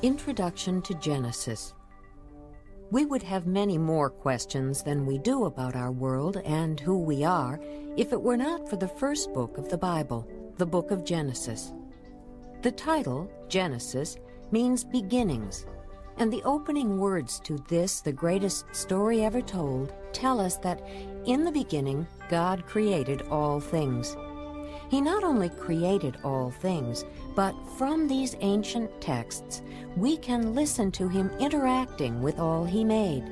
Introduction to Genesis. We would have many more questions than we do about our world and who we are if it were not for the first book of the Bible, the book of Genesis. The title, Genesis, means beginnings, and the opening words to this, the greatest story ever told, tell us that in the beginning God created all things. He not only created all things, but from these ancient texts, we can listen to him interacting with all he made.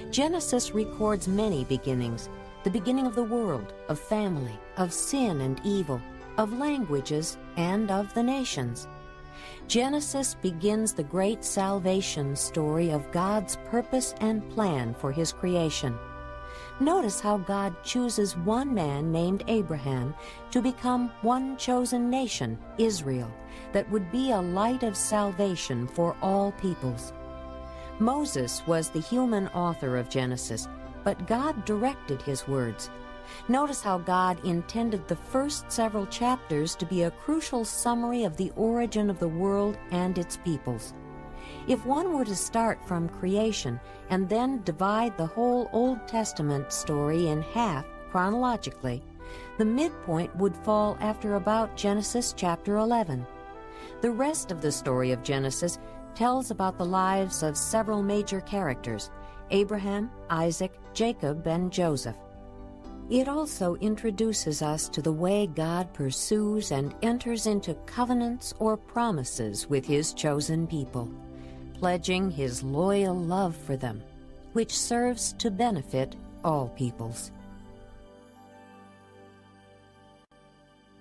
Genesis records many beginnings: the beginning of the world, of family, of sin and evil, of languages, and of the nations. Genesis begins the great salvation story of God's purpose and plan for his creation. Notice how God chooses one man named Abraham to become one chosen nation, Israel, that would be a light of salvation for all peoples. Moses was the human author of Genesis, but God directed his words. Notice how God intended the first several chapters to be a crucial summary of the origin of the world and its peoples. If one were to start from creation and then divide the whole Old Testament story in half chronologically, the midpoint would fall after about Genesis chapter 11. The rest of the story of Genesis tells about the lives of several major characters: Abraham, Isaac, Jacob, and Joseph. It also introduces us to the way God pursues and enters into covenants or promises with his chosen people, pledging his loyal love for them, which serves to benefit all peoples.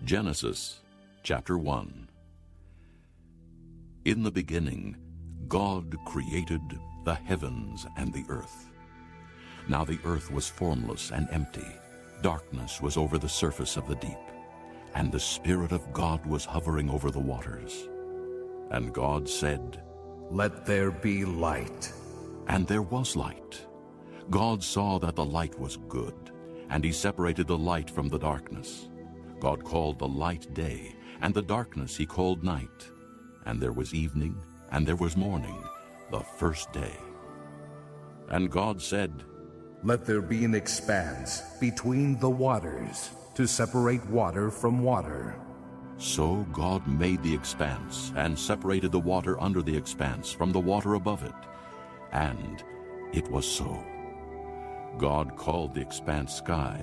Genesis chapter 1. In the beginning, God created the heavens and the earth. Now the earth was formless and empty. Darkness was over the surface of the deep, and the Spirit of God was hovering over the waters. And God said, "Let there be light." And there was light. God saw that the light was good, and he separated the light from the darkness. God called the light day, and the darkness he called night. And there was evening, and there was morning, the first day. And God said, "Let there be an expanse between the waters to separate water from water." So God made the expanse and separated the water under the expanse from the water above it. And it was so. God called the expanse sky,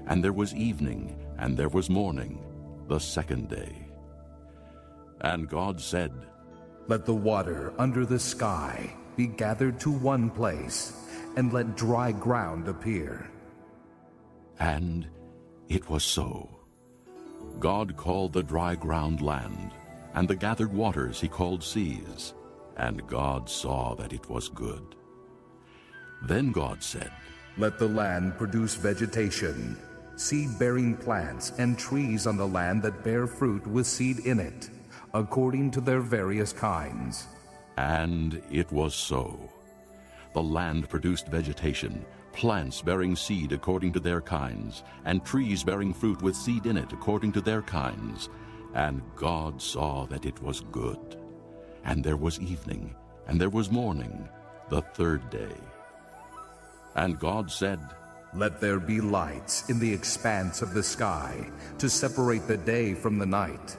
and there was evening, and there was morning, the second day. And God said, "Let the water under the sky be gathered to one place, and let dry ground appear." And it was so. God called the dry ground land, and the gathered waters he called seas. And God saw that it was good. Then God said, "Let the land produce vegetation, seed-bearing plants, and trees on the land that bear fruit with seed in it, according to their various kinds." And it was so. The land produced vegetation, plants bearing seed according to their kinds, and trees bearing fruit with seed in it according to their kinds. And God saw that it was good. And there was evening, and there was morning, the third day. And God said, "Let there be lights in the expanse of the sky to separate the day from the night,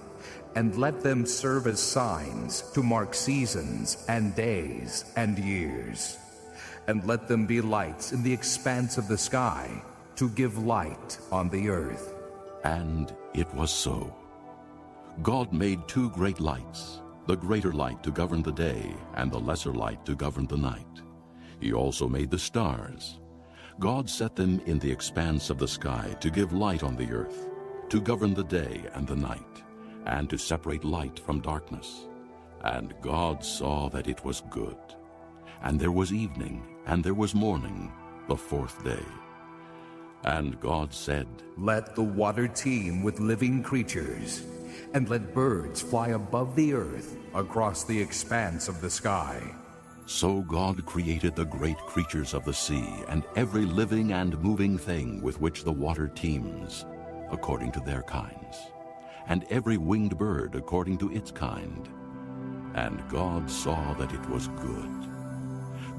and let them serve as signs to mark seasons and days and years. And let them be lights in the expanse of the sky to give light on the earth." And it was so. God made two great lights, the greater light to govern the day, and the lesser light to govern the night. He also made the stars. God set them in the expanse of the sky to give light on the earth, to govern the day and the night, and to separate light from darkness. And God saw that it was good. And there was evening, and there was morning, the fourth day. And God said, "Let the water teem with living creatures, and let birds fly above the earth across the expanse of the sky." So God created the great creatures of the sea, and every living and moving thing with which the water teems, according to their kinds, and every winged bird according to its kind. And God saw that it was good.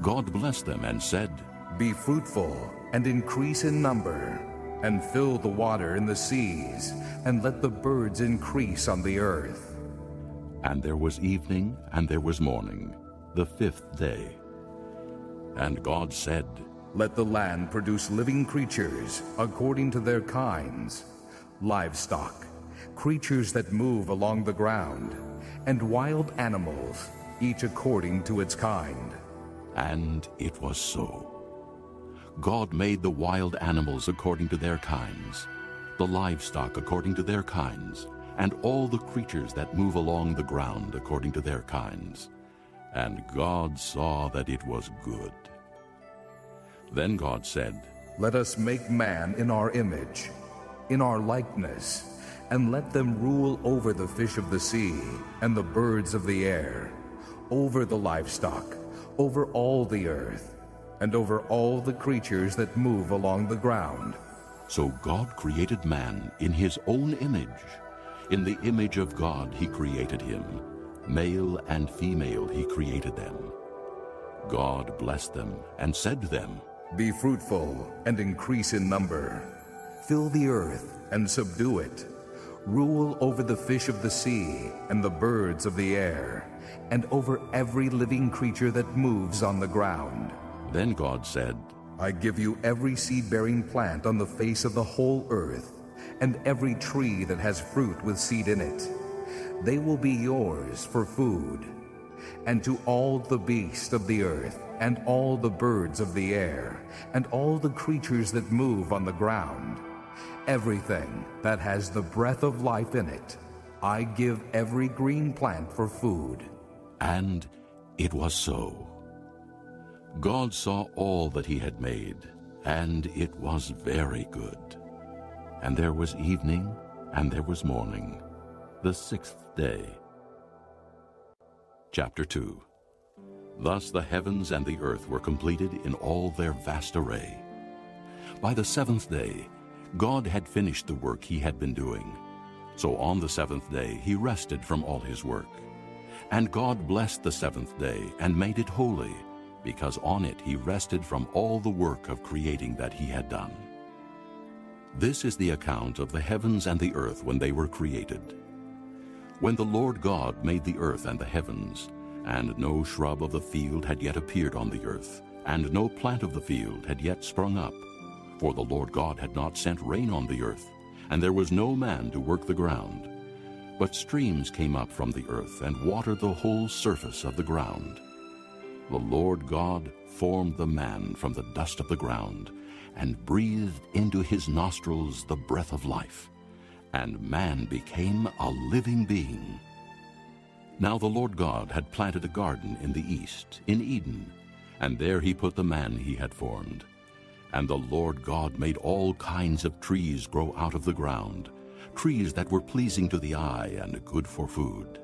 God blessed them and said, Be fruitful and increase in number, and fill the water in the seas, and let the birds increase on the earth. And there was evening and there was morning, the fifth day. And God said, Let the land produce living creatures according to their kinds, livestock, creatures that move along the ground, and wild animals, each according to its kind. And it was so. God made the wild animals according to their kinds, the livestock according to their kinds, and all the creatures that move along the ground according to their kinds. And God saw that it was good. Then God said, Let us make man in our image, in our likeness, and let them rule over the fish of the sea and the birds of the air, over the livestock, over all the earth, and over all the creatures that move along the ground. So God created man in his own image. In the image of God he created him. Male and female he created them. God blessed them and said to them, Be fruitful and increase in number. Fill the earth and subdue it. Rule over the fish of the sea and the birds of the air, and over every living creature that moves on the ground. Then God said, I give you every seed-bearing plant on the face of the whole earth, and every tree that has fruit with seed in it. They will be yours for food. And to all the beasts of the earth, and all the birds of the air, and all the creatures that move on the ground, everything that has the breath of life in it, I give every green plant for food. And it was so. God saw all that he had made, and it was very good. And there was evening, and there was morning, the sixth day. Chapter 2. Thus the heavens and the earth were completed in all their vast array. By the seventh day, God had finished the work he had been doing. So on the seventh day he rested from all his work. And God blessed the seventh day and made it holy, because on it he rested from all the work of creating that he had done. This is the account of the heavens and the earth when they were created. When the Lord God made the earth and the heavens, and no shrub of the field had yet appeared on the earth, and no plant of the field had yet sprung up, for the Lord God had not sent rain on the earth, and there was no man to work the ground. But streams came up from the earth and watered the whole surface of the ground. The Lord God formed the man from the dust of the ground, and breathed into his nostrils the breath of life, and man became a living being. Now the Lord God had planted a garden in the east, in Eden, and there he put the man he had formed. And the Lord God made all kinds of trees grow out of the ground, trees that were pleasing to the eye and good for food.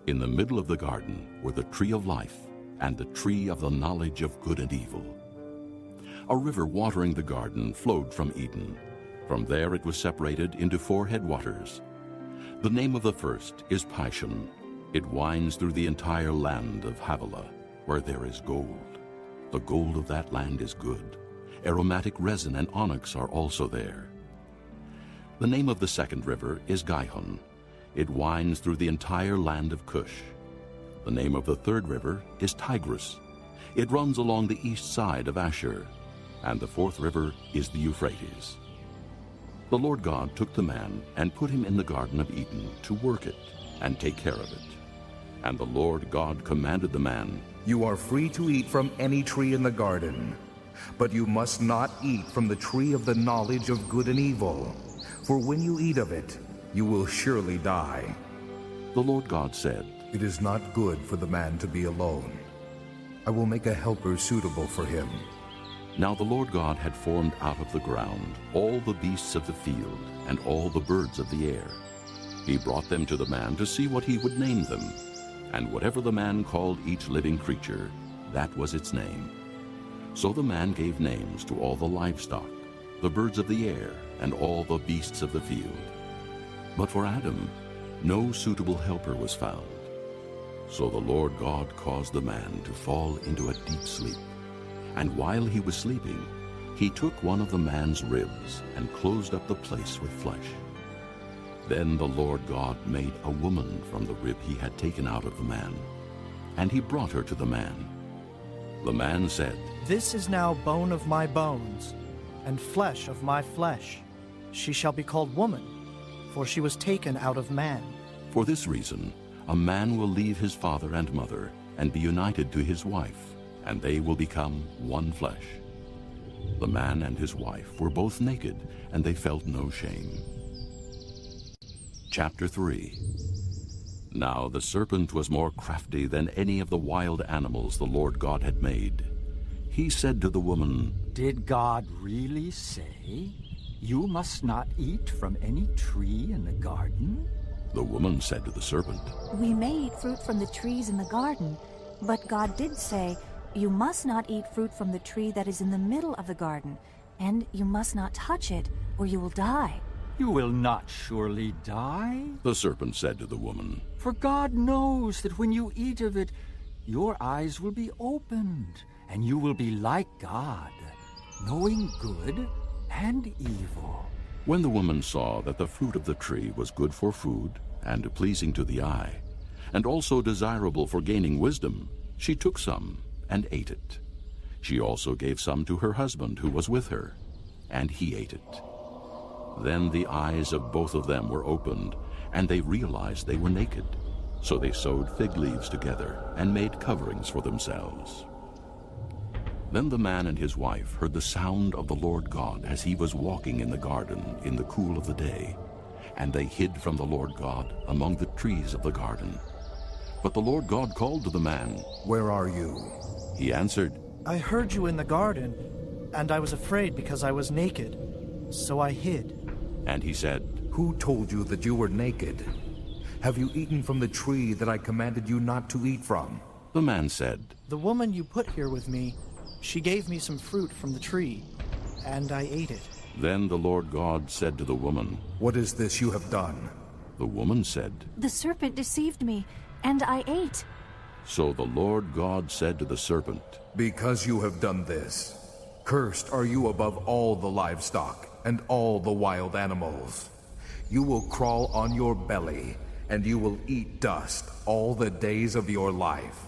In the middle of the garden were the tree of life and the tree of the knowledge of good and evil. A river watering the garden flowed from Eden. From there it was separated into 4 headwaters. The name of the first is Pishon. It winds through the entire land of Havilah, where there is gold. The gold of that land is good. Aromatic resin and onyx are also there. The name of the second river is Gihon. It winds through the entire land of Cush. The name of the third river is Tigris. It runs along the east side of Ashur. And the fourth river is the Euphrates. The Lord God took the man and put him in the Garden of Eden to work it and take care of it. And the Lord God commanded the man, You are free to eat from any tree in the garden, but you must not eat from the tree of the knowledge of good and evil, for when you eat of it, you will surely die. The Lord God said, It is not good for the man to be alone. I will make a helper suitable for him. Now the Lord God had formed out of the ground all the beasts of the field and all the birds of the air. He brought them to the man to see what he would name them. And whatever the man called each living creature, that was its name. So the man gave names to all the livestock, the birds of the air, and all the beasts of the field. But for Adam, no suitable helper was found. So the Lord God caused the man to fall into a deep sleep. And while he was sleeping, he took one of the man's ribs and closed up the place with flesh. Then the Lord God made a woman from the rib he had taken out of the man, and he brought her to the man. The man said, "This is now bone of my bones, and flesh of my flesh. She shall be called woman, for she was taken out of man." For this reason, a man will leave his father and mother and be united to his wife, and they will become one flesh. The man and his wife were both naked, and they felt no shame. Chapter 3. Now the serpent was more crafty than any of the wild animals the Lord God had made. He said to the woman, "Did God really say, 'You must not eat from any tree in the garden'?" The woman said to the serpent, "We may eat fruit from the trees in the garden, but God did say, 'You must not eat fruit from the tree that is in the middle of the garden, and you must not touch it, or you will die.'" "You will not surely die," the serpent said to the woman. "for God knows that when you eat of it, your eyes will be opened, and you will be like God, knowing good and evil." When the woman saw that the fruit of the tree was good for food and pleasing to the eye, and also desirable for gaining wisdom, she took some and ate it. She also gave some to her husband who was with her, and he ate it. Then the eyes of both of them were opened, and they realized they were naked. So they sewed fig leaves together and made coverings for themselves. Then the man and his wife heard the sound of the Lord God as he was walking in the garden in the cool of the day, and they hid from the Lord God among the trees of the garden. But the Lord God called to the man, "Where are you?" He answered, "I heard you in the garden, and I was afraid because I was naked, so I hid." And he said, "Who told you that you were naked? Have you eaten from the tree that I commanded you not to eat from?" The man said, "The woman you put here with me, she gave me some fruit from the tree, and I ate it." Then the Lord God said to the woman, "What is this you have done?" The woman said, "The serpent deceived me, and I ate." So the Lord God said to the serpent, "Because you have done this, cursed are you above all the livestock and all the wild animals. You will crawl on your belly, and you will eat dust all the days of your life.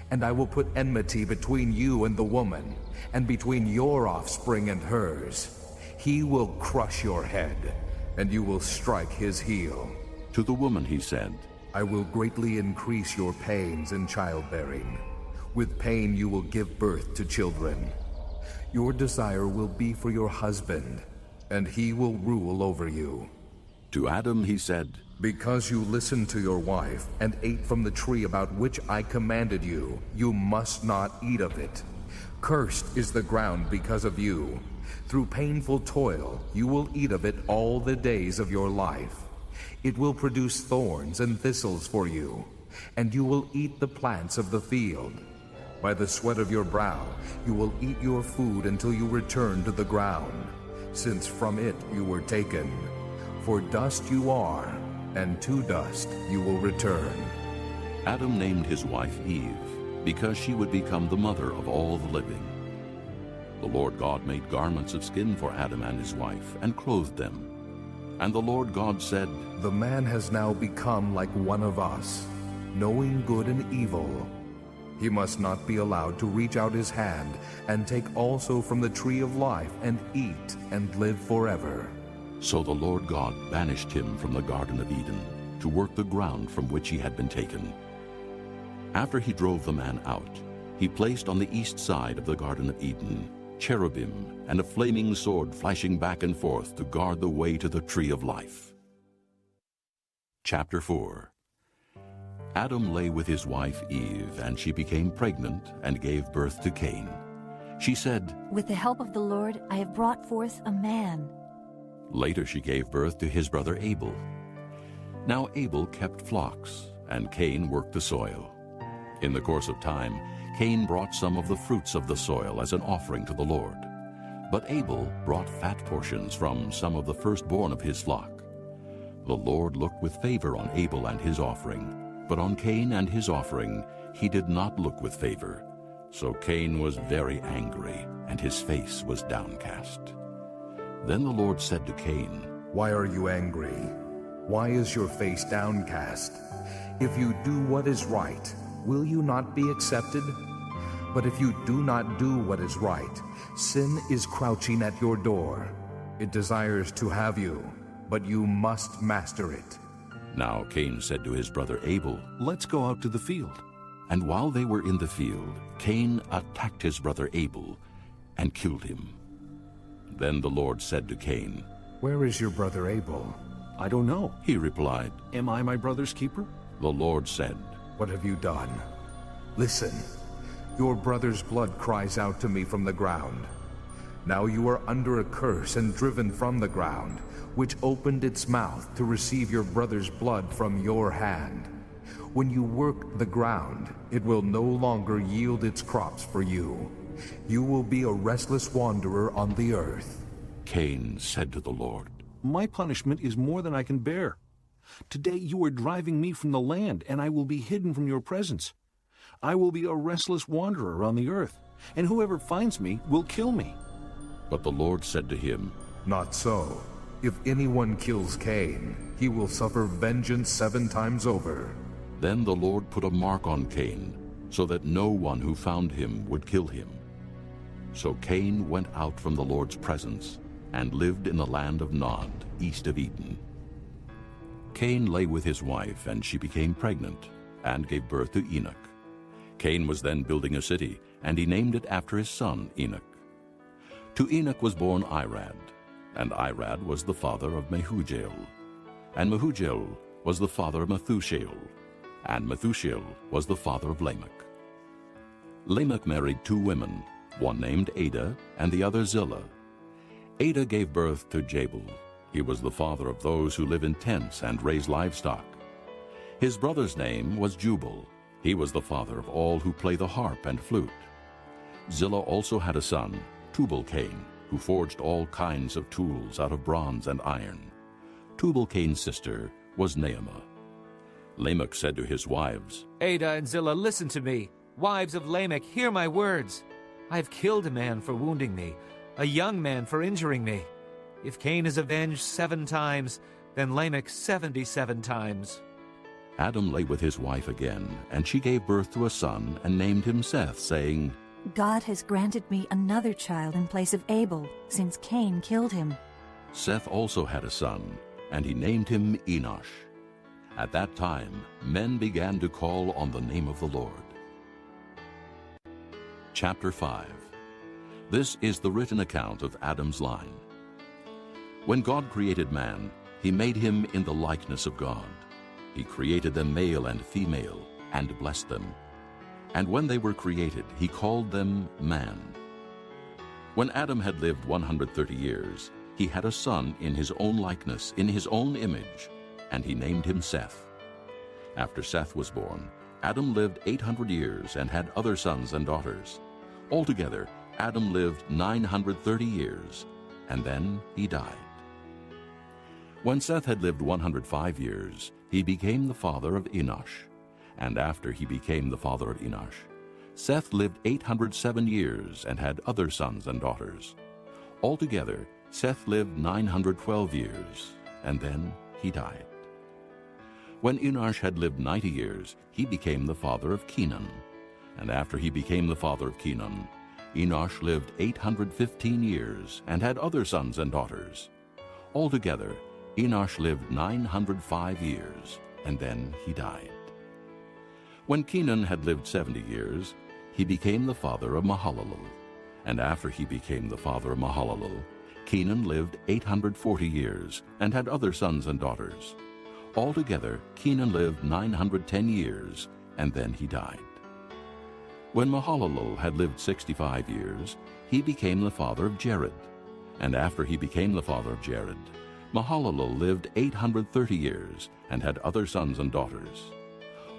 And I will put enmity between you and the woman, and between your offspring and hers. He will crush your head, and you will strike his heel." To the woman he said, "I will greatly increase your pains in childbearing. With pain you will give birth to children. Your desire will be for your husband, and he will rule over you." To Adam he said, "Because you listened to your wife and ate from the tree about which I commanded you, you must not eat of it. Cursed is the ground because of you. Through painful toil you will eat of it all the days of your life. It will produce thorns and thistles for you, and you will eat the plants of the field. By the sweat of your brow you will eat your food until you return to the ground, since from it you were taken. For dust you are, and to dust you will return." Adam named his wife Eve, because she would become the mother of all the living. The Lord God made garments of skin for Adam and his wife, and clothed them. And the Lord God said, "The man has now become like one of us, knowing good and evil. He must not be allowed to reach out his hand and take also from the tree of life and eat and live forever." So the Lord God banished him from the Garden of Eden to work the ground from which he had been taken. After he drove the man out, he placed on the east side of the Garden of Eden cherubim and a flaming sword flashing back and forth to guard the way to the tree of life. Chapter 4. Adam lay with his wife Eve, and she became pregnant and gave birth to Cain. She said, "With the help of the Lord, I have brought forth a man." Later she gave birth to his brother Abel. Now Abel kept flocks, and Cain worked the soil. In the course of time, Cain brought some of the fruits of the soil as an offering to the Lord. But Abel brought fat portions from some of the firstborn of his flock. The Lord looked with favor on Abel and his offering, But on Cain and his offering he did not look with favor. So Cain was very angry, and his face was downcast. Then the Lord said to Cain, Why are you angry? Why is your face downcast? If you do what is right, will you not be accepted? But if you do not do what is right, sin is crouching at your door. It desires to have you, but you must master it. Now Cain said to his brother Abel, Let's go out to the field. And while they were in the field, Cain attacked his brother Abel and killed him. Then the Lord said to Cain, Where is your brother Abel? I don't know. He replied, Am I my brother's keeper? The Lord said, What have you done? Listen, your brother's blood cries out to me from the ground. Now you are under a curse and driven from the ground, which opened its mouth to receive your brother's blood from your hand. When you work the ground, it will no longer yield its crops for you. You will be a restless wanderer on the earth. Cain said to the Lord, My punishment is more than I can bear. Today you are driving me from the land, and I will be hidden from your presence. I will be a restless wanderer on the earth, and whoever finds me will kill me. But the Lord said to him, Not so. If anyone kills Cain, he will suffer vengeance 7 times over. Then the Lord put a mark on Cain, so that no one who found him would kill him. So Cain went out from the Lord's presence and lived in the land of Nod, east of Eden. Cain lay with his wife, and she became pregnant and gave birth to Enoch. Cain was then building a city, and he named it after his son Enoch. To Enoch was born Irad, and Irad was the father of Mehujael. And Mehujael was the father of Methushael, and Methushael was the father of Lamech. Lamech married 2 women, one named Ada and the other Zillah. Ada gave birth to Jabal. He was the father of those who live in tents and raise livestock. His brother's name was Jubal. He was the father of all who play the harp and flute. Zillah also had a son, Tubal-Cain, who forged all kinds of tools out of bronze and iron. Tubal-Cain's sister was Naamah. Lamech said to his wives, Ada and Zillah, listen to me. Wives of Lamech, hear my words. I have killed a man for wounding me, a young man for injuring me. If Cain is avenged 7 times, then Lamech 77 times. Adam lay with his wife again, and she gave birth to a son and named him Seth, saying, God has granted me another child in place of Abel, since Cain killed him. Seth also had a son, and he named him Enosh. At that time, men began to call on the name of the Lord. Chapter 5. This is the written account of Adam's line. When God created man, he made him in the likeness of God. He created them male and female, and blessed them. And when they were created, he called them man. When Adam had lived 130 years, he had a son in his own likeness, in his own image, and he named him Seth. After Seth was born, Adam lived 800 years and had other sons and daughters. Altogether, Adam lived 930 years, and then he died. When Seth had lived 105 years, he became the father of Enosh. And after he became the father of Enosh, Seth lived 807 years and had other sons and daughters. Altogether, Seth lived 912 years, and then he died. When Enosh had lived 90 years, he became the father of Kenan. And after he became the father of Kenan, Enosh lived 815 years and had other sons and daughters. Altogether, Enosh lived 905 years, and then he died. When Kenan had lived 70 years, he became the father of Mahalalel. And after he became the father of Mahalalel, Kenan lived 840 years and had other sons and daughters. Altogether, Kenan lived 910 years, and then he died. When Mahalalel had lived 65 years, he became the father of Jared. And after he became the father of Jared, Mahalalel lived 830 years and had other sons and daughters.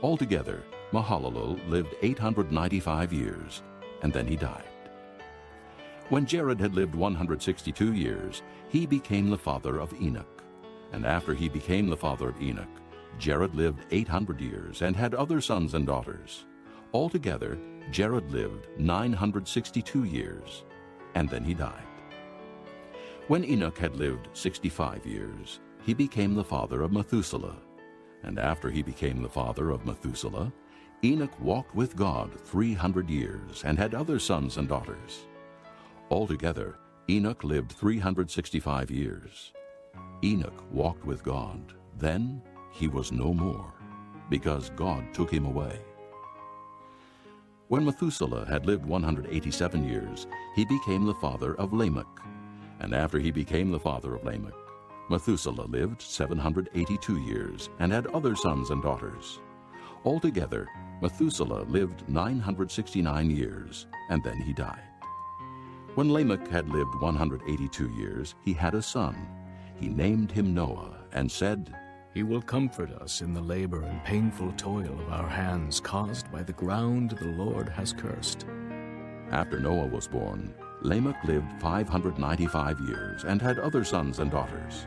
Altogether, Mahalalel lived 895 years, and then he died. When Jared had lived 162 years, he became the father of Enoch. And after he became the father of Enoch, Jared lived 800 years and had other sons and daughters. Altogether, Jared lived 962 years, and then he died. When Enoch had lived 65 years, he became the father of Methuselah. And after he became the father of Methuselah, Enoch walked with God 300 years and had other sons and daughters. Altogether, Enoch lived 365 years. Enoch walked with God. Then he was no more, because God took him away. When Methuselah had lived 187 years, he became the father of Lamech. And after he became the father of Lamech, Methuselah lived 782 years and had other sons and daughters. Altogether, Methuselah lived 969 years, and then he died. When Lamech had lived 182 years, he had a son. He named him Noah and said, "He will comfort us in the labor and painful toil of our hands caused by the ground the Lord has cursed." After Noah was born, Lamech lived 595 years and had other sons and daughters.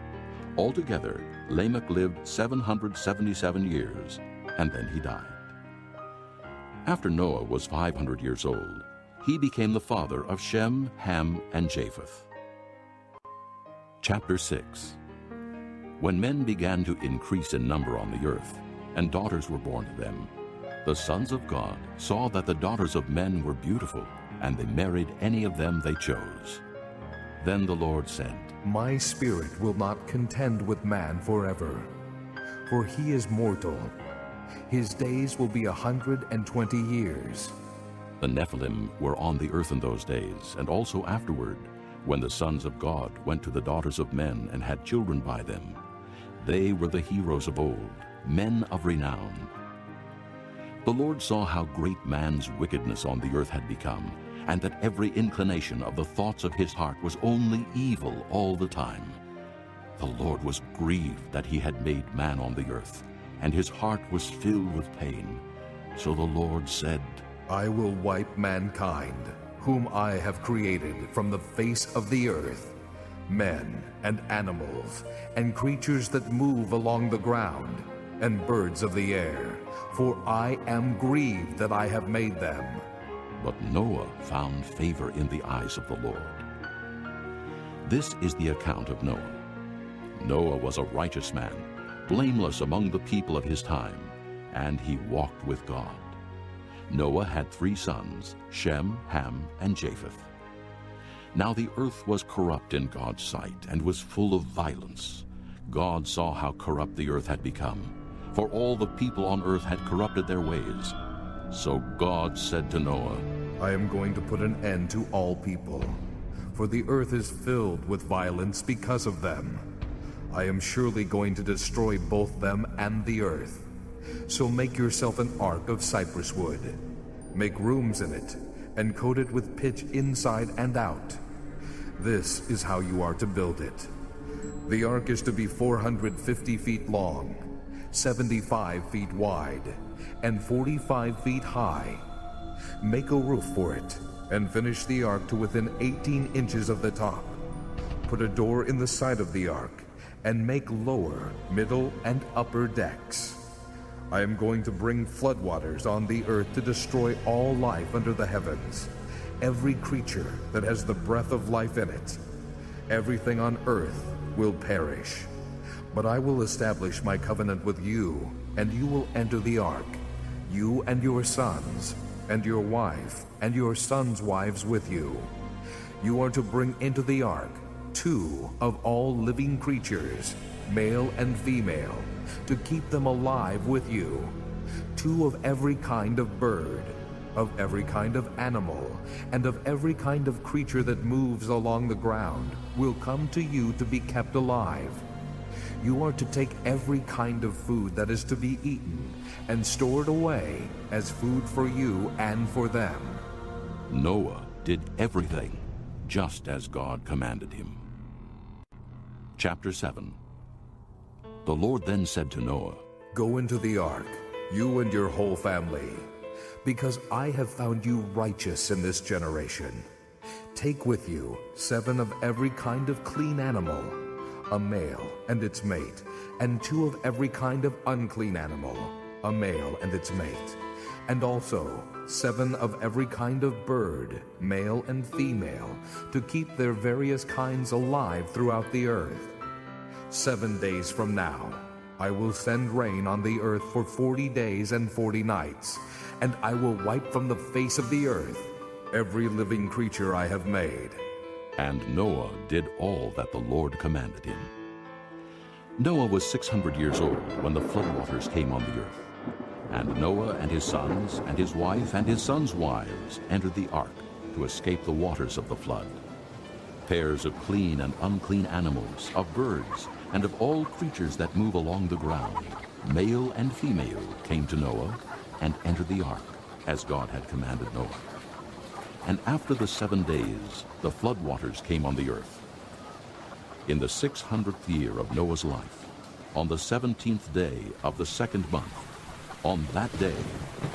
Altogether, Lamech lived 777 years, and then he died. After Noah was 500 years old, he became the father of Shem, Ham, and Japheth. Chapter 6. When men began to increase in number on the earth, and daughters were born to them, the sons of God saw that the daughters of men were beautiful, and they married any of them they chose. Then the Lord said, My spirit will not contend with man forever, for he is mortal. His days will be 120 years. The Nephilim were on the earth in those days, and also afterward, when the sons of God went to the daughters of men and had children by them. They were the heroes of old, men of renown. The Lord saw how great man's wickedness on the earth had become, and that every inclination of the thoughts of his heart was only evil all the time. The Lord was grieved that he had made man on the earth, and his heart was filled with pain. So the Lord said, I will wipe mankind, whom I have created from the face of the earth, men and animals, and creatures that move along the ground, and birds of the air, for I am grieved that I have made them. But Noah found favor in the eyes of the Lord. This is the account of Noah. Noah was a righteous man, blameless among the people of his time, and he walked with God. Noah had 3 sons, Shem, Ham, and Japheth. Now the earth was corrupt in God's sight, and was full of violence. God saw how corrupt the earth had become, for all the people on earth had corrupted their ways. So God said to Noah, I am going to put an end to all people, for the earth is filled with violence because of them. I am surely going to destroy both them and the earth. So make yourself an ark of cypress wood. Make rooms in it, and coat it with pitch inside and out. This is how you are to build it. The ark is to be 450 feet long, 75 feet wide, and 45 feet high. Make a roof for it, and finish the ark to within 18 inches of the top. Put a door in the side of the ark, and make lower, middle, and upper decks. I am going to bring floodwaters on the earth to destroy all life under the heavens, every creature that has the breath of life in it. Everything on earth will perish. But I will establish my covenant with you, and you will enter the ark, you and your sons, and your wife, and your sons' wives with you. You are to bring into the ark 2 of all living creatures, male and female, to keep them alive with you. 2 of every kind of bird, of every kind of animal, and of every kind of creature that moves along the ground will come to you to be kept alive. You are to take every kind of food that is to be eaten and store it away as food for you and for them. Noah did everything just as God commanded him. Chapter 7. The Lord then said to Noah, Go into the ark, you and your whole family, because I have found you righteous in this generation. Take with you 7 of every kind of clean animal, a male and its mate, and 2 of every kind of unclean animal, a male and its mate, and also 7 of every kind of bird, male and female, to keep their various kinds alive throughout the earth. 7 days from now, I will send rain on the earth for 40 days and 40 nights, and I will wipe from the face of the earth every living creature I have made. And Noah did all that the Lord commanded him. Noah was 600 years old when the floodwaters came on the earth. And Noah and his sons and his wife and his sons' wives entered the ark to escape the waters of the flood. Pairs of clean and unclean animals, of birds, and of all creatures that move along the ground, male and female, came to Noah and entered the ark, as God had commanded Noah. And after the 7 days, the floodwaters came on the earth. In the 600th year of Noah's life, on the 17th day of the 2nd month, on that day,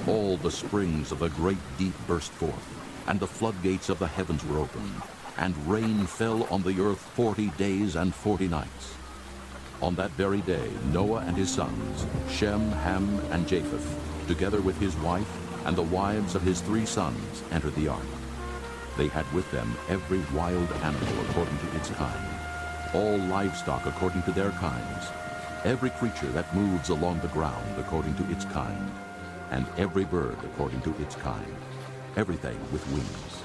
all the springs of the great deep burst forth, and the floodgates of the heavens were opened, and rain fell on the earth 40 days and 40 nights. On that very day, Noah and his sons, Shem, Ham, and Japheth, together with his wife and the wives of his 3 sons, entered the ark. They had with them every wild animal according to its kind, all livestock according to their kinds, every creature that moves along the ground according to its kind, and every bird according to its kind, everything with wings.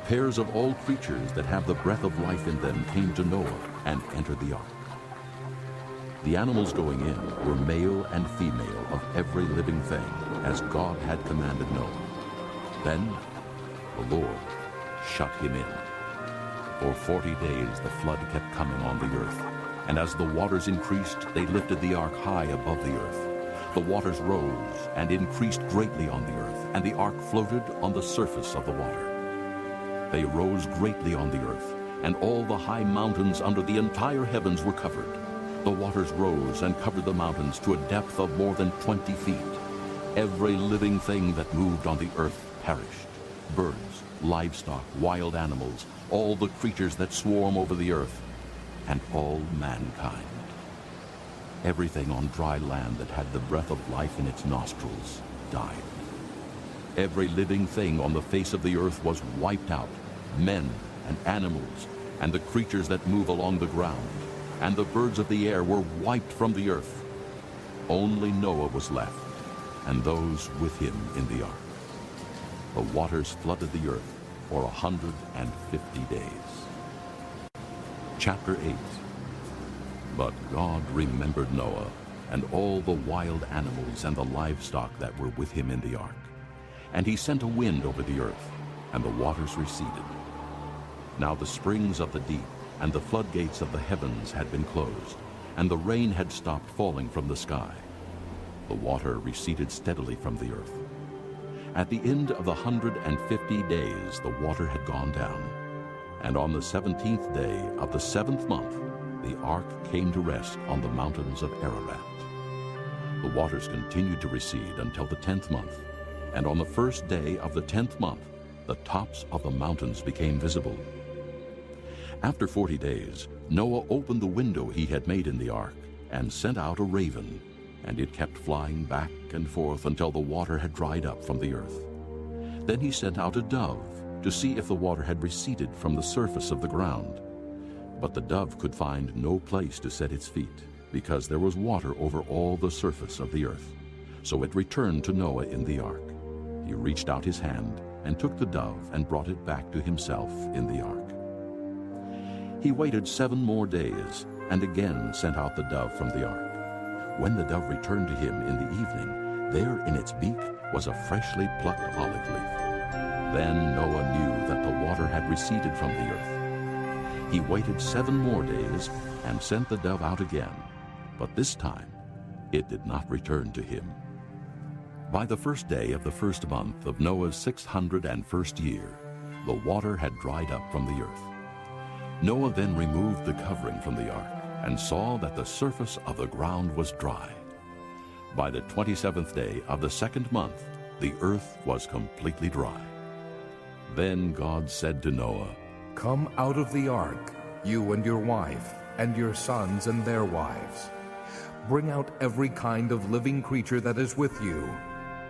Pairs of all creatures that have the breath of life in them came to Noah and entered the ark. The animals going in were male and female of every living thing, as God had commanded Noah. Then the Lord shut him in. For 40 days the flood kept coming on the earth, and as the waters increased, they lifted the ark high above the earth. The waters rose and increased greatly on the earth, and the ark floated on the surface of the water. They rose greatly on the earth, and all the high mountains under the entire heavens were covered. The waters rose and covered the mountains to a depth of more than 20 feet. Every living thing that moved on the earth perished. Birds, livestock, wild animals, all the creatures that swarm over the earth, and all mankind. Everything on dry land that had the breath of life in its nostrils died. Every living thing on the face of the earth was wiped out, men and animals, and the creatures that move along the ground, and the birds of the air were wiped from the earth. Only Noah was left, and those with him in the ark. The waters flooded the earth for 150 days. Chapter 8. But God remembered Noah and all the wild animals and the livestock that were with him in the ark. And he sent a wind over the earth, and the waters receded. Now the springs of the deep and the floodgates of the heavens had been closed, and the rain had stopped falling from the sky. The water receded steadily from the earth. At the end of the 150 days the water had gone down, and on the 17th day of the 7th month the ark came to rest on the mountains of Ararat. The waters continued to recede until the 10th month, and on the 1st day of the 10th month the tops of the mountains became visible. After 40 days, Noah opened the window he had made in the ark and sent out a raven, and it kept flying back and forth until the water had dried up from the earth. Then he sent out a dove to see if the water had receded from the surface of the ground. But the dove could find no place to set its feet, because there was water over all the surface of the earth. So it returned to Noah in the ark. He reached out his hand and took the dove and brought it back to himself in the ark. He waited 7 more days and again sent out the dove from the ark. When the dove returned to him in the evening, there in its beak was a freshly plucked olive leaf. Then Noah knew that the water had receded from the earth. He waited 7 more days and sent the dove out again, but this time it did not return to him. By the 1st day of the 1st month of Noah's 601st year, the water had dried up from the earth. Noah then removed the covering from the ark and saw that the surface of the ground was dry. By the 27th day of the 2nd month, the earth was completely dry. Then God said to Noah, "Come out of the ark, you and your wife, and your sons and their wives. Bring out every kind of living creature that is with you,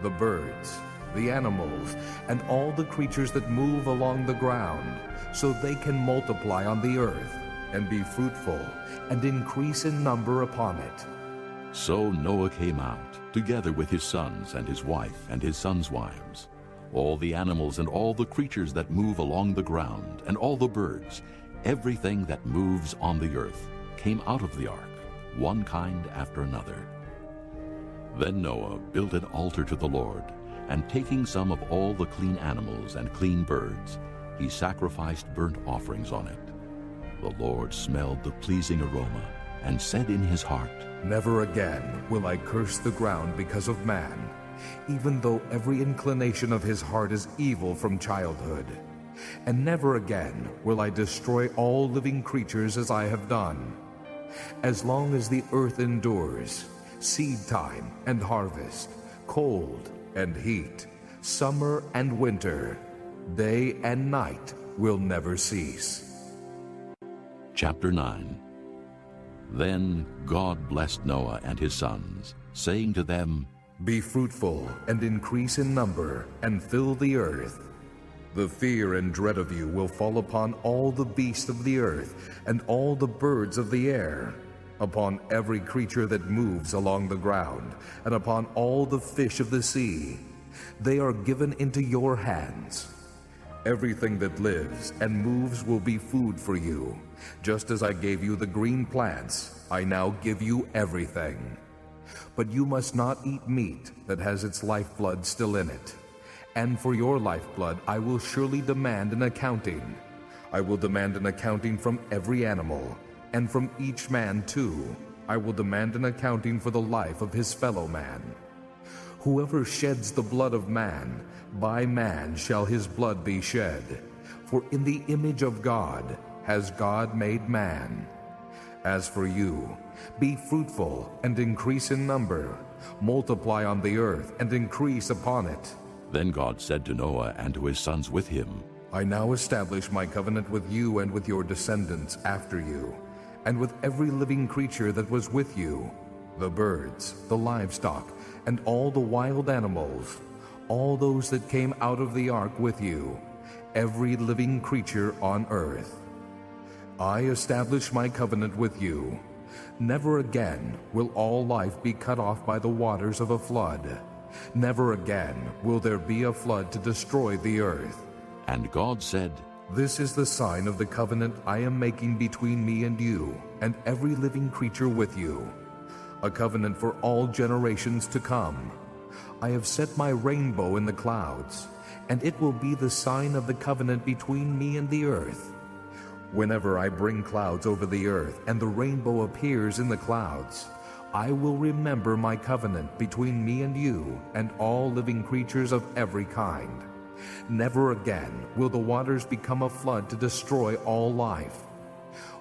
the birds, the animals, and all the creatures that move along the ground, so they can multiply on the earth, and be fruitful, and increase in number upon it. So Noah came out, together with his sons and his wife and his sons' wives, all the animals and all the creatures that move along the ground, and all the birds, everything that moves on the earth, came out of the ark, one kind after another. Then Noah built an altar to the Lord, and taking some of all the clean animals and clean birds, he sacrificed burnt offerings on it. The Lord smelled the pleasing aroma, and said in his heart, Never again will I curse the ground because of man, even though every inclination of his heart is evil from childhood. And never again will I destroy all living creatures as I have done. As long as the earth endures, seed time and harvest, cold and heat, summer and winter, day and night will never cease. Chapter 9. Then God blessed Noah and his sons, saying to them, Be fruitful and increase in number, and fill the earth. The fear and dread of you will fall upon all the beasts of the earth, and all the birds of the air, upon every creature that moves along the ground, and upon all the fish of the sea. They are given into your hands. Everything that lives and moves will be food for you. Just as I gave you the green plants, I now give you everything. But you must not eat meat that has its lifeblood still in it. And for your lifeblood I will surely demand an accounting. I will demand an accounting from every animal, and from each man too. I will demand an accounting for the life of his fellow man. Whoever sheds the blood of man, by man shall his blood be shed. For in the image of God has God made man. As for you, be fruitful and increase in number. Multiply on the earth and increase upon it. Then God said to Noah and to his sons with him, I now establish my covenant with you and with your descendants after you, and with every living creature that was with you, the birds, the livestock, and all the wild animals, all those that came out of the ark with you, every living creature on earth. I establish my covenant with you. Never again will all life be cut off by the waters of a flood. Never again will there be a flood to destroy the earth. And God said, This is the sign of the covenant I am making between me and you, and every living creature with you, a covenant for all generations to come. I have set my rainbow in the clouds, and it will be the sign of the covenant between me and the earth. Whenever I bring clouds over the earth, and the rainbow appears in the clouds, I will remember my covenant between me and you, and all living creatures of every kind. Never again will the waters become a flood to destroy all life.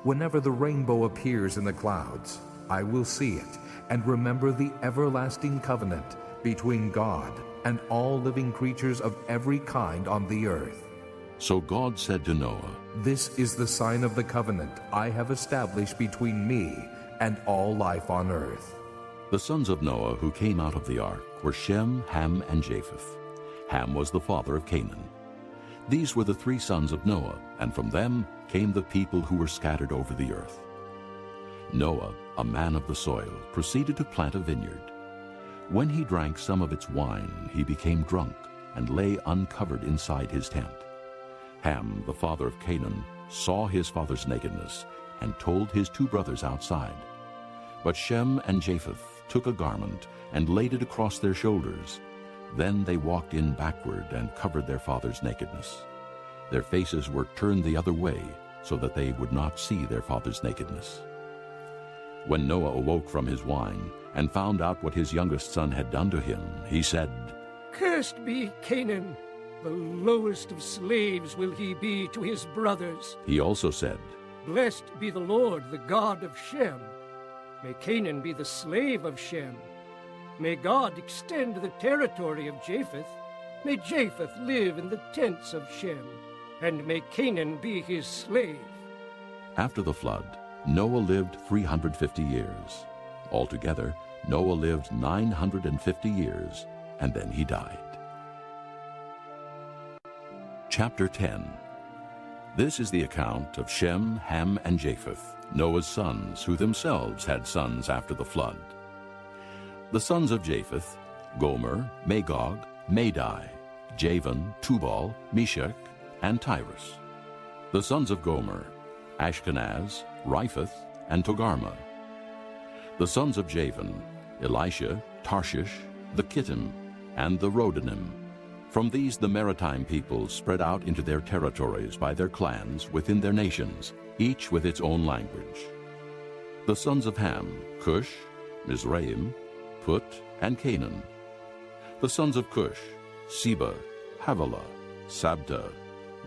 Whenever the rainbow appears in the clouds, I will see it, and remember the everlasting covenant between God and all living creatures of every kind on the earth. So God said to Noah, This is the sign of the covenant I have established between me and all life on earth. The sons of Noah who came out of the ark were Shem, Ham, and Japheth. Ham was the father of Canaan. These were the three sons of Noah, and from them came the people who were scattered over the earth. Noah, a man of the soil, proceeded to plant a vineyard. When he drank some of its wine, he became drunk and lay uncovered inside his tent. Ham, the father of Canaan, saw his father's nakedness and told his two brothers outside. But Shem and Japheth took a garment and laid it across their shoulders. Then they walked in backward and covered their father's nakedness. Their faces were turned the other way, so that they would not see their father's nakedness. When Noah awoke from his wine and found out what his youngest son had done to him, he said, Cursed be Canaan, the lowest of slaves will he be to his brothers. He also said, Blessed be the Lord, the God of Shem. May Canaan be the slave of Shem. May God extend the territory of Japheth. May Japheth live in the tents of Shem, and may Canaan be his slave. After the flood, Noah lived 350 years. Altogether, Noah lived 950 years, and then he died. Chapter 10. This is the account of Shem, Ham, and Japheth, Noah's sons, who themselves had sons after the flood. The sons of Japheth: Gomer, Magog, Madai, Javan, Tubal, Meshach, and Tyrus. The sons of Gomer: Ashkenaz, Riphath, and Togarmah. The sons of Javan: Elisha, Tarshish, the Kittim, and the Rodanim. From these the maritime peoples spread out into their territories by their clans within their nations, each with its own language. The sons of Ham: Cush, Mizraim, Put, and Canaan. The sons of Cush: Seba, Havilah, Sabta,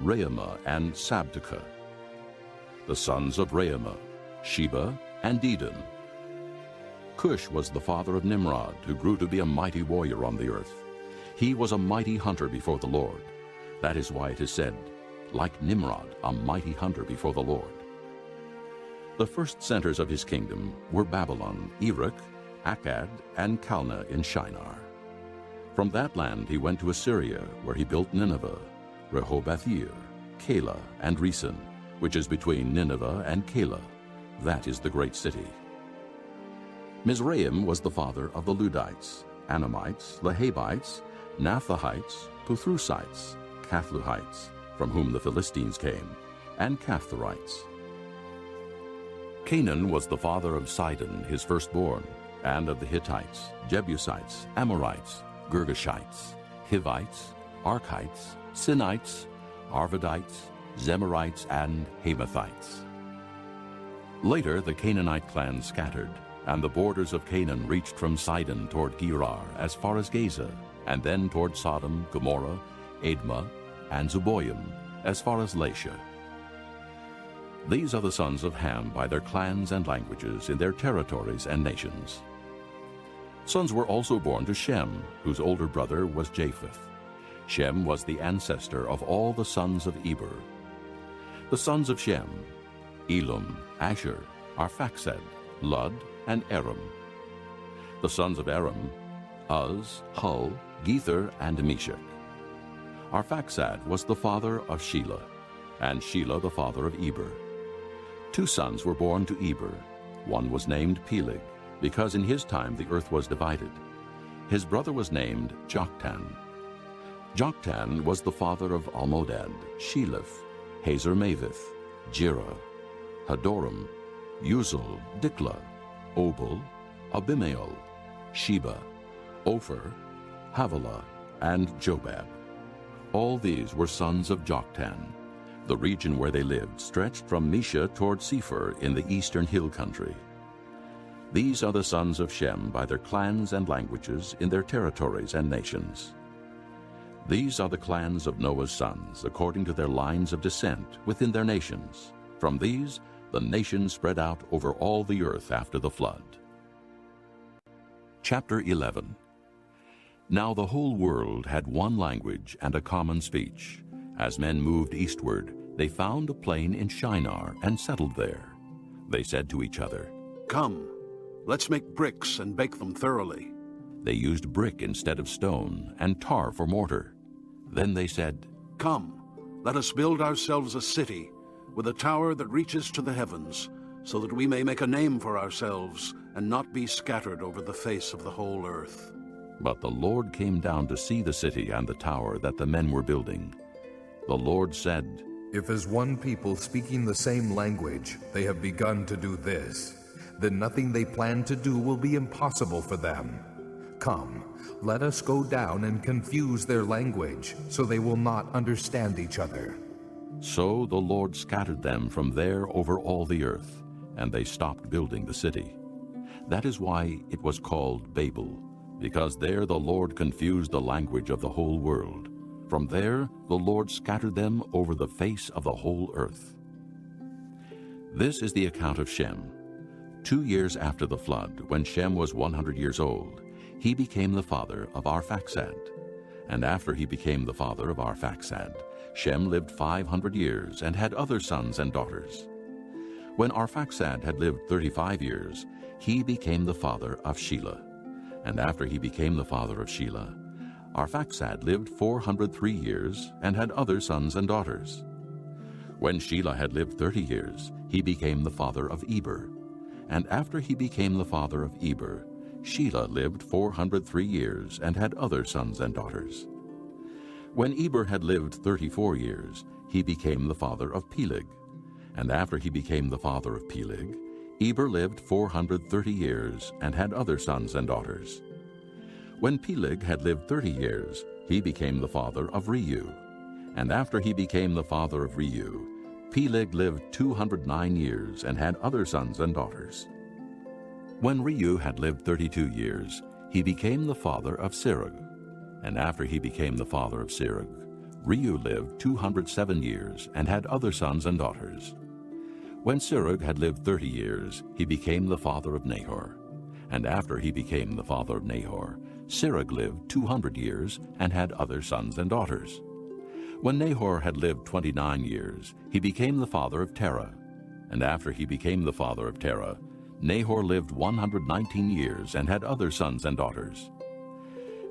Reumah, and Sabteka. The sons of Reumah: Sheba and Dedan. Cush was the father of Nimrod, who grew to be a mighty warrior on the earth. He was a mighty hunter before the Lord. That is why it is said, like Nimrod, a mighty hunter before the Lord. The first centers of his kingdom were Babylon, Erech, Akkad, and Calneh in Shinar. From that land he went to Assyria, where he built Nineveh, Rehoboth-ir, Calah, and Resen, which is between Nineveh and Calah. That is the great city. Mizraim was the father of the Ludites, Anamites, Lehabites, Naphtalites, Puthrusites, Cathluhites, from whom the Philistines came, and Caphtorites. Canaan was the father of Sidon, his firstborn, and of the Hittites, Jebusites, Amorites, Girgashites, Hivites, Archites, Sinites, Arvadites, Zemarites, and Hamathites. Later the Canaanite clans scattered, and the borders of Canaan reached from Sidon toward Gerar as far as Gaza, and then toward Sodom, Gomorrah, Admah, and Zeboim as far as Lasha. These are the sons of Ham by their clans and languages in their territories and nations. Sons were also born to Shem, whose older brother was Japheth. Shem was the ancestor of all the sons of Eber. The sons of Shem: Elam, Asher, Arphaxad, Lud, and Aram. The sons of Aram: Uz, Hul, Gether, and Meshach. Arphaxad was the father of Shelah, and Shelah the father of Eber. 2 sons were born to Eber. One was named Peleg, because in his time the earth was divided. His brother was named Joktan. Joktan was the father of Almodad, Sheleph, Hazar-Maveth, Jireh, Hadoram, Uzal, Diklah, Obal, Abimael, Sheba, Ophir, Havilah, and Jobab. All these were sons of Joktan. The region where they lived stretched from Mesha toward Sephir in the eastern hill country. These are the sons of Shem by their clans and languages in their territories and nations. These are the clans of Noah's sons, according to their lines of descent within their nations. From these, the nations spread out over all the earth after the flood. Chapter 11. Now the whole world had one language and a common speech. As men moved eastward, they found a plain in Shinar and settled there. They said to each other, "Come, let's make bricks and bake them thoroughly." They used brick instead of stone, and tar for mortar. Then they said, "Come, let us build ourselves a city, with a tower that reaches to the heavens, so that we may make a name for ourselves, and not be scattered over the face of the whole earth." But the Lord came down to see the city and the tower that the men were building. The Lord said, "If as one people speaking the same language they have begun to do this, then nothing they plan to do will be impossible for them. Come, let us go down and confuse their language, so they will not understand each other." So the Lord scattered them from there over all the earth, and they stopped building the city. That is why it was called Babel, because there the Lord confused the language of the whole world. From there the Lord scattered them over the face of the whole earth. This is the account of Shem. 2 years after the flood, when Shem was 100 years old, he became the father of Arphaxad. And after he became the father of Arphaxad, Shem lived 500 years and had other sons and daughters. When Arphaxad had lived 35 years, he became the father of Shelah. And after he became the father of Shelah, Arphaxad lived 403 years and had other sons and daughters. When Shelah had lived 30 years, he became the father of Eber. And after he became the father of Eber, Shelah lived 403 years and had other sons and daughters. When Eber had lived 34 years, he became the father of Peleg. And after he became the father of Peleg, Eber lived 430 years and had other sons and daughters. When Peleg had lived 30 years, he became the father of Reu. And after he became the father of Reu, Peleg lived 209 years and had other sons and daughters. When Reu had lived 32 years, he became the father of Serug. And after he became the father of Serug, Reu lived 207 years and had other sons and daughters. When Serug had lived 30 years, he became the father of Nahor. And after he became the father of Nahor, Serug lived 200 years and had other sons and daughters. When Nahor had lived 29 years, he became the father of Terah. And after he became the father of Terah, Nahor lived 119 years and had other sons and daughters.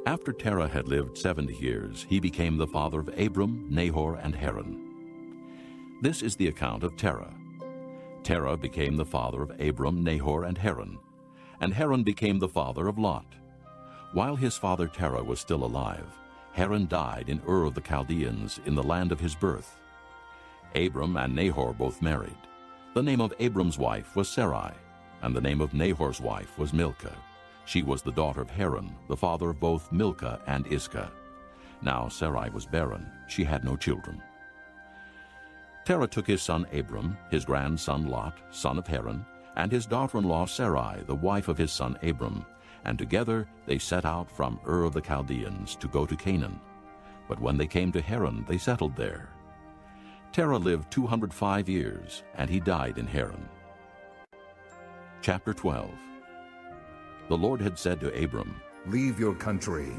After Terah had lived 70 years, he became the father of Abram, Nahor, and Haran. This is the account of Terah. Terah became the father of Abram, Nahor, and Haran. And Haran became the father of Lot. While his father Terah was still alive, Haran died in Ur of the Chaldeans in the land of his birth. Abram and Nahor both married. The name of Abram's wife was Sarai, and the name of Nahor's wife was Milcah. She was the daughter of Haran, the father of both Milcah and Iscah. Now Sarai was barren, she had no children. Terah took his son Abram, his grandson Lot, son of Haran, and his daughter-in-law Sarai, the wife of his son Abram, and together they set out from Ur of the Chaldeans to go to Canaan. But when they came to Haran, they settled there. Terah lived 205 years, and he died in Haran. Chapter 12. The Lord had said to Abram, Leave your country,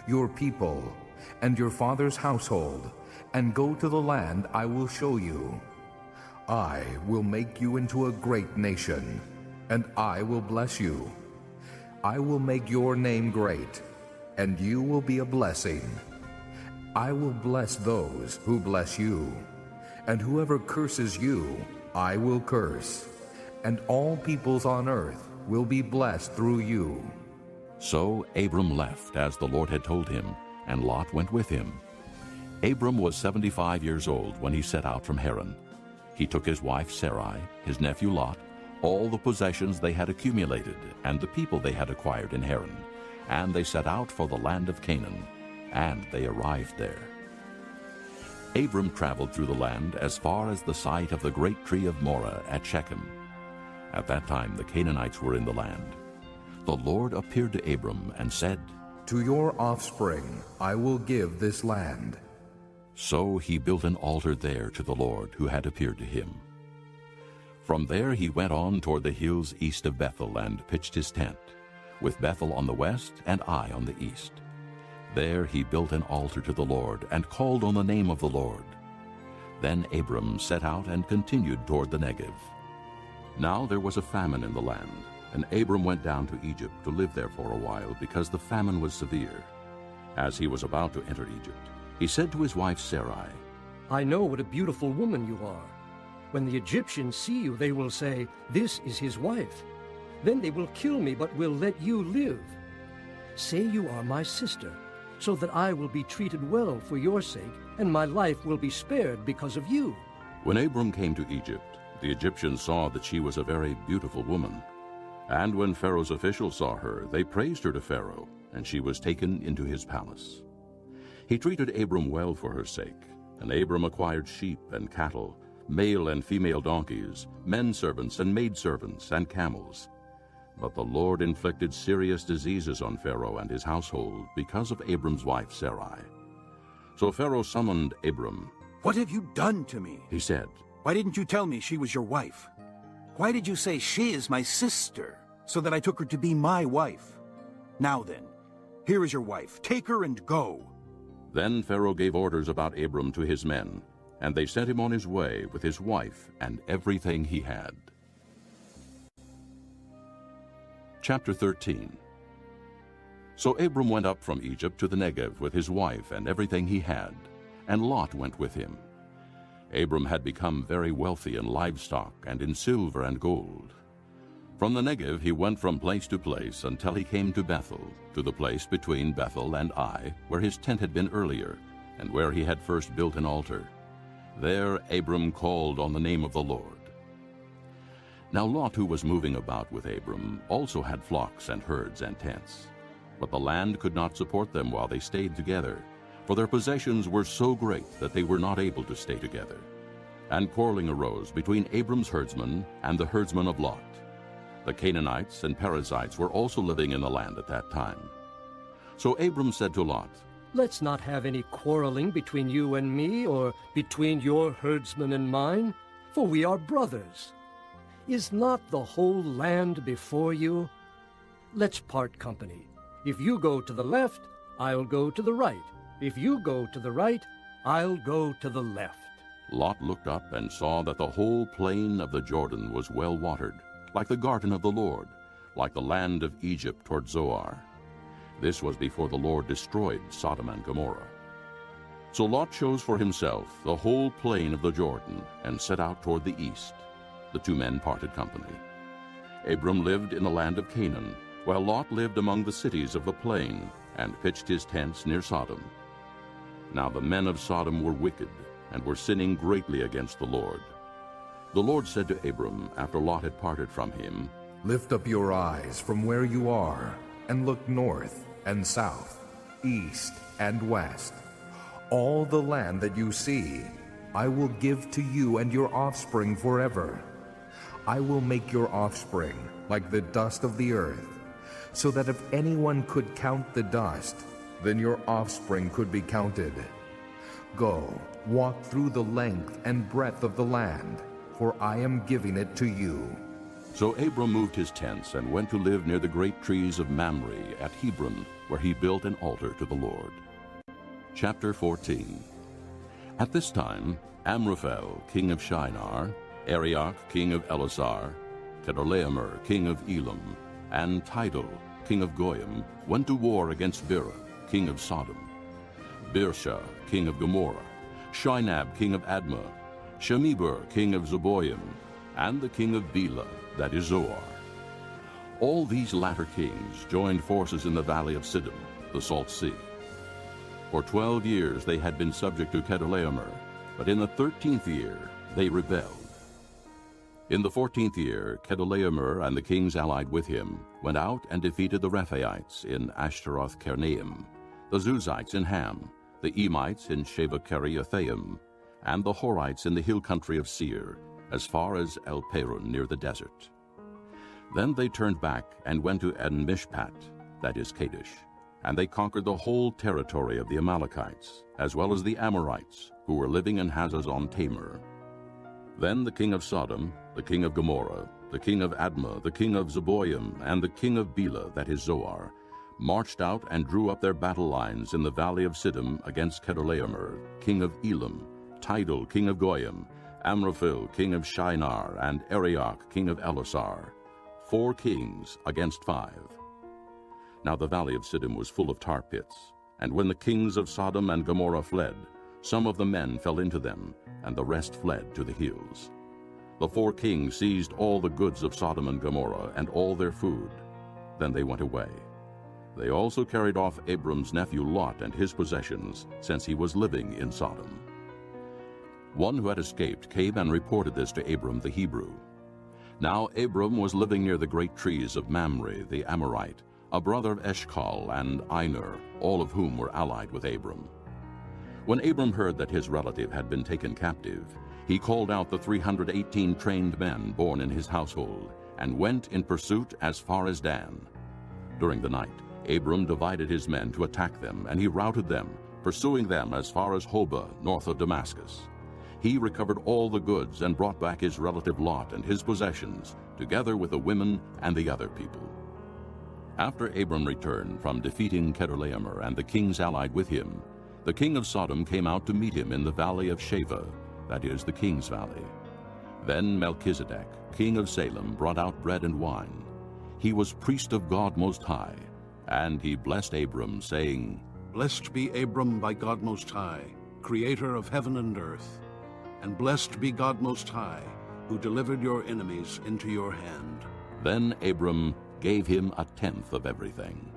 your people, and your father's household, and go to the land I will show you. I will make you into a great nation, and I will bless you. I will make your name great, and you will be a blessing. I will bless those who bless you, and whoever curses you, I will curse, and all peoples on earth will be blessed through you. So Abram left, as the Lord had told him, and Lot went with him. Abram was 75 years old when he set out from Haran. He took his wife Sarai, his nephew Lot, all the possessions they had accumulated, and the people they had acquired in Haran, and they set out for the land of Canaan, and they arrived there. Abram traveled through the land as far as the site of the great tree of Moreh at Shechem. At that time the Canaanites were in the land. The Lord appeared to Abram and said, To your offspring I will give this land. So he built an altar there to the Lord who had appeared to him. From there he went on toward the hills east of Bethel and pitched his tent, with Bethel on the west and Ai on the east. There he built an altar to the Lord and called on the name of the Lord. Then Abram set out and continued toward the Negev. Now there was a famine in the land, and Abram went down to Egypt to live there for a while because the famine was severe. As he was about to enter Egypt, he said to his wife Sarai, I know what a beautiful woman you are. When the Egyptians see you, they will say, This is his wife. Then they will kill me, but will let you live. Say you are my sister, so that I will be treated well for your sake, and my life will be spared because of you. When Abram came to Egypt, the Egyptians saw that she was a very beautiful woman. And when Pharaoh's officials saw her, they praised her to Pharaoh, and she was taken into his palace. He treated Abram well for her sake, and Abram acquired sheep and cattle, male and female donkeys, men servants and maidservants, and camels. But the Lord inflicted serious diseases on Pharaoh and his household because of Abram's wife Sarai. So Pharaoh summoned Abram. What have you done to me? He said, Why didn't you tell me she was your wife? Why did you say she is my sister, so that I took her to be my wife? Now then, here is your wife. Take her and go. Then Pharaoh gave orders about Abram to his men. and they sent him on his way with his wife and everything he had. Chapter 13. So Abram went up from Egypt to the Negev with his wife and everything he had, and Lot went with him. Abram had become very wealthy in livestock and in silver and gold. From the Negev he went from place to place until he came to Bethel, to the place between Bethel and Ai, where his tent had been earlier, and where he had first built an altar. There Abram called on the name of the Lord. Now Lot, who was moving about with Abram, also had flocks and herds and tents. But the land could not support them while they stayed together, for their possessions were so great that they were not able to stay together. And quarreling arose between Abram's herdsmen and the herdsmen of Lot. The Canaanites and Perizzites were also living in the land at that time. So Abram said to Lot, Let's not have any quarreling between you and me, or between your herdsmen and mine, for we are brothers. Is not the whole land before you? Let's part company. If you go to the left, I'll go to the right. If you go to the right, I'll go to the left. Lot looked up and saw that the whole plain of the Jordan was well watered, like the garden of the Lord, like the land of Egypt toward Zoar. This was before the Lord destroyed Sodom and Gomorrah. So Lot chose for himself the whole plain of the Jordan and set out toward the east. The two men parted company. Abram lived in the land of Canaan, while Lot lived among the cities of the plain and pitched his tents near Sodom. Now the men of Sodom were wicked, and were sinning greatly against the Lord. The Lord said to Abram, after Lot had parted from him, Lift up your eyes from where you are, and look north and south, east and west. All the land that you see, I will give to you and your offspring forever. I will make your offspring like the dust of the earth, so that if anyone could count the dust, then your offspring could be counted. Go, walk through the length and breadth of the land, for I am giving it to you. So Abram moved his tents and went to live near the great trees of Mamre at Hebron, where he built an altar to the Lord. Chapter 14. At this time, Amraphel, king of Shinar, Arioch, king of Elasar, Chedorlaomer, king of Elam, and Tidal, king of Goyim, went to war against Bera, king of Sodom, Birsha, king of Gomorrah, Shinab, king of Admah, Shemeber, king of Zeboim, and the king of Bela, that is Zoar. All these latter kings joined forces in the valley of Siddim, the Salt Sea. For 12 years they had been subject to Chedorlaomer, but in the 13th year they rebelled. In the 14th year, Chedorlaomer and the kings allied with him went out and defeated the Rephaites in Ashtaroth-Karnaim, the Zuzites in Ham, the Emites in Sheba-Kiriathaim, and the Horites in the hill country of Seir, as far as El-Perun near the desert. Then they turned back and went to En-Mishpat, that is Kadesh, and they conquered the whole territory of the Amalekites, as well as the Amorites, who were living in Hazazon-Tamar. Then the king of Sodom, the king of Gomorrah, the king of Admah, the king of Zeboim, and the king of Bela, that is Zoar, marched out and drew up their battle lines in the valley of Siddim against Chedorlaomer, king of Elam, Tidal, king of Goyim, Amraphel, king of Shinar, and Arioch, king of Elasar, 4 kings against 5. Now the valley of Siddim was full of tar pits, and when the kings of Sodom and Gomorrah fled, some of the men fell into them, and the rest fled to the hills. The 4 kings seized all the goods of Sodom and Gomorrah and all their food. Then they went away. They also carried off Abram's nephew Lot and his possessions, since he was living in Sodom. One who had escaped came and reported this to Abram the Hebrew. Now Abram was living near the great trees of Mamre the Amorite, a brother of Eshcol and Aner, all of whom were allied with Abram. When Abram heard that his relative had been taken captive, he called out the 318 trained men born in his household, and went in pursuit as far as Dan. During the night, Abram divided his men to attack them, and he routed them, pursuing them as far as Hobah, north of Damascus. He recovered all the goods and brought back his relative Lot and his possessions, together with the women and the other people. After Abram returned from defeating Chedorlaomer and the kings allied with him, the king of Sodom came out to meet him in the valley of Sheva, that is, the King's Valley. Then Melchizedek, king of Salem, brought out bread and wine. He was priest of God Most High, and he blessed Abram, saying, Blessed be Abram by God Most High, creator of heaven and earth. And blessed be God Most High, who delivered your enemies into your hand. Then Abram gave him 1/10 of everything.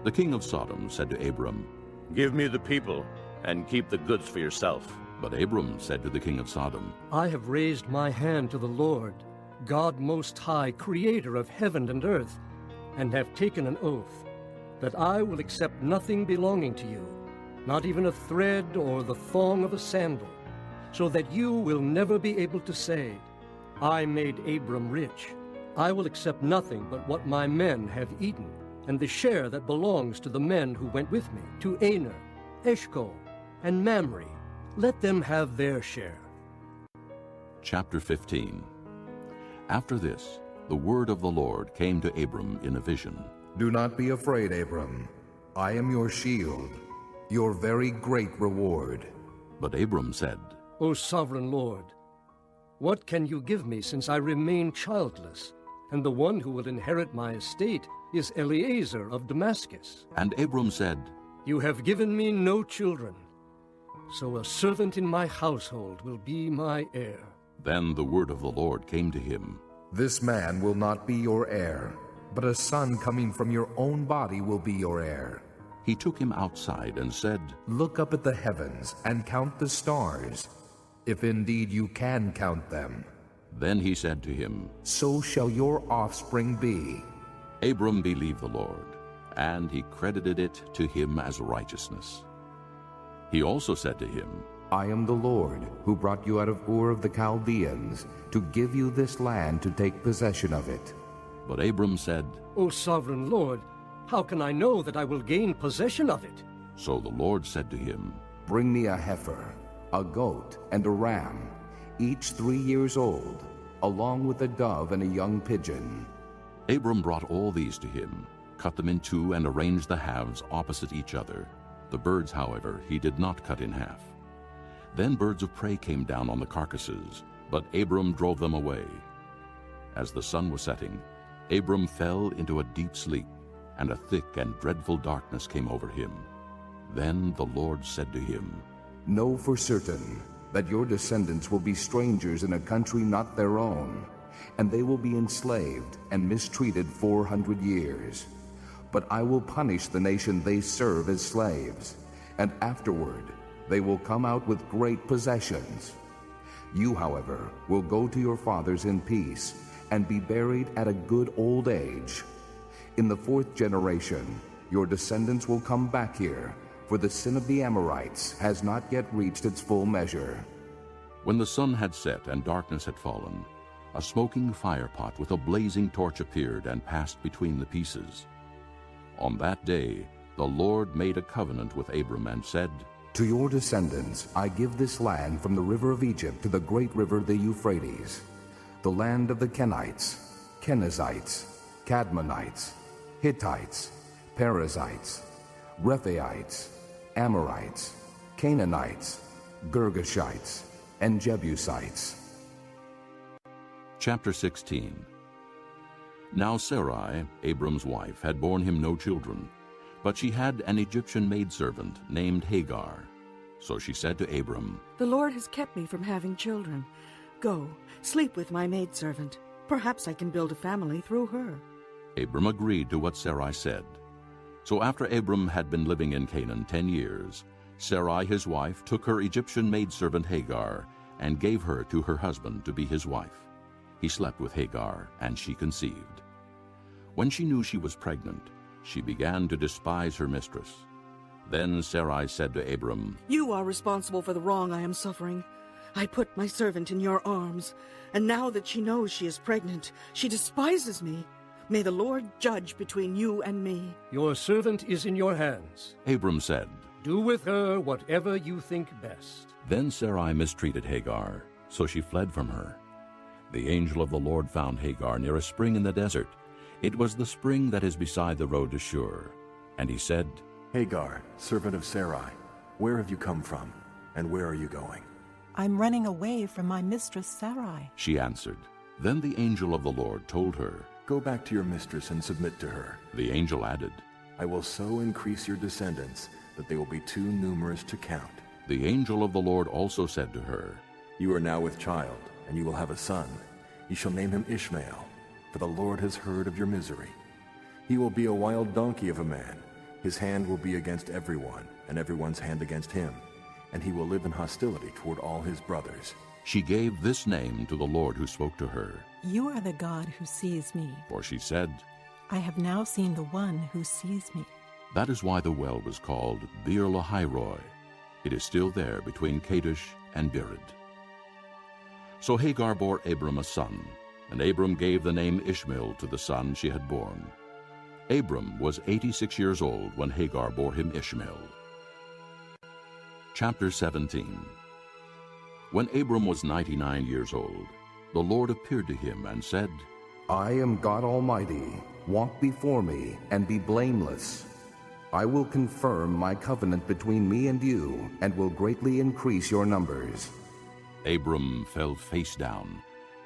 The king of Sodom said to Abram, Give me the people, and keep the goods for yourself. But Abram said to the king of Sodom, I have raised my hand to the Lord, God Most High, creator of heaven and earth, and have taken an oath that I will accept nothing belonging to you, not even a thread or the thong of a sandal, so that you will never be able to say, I made Abram rich. I will accept nothing but what my men have eaten, and the share that belongs to the men who went with me, to Aner, Eshcol, and Mamre. Let them have their share. Chapter 15. After this, the word of the Lord came to Abram in a vision. Do not be afraid, Abram. I am your shield, your very great reward. But Abram said, O sovereign Lord, what can you give me since I remain childless, and the one who will inherit my estate is Eliezer of Damascus? And Abram said, You have given me no children, so a servant in my household will be my heir. Then the word of the Lord came to him. This man will not be your heir, but a son coming from your own body will be your heir. He took him outside and said, Look up at the heavens and count the stars, if indeed you can count them. Then he said to him, So shall your offspring be. Abram believed the Lord, and he credited it to him as righteousness. He also said to him, I am the Lord, who brought you out of Ur of the Chaldeans, to give you this land to take possession of it. But Abram said, O sovereign Lord, how can I know that I will gain possession of it? So the Lord said to him, Bring me a heifer, a goat, and a ram, each 3 years old, along with a dove and a young pigeon. Abram brought all these to him, cut them in two, and arranged the halves opposite each other. The birds, however, he did not cut in half. Then birds of prey came down on the carcasses, but Abram drove them away. As the sun was setting, Abram fell into a deep sleep, and a thick and dreadful darkness came over him. Then the Lord said to him, Know for certain that your descendants will be strangers in a country not their own, and they will be enslaved and mistreated 400 years. But I will punish the nation they serve as slaves, and afterward they will come out with great possessions. You, however, will go to your fathers in peace and be buried at a good old age. In the 4th generation, your descendants will come back here, for the sin of the Amorites has not yet reached its full measure. When the sun had set and darkness had fallen, a smoking firepot with a blazing torch appeared and passed between the pieces. On that day, the Lord made a covenant with Abram and said, To your descendants I give this land from the river of Egypt to the great river the Euphrates, the land of the Kenites, Kenizzites, Cadmonites, Hittites, Perizzites, Rephaites, Amorites, Canaanites, Girgashites, and Jebusites. Chapter 16. Now Sarai, Abram's wife, had borne him no children, but she had an Egyptian maidservant named Hagar. So she said to Abram, The Lord has kept me from having children. Go, sleep with my maidservant. Perhaps I can build a family through her. Abram agreed to what Sarai said. So after Abram had been living in Canaan 10 years, Sarai his wife took her Egyptian maidservant Hagar and gave her to her husband to be his wife. He slept with Hagar, and she conceived. When she knew she was pregnant, she began to despise her mistress. Then Sarai said to Abram, You are responsible for the wrong I am suffering. I put my servant in your arms, and now that she knows she is pregnant, she despises me. May the Lord judge between you and me. Your servant is in your hands. Abram said, Do with her whatever you think best. Then Sarai mistreated Hagar, so she fled from her. The angel of the Lord found Hagar near a spring in the desert. It was the spring that is beside the road to Shur. And he said, Hagar, servant of Sarai, where have you come from, and where are you going? I'm running away from my mistress Sarai. She answered. Then the angel of the Lord told her, Go back to your mistress and submit to her. The angel added, I will so increase your descendants that they will be too numerous to count. The angel of the Lord also said to her, You are now with child, and you will have a son. You shall name him Ishmael, for the Lord has heard of your misery. He will be a wild donkey of a man. His hand will be against everyone, and everyone's hand against him, and he will live in hostility toward all his brothers. She gave this name to the Lord who spoke to her. You are the God who sees me. For she said, I have now seen the one who sees me. That is why the well was called Beer Lahairoi. It is still there between Kadesh and Bered. So Hagar bore Abram a son, and Abram gave the name Ishmael to the son she had borne. Abram was 86 years old when Hagar bore him Ishmael. Chapter 17. When Abram was 99 years old, the Lord appeared to him and said, I am God Almighty. Walk before me and be blameless. I will confirm my covenant between me and you, and will greatly increase your numbers. Abram fell face down,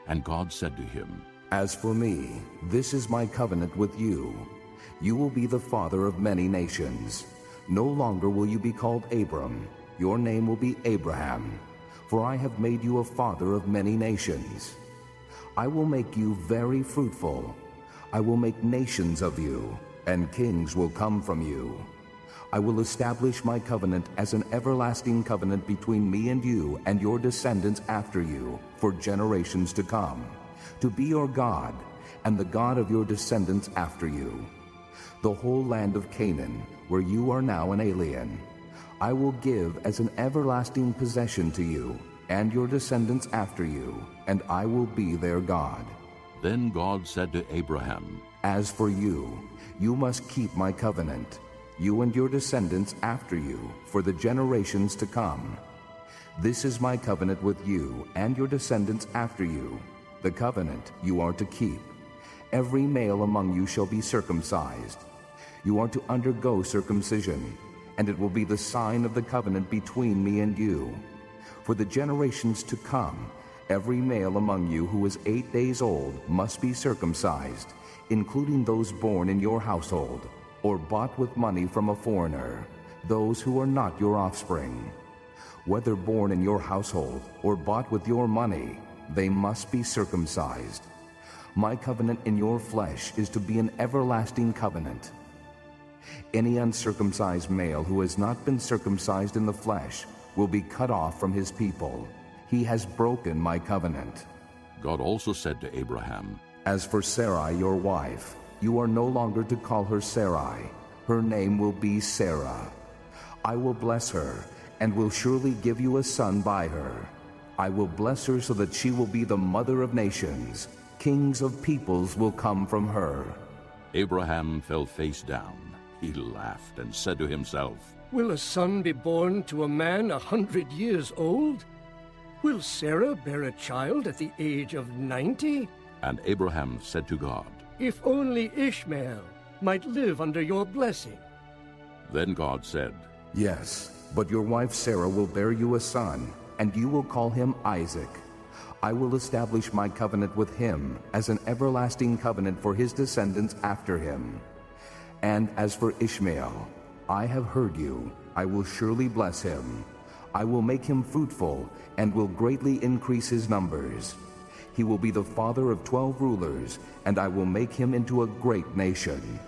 and God said to him, As for me, this is my covenant with you. You will be the father of many nations. No longer will you be called Abram. Your name will be Abraham, for I have made you a father of many nations. I will make you very fruitful. I will make nations of you, and kings will come from you. I will establish my covenant as an everlasting covenant between me and you and your descendants after you for generations to come, to be your God and the God of your descendants after you. The whole land of Canaan, where you are now an alien, I will give as an everlasting possession to you and your descendants after you, and I will be their God. Then God said to Abraham, As for you, you must keep my covenant, you and your descendants after you, for the generations to come. This is my covenant with you and your descendants after you, the covenant you are to keep. Every male among you shall be circumcised. You are to undergo circumcision, and it will be the sign of the covenant between me and you. For the generations to come, every male among you who is 8 days old must be circumcised, including those born in your household, or bought with money from a foreigner, those who are not your offspring. Whether born in your household or bought with your money, they must be circumcised. My covenant in your flesh is to be an everlasting covenant. Any uncircumcised male who has not been circumcised in the flesh will be cut off from his people. He has broken my covenant. God also said to Abraham, As for Sarai, your wife, you are no longer to call her Sarai. Her name will be Sarah. I will bless her, and will surely give you a son by her. I will bless her so that she will be the mother of nations. Kings of peoples will come from her. Abraham fell face down. He laughed and said to himself, Will a son be born to a man 100 years old? Will Sarah bear a child at the age of 90? And Abraham said to God, If only Ishmael might live under your blessing. Then God said, Yes, but your wife Sarah will bear you a son, and you will call him Isaac. I will establish my covenant with him as an everlasting covenant for his descendants after him. And as for Ishmael, I have heard you. I will surely bless him. I will make him fruitful and will greatly increase his numbers. He will be the father of 12 rulers, and I will make him into a great nation.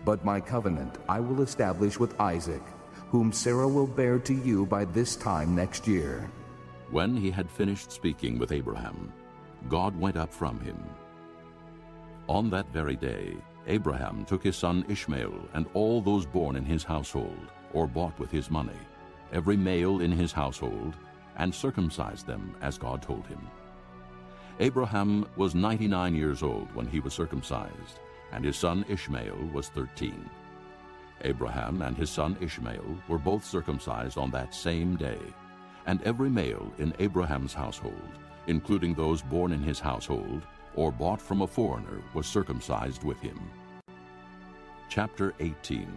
But my covenant I will establish with Isaac, whom Sarah will bear to you by this time next year. When he had finished speaking with Abraham, God went up from him. On that very day, Abraham took his son Ishmael and all those born in his household, or bought with his money, every male in his household, and circumcised them as God told him. Abraham was 99 years old when he was circumcised, and his son Ishmael was 13. Abraham and his son Ishmael were both circumcised on that same day, and every male in Abraham's household, including those born in his household, or bought from a foreigner, was circumcised with him. Chapter 18.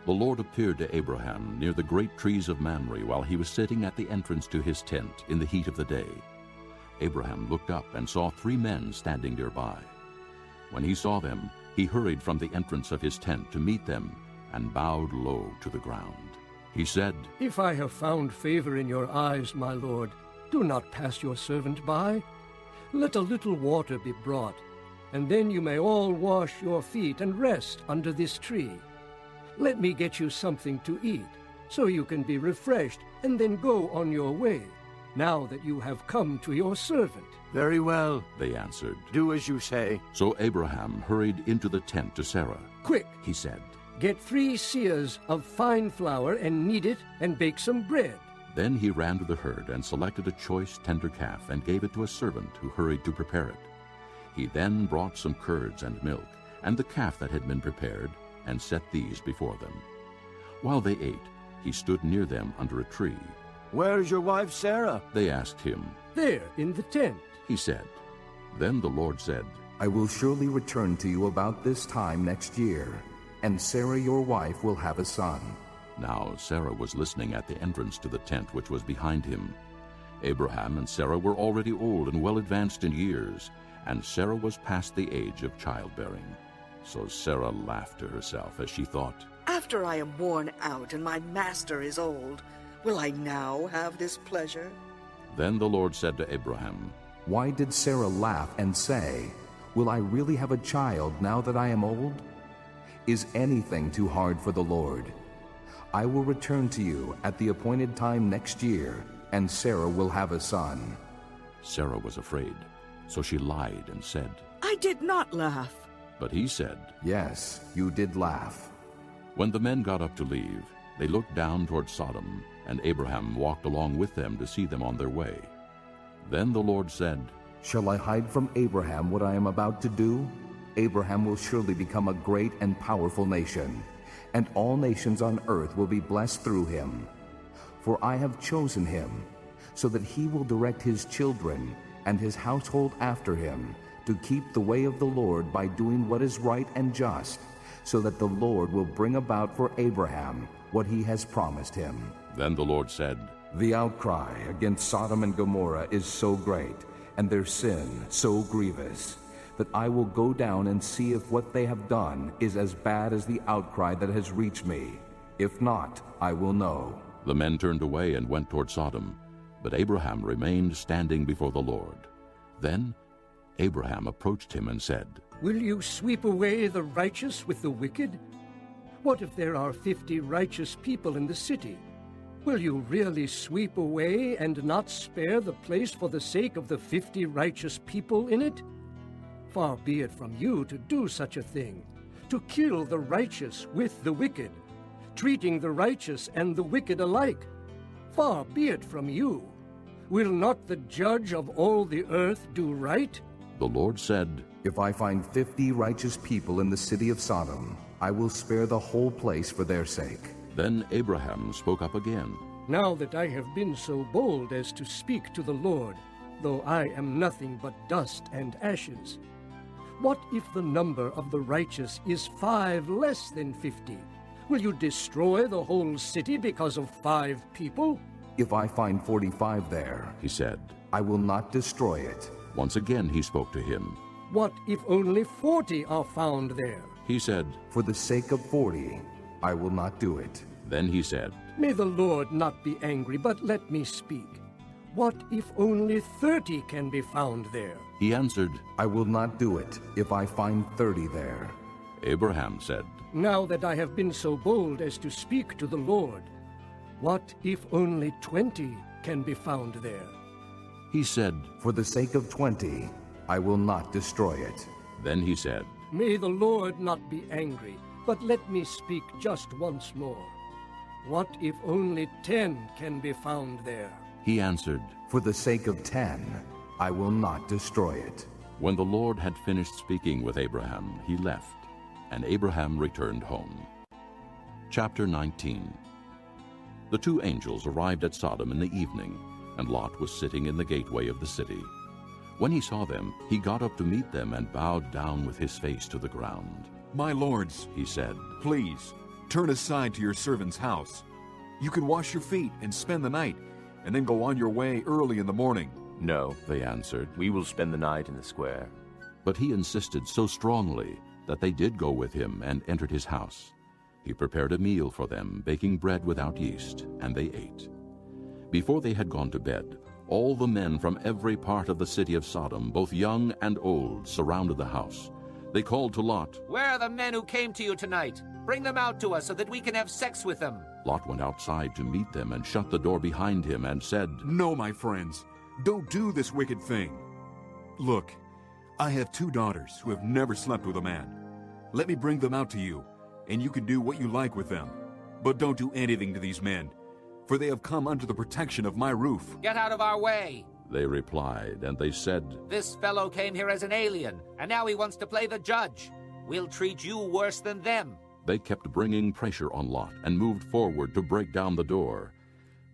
The Lord appeared to Abraham near the great trees of Mamre while he was sitting at the entrance to his tent in the heat of the day. Abraham looked up and saw 3 men standing nearby. When he saw them, he hurried from the entrance of his tent to meet them and bowed low to the ground. He said, "If I have found favor in your eyes, my lord, do not pass your servant by. Let a little water be brought, and then you may all wash your feet and rest under this tree. Let me get you something to eat, so you can be refreshed, and then go on your way, now that you have come to your servant." "Very well," they answered. "Do as you say." So Abraham hurried into the tent to Sarah. "Quick," he said. "Get 3 seahs of fine flour and knead it and bake some bread." Then he ran to the herd and selected a choice tender calf and gave it to a servant who hurried to prepare it. He then brought some curds and milk and the calf that had been prepared and set these before them. While they ate, he stood near them under a tree. "Where's your wife Sarah?" They asked him. "There, in the tent," he said. Then the Lord said, "I will surely return to you about this time next year, and Sarah your wife will have a son." Now Sarah was listening at the entrance to the tent which was behind him. Abraham and Sarah were already old and well advanced in years, and Sarah was past the age of childbearing. So Sarah laughed to herself as she thought, "After I am worn out and my master is old, will I now have this pleasure?" Then the Lord said to Abraham, "Why did Sarah laugh and say, 'Will I really have a child now that I am old?' Is anything too hard for the Lord? I will return to you at the appointed time next year, and Sarah will have a son." Sarah was afraid, so she lied and said, "I did not laugh." But he said, "Yes, you did laugh." When the men got up to leave, they looked down toward Sodom, and Abraham walked along with them to see them on their way. Then the Lord said, "Shall I hide from Abraham what I am about to do? Abraham will surely become a great and powerful nation, and all nations on earth will be blessed through him. For I have chosen him, so that he will direct his children and his household after him, to keep the way of the Lord by doing what is right and just, so that the Lord will bring about for Abraham what he has promised him." Then the Lord said, "The outcry against Sodom and Gomorrah is so great, and their sin so grievous, that I will go down and see if what they have done is as bad as the outcry that has reached me. If not, I will know." The men turned away and went toward Sodom, but Abraham remained standing before the Lord. Then Abraham approached him and said, "Will you sweep away the righteous with the wicked? What if there are 50 righteous people in the city? Will you really sweep away and not spare the place for the sake of the 50 righteous people in it? Far be it from you to do such a thing, to kill the righteous with the wicked, treating the righteous and the wicked alike. Far be it from you. Will not the judge of all the earth do right?" The Lord said, "If I find 50 righteous people in the city of Sodom, I will spare the whole place for their sake." Then Abraham spoke up again. "Now that I have been so bold as to speak to the Lord, though I am nothing but dust and ashes, what if the number of the righteous is 5 less than 50? Will you destroy the whole city because of 5 people?" "If I find 45 there," he said, "I will not destroy it." Once again he spoke to him. "What if only 40 are found there?" He said, "For the sake of 40, I will not do it." Then he said, "May the Lord not be angry, but let me speak. What if only 30 can be found there?" He answered, "I will not do it if I find 30 there." Abraham said, "Now that I have been so bold as to speak to the Lord, what if only 20 can be found there?" He said, "For the sake of 20, I will not destroy it." Then he said, "May the Lord not be angry, but let me speak just once more. What if only 10 can be found there?" He answered, "For the sake of 10, I will not destroy it." When the Lord had finished speaking with Abraham, he left, and Abraham returned home. Chapter 19. The 2 angels arrived at Sodom in the evening, and Lot was sitting in the gateway of the city. When he saw them, he got up to meet them and bowed down with his face to the ground. "My lords," he said, "please, turn aside to your servant's house. You can wash your feet and spend the night, and then go on your way early in the morning." "No," they answered. "We will spend the night in the square." But he insisted so strongly that they did go with him and entered his house. He prepared a meal for them, baking bread without yeast, and they ate. Before they had gone to bed, all the men from every part of the city of Sodom, both young and old, surrounded the house. They called to Lot. "Where are the men who came to you tonight? Bring them out to us so that we can have sex with them." Lot went outside to meet them and shut the door behind him and said, "No, my friends, don't do this wicked thing. Look, I have 2 daughters who have never slept with a man. Let me bring them out to you, and you can do what you like with them. But don't do anything to these men, for they have come under the protection of my roof." "Get out of our way," they replied, and they said, "This fellow came here as an alien, and now he wants to play the judge. We'll treat you worse than them." They kept bringing pressure on Lot and moved forward to break down the door.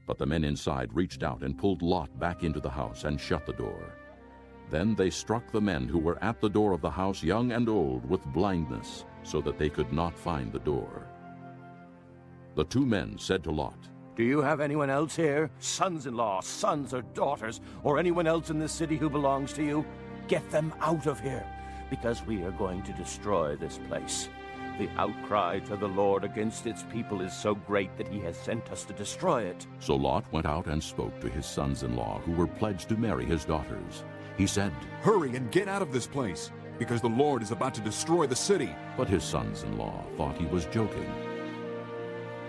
But the men inside reached out and pulled Lot back into the house and shut the door. Then they struck the men who were at the door of the house, young and old, with blindness, so that they could not find the door. The 2 men said to Lot, "Do you have anyone else here? Sons-in-law, sons or daughters, or anyone else in this city who belongs to you? Get them out of here, because we are going to destroy this place. The outcry to the Lord against its people is so great that he has sent us to destroy it." So Lot went out and spoke to his sons-in-law, who were pledged to marry his daughters. He said, "Hurry and get out of this place, because the Lord is about to destroy the city." But his sons-in-law thought he was joking.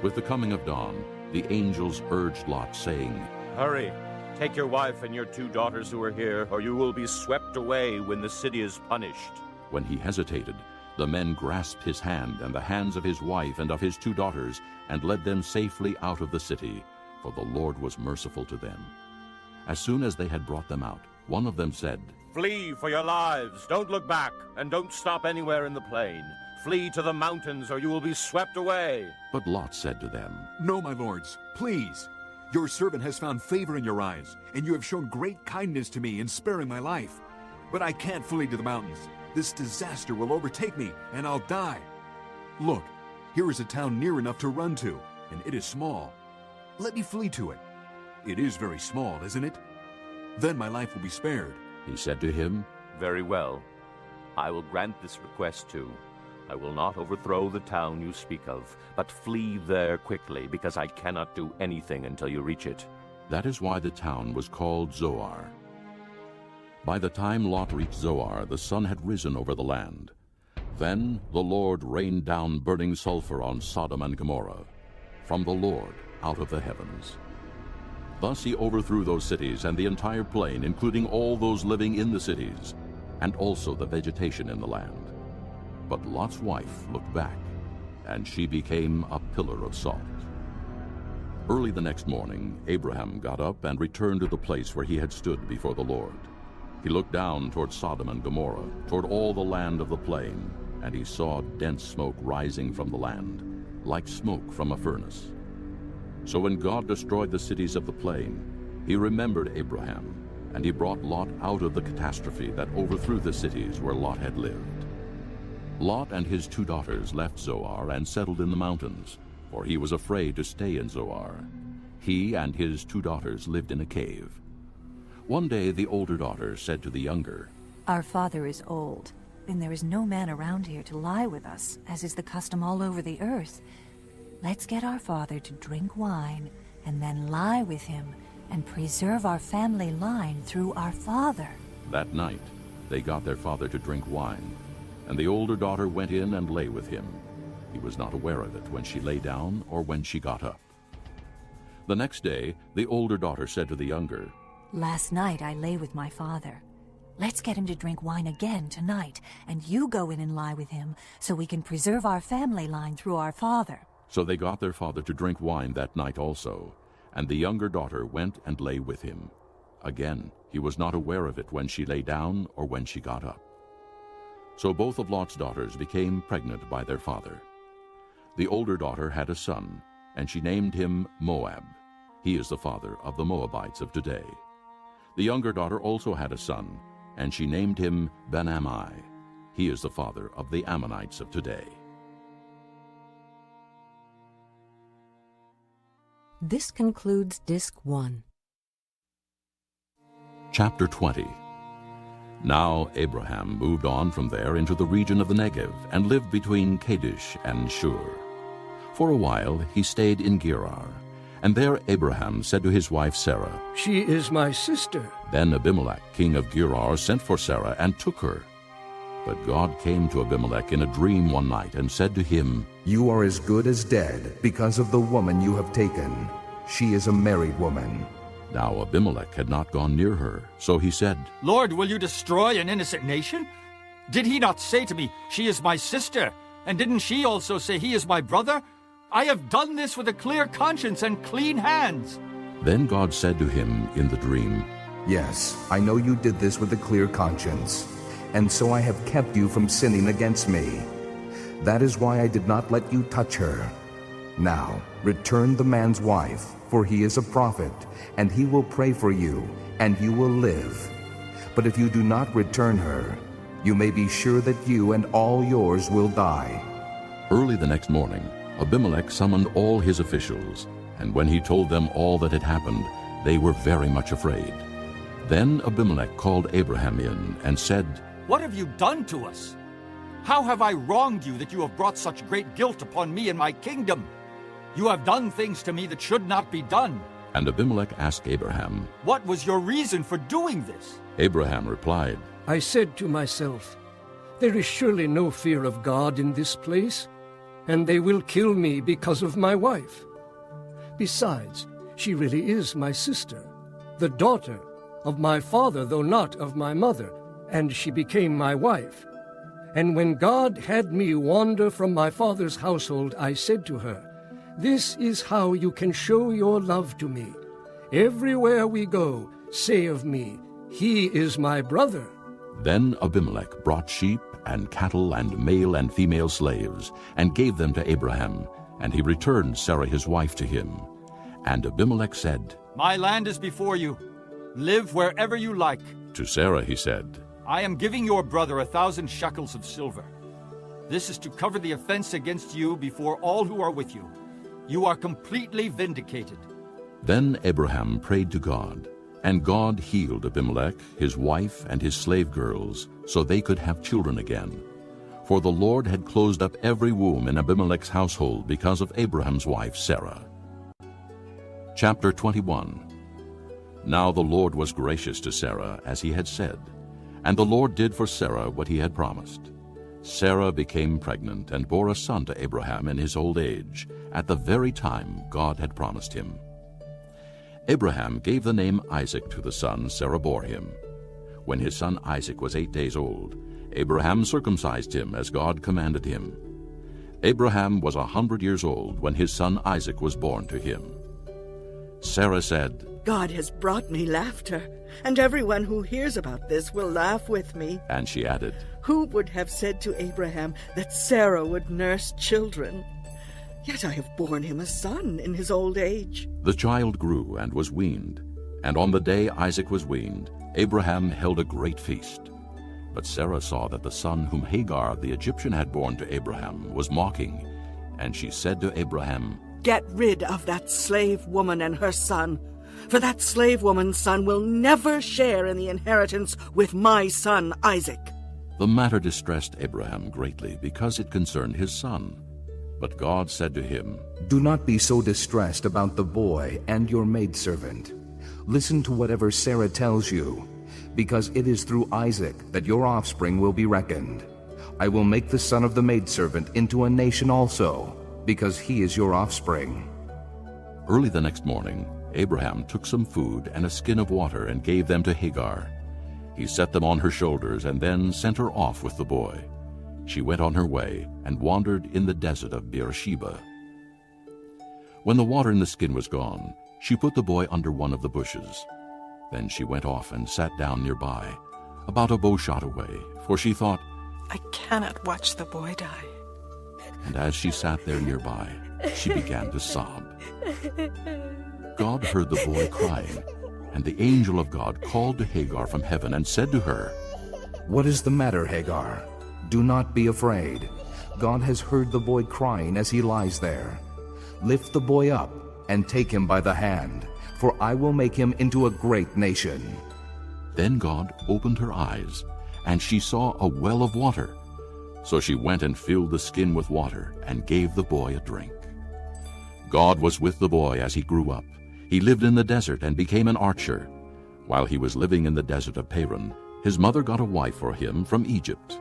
With the coming of dawn, the angels urged Lot, saying, "Hurry, take your wife and your 2 daughters who are here, or you will be swept away when the city is punished." When he hesitated, the men grasped his hand and the hands of his wife and of his 2 daughters, and led them safely out of the city, for the Lord was merciful to them. As soon as they had brought them out, one of them said, "Flee for your lives. Don't look back, and don't stop anywhere in the plain. Flee to the mountains, or you will be swept away." But Lot said to them, "No, my lords, please. Your servant has found favor in your eyes, and you have shown great kindness to me in sparing my life. But I can't flee to the mountains. This disaster will overtake me, and I'll die. Look, here is a town near enough to run to, and it is small. Let me flee to it. It is very small, isn't it? Then my life will be spared." He said to him, "Very well. I will grant this request too. I will not overthrow the town you speak of, but flee there quickly, because I cannot do anything until you reach it." That is why the town was called Zoar. By the time Lot reached Zoar, the sun had risen over the land. Then the Lord rained down burning sulfur on Sodom and Gomorrah, from the Lord out of the heavens. Thus he overthrew those cities and the entire plain, including all those living in the cities, and also the vegetation in the land. But Lot's wife looked back, and she became a pillar of salt. Early the next morning, Abraham got up and returned to the place where he had stood before the Lord. He looked down toward Sodom and Gomorrah, toward all the land of the plain, and he saw dense smoke rising from the land, like smoke from a furnace. So when God destroyed the cities of the plain, he remembered Abraham, and he brought Lot out of the catastrophe that overthrew the cities where Lot had lived. Lot and his 2 daughters left Zoar and settled in the mountains, for he was afraid to stay in Zoar. He and his 2 daughters lived in a cave. One day the older daughter said to the younger, "Our father is old, and there is no man around here to lie with us, as is the custom all over the earth. Let's get our father to drink wine, and then lie with him, and preserve our family line through our father." That night they got their father to drink wine, and the older daughter went in and lay with him. He was not aware of it when she lay down or when she got up. The next day the older daughter said to the younger, "Last night I lay with my father. Let's get him to drink wine again tonight, and you go in and lie with him, so we can preserve our family line through our father." So they got their father to drink wine that night also, and the younger daughter went and lay with him. Again, he was not aware of it when she lay down or when she got up. So both of Lot's daughters became pregnant by their father. The older daughter had a son, and she named him Moab. He is the father of the Moabites of today. The younger daughter also had a son, and she named him Ben-Ammi. He is the father of the Ammonites of today. This concludes Disc 1. Chapter 20. Now Abraham moved on from there into the region of the Negev and lived between Kadesh and Shur. For a while he stayed in Gerar, and there Abraham said to his wife Sarah, "She is my sister." Then Abimelech, king of Gerar, sent for Sarah and took her. But God came to Abimelech in a dream one night and said to him, "You are as good as dead because of the woman you have taken. She is a married woman." Now Abimelech had not gone near her, so he said, "Lord, will you destroy an innocent nation? Did he not say to me, 'She is my sister'? And didn't she also say, 'He is my brother'? I have done this with a clear conscience and clean hands." Then God said to him in the dream, "Yes, I know you did this with a clear conscience, and so I have kept you from sinning against me. That is why I did not let you touch her. Now, return the man's wife, for he is a prophet, and he will pray for you, and you will live. But if you do not return her, you may be sure that you and all yours will die." Early the next morning, Abimelech summoned all his officials, and when he told them all that had happened, they were very much afraid. Then Abimelech called Abraham in and said, "What have you done to us? How have I wronged you that you have brought such great guilt upon me and my kingdom? You have done things to me that should not be done." And Abimelech asked Abraham, "What was your reason for doing this?" Abraham replied, "I said to myself, 'There is surely no fear of God in this place, and they will kill me because of my wife. Besides, she really is my sister, the daughter of my father, though not of my mother, and she became my wife. And when God had me wander from my father's household, I said to her, This is how you can show your love to me. Everywhere we go, say of me, He is my brother." Then Abimelech brought sheep and cattle and male and female slaves, and gave them to Abraham, and he returned Sarah his wife to him. And Abimelech said, "My land is before you. Live wherever you like." To Sarah he said, "I am giving your brother 1,000 shekels of silver. This is to cover the offense against you before all who are with you. You are completely vindicated." Then Abraham prayed to God, and God healed Abimelech, his wife, and his slave girls, so they could have children again. For the Lord had closed up every womb in Abimelech's household because of Abraham's wife Sarah. Chapter 21. Now the Lord was gracious to Sarah, as he had said, and the Lord did for Sarah what he had promised. Sarah became pregnant and bore a son to Abraham in his old age, at the very time God had promised him. Abraham gave the name Isaac to the son Sarah bore him. When his son Isaac was 8 days old, Abraham circumcised him as God commanded him. Abraham was 100 years old when his son Isaac was born to him. Sarah said, "God has brought me laughter, and everyone who hears about this will laugh with me." And she added, "Who would have said to Abraham that Sarah would nurse children? Yet I have borne him a son in his old age." The child grew and was weaned, and on the day Isaac was weaned, Abraham held a great feast. But Sarah saw that the son whom Hagar the Egyptian had borne to Abraham was mocking, and she said to Abraham, "Get rid of that slave woman and her son, for that slave woman's son will never share in the inheritance with my son Isaac." The matter distressed Abraham greatly because it concerned his son. But God said to him, "Do not be so distressed about the boy and your maidservant. Listen to whatever Sarah tells you, because it is through Isaac that your offspring will be reckoned. I will make the son of the maidservant into a nation also, because he is your offspring." Early the next morning, Abraham took some food and a skin of water and gave them to Hagar. He set them on her shoulders and then sent her off with the boy. She went on her way and wandered in the desert of Beersheba. When the water in the skin was gone, she put the boy under one of the bushes. Then she went off and sat down nearby, about a bow shot away, for she thought, "I cannot watch the boy die." And as she sat there nearby, she began to sob. God heard the boy crying, and the angel of God called to Hagar from heaven and said to her, "What is the matter, Hagar? Do not be afraid. God has heard the boy crying as he lies there. Lift the boy up and take him by the hand, for I will make him into a great nation." Then God opened her eyes, and she saw a well of water. So she went and filled the skin with water and gave the boy a drink. God was with the boy as he grew up. He lived in the desert and became an archer. While he was living in the desert of Paran, his mother got a wife for him from Egypt.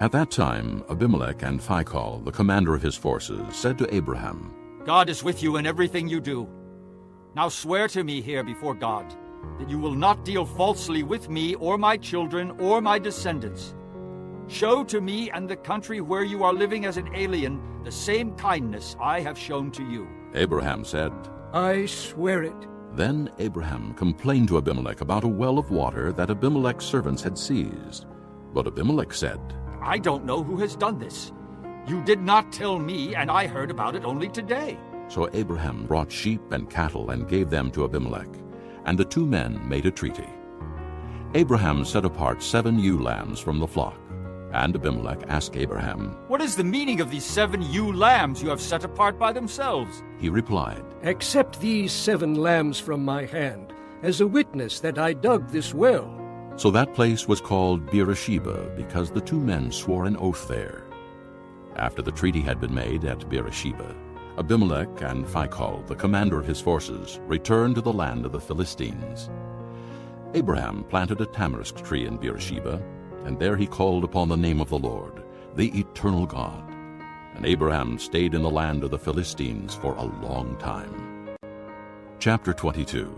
At that time, Abimelech and Phicol, the commander of his forces, said to Abraham, "God is with you in everything you do. Now swear to me here before God that you will not deal falsely with me or my children or my descendants. Show to me and the country where you are living as an alien the same kindness I have shown to you." Abraham said, "I swear it." Then Abraham complained to Abimelech about a well of water that Abimelech's servants had seized. But Abimelech said, "I don't know who has done this. You did not tell me, and I heard about it only today." So Abraham brought sheep and cattle and gave them to Abimelech, and the two men made a treaty. Abraham set apart 7 ewe lambs from the flock, and Abimelech asked Abraham, "What is the meaning of these 7 ewe lambs you have set apart by themselves?" He replied, "Accept these 7 lambs from my hand, as a witness that I dug this well." So that place was called Beersheba, because the two men swore an oath there. After the treaty had been made at Beersheba, Abimelech and Phicol, the commander of his forces, returned to the land of the Philistines. Abraham planted a tamarisk tree in Beersheba, and there he called upon the name of the Lord, the eternal God. And Abraham stayed in the land of the Philistines for a long time. Chapter 22.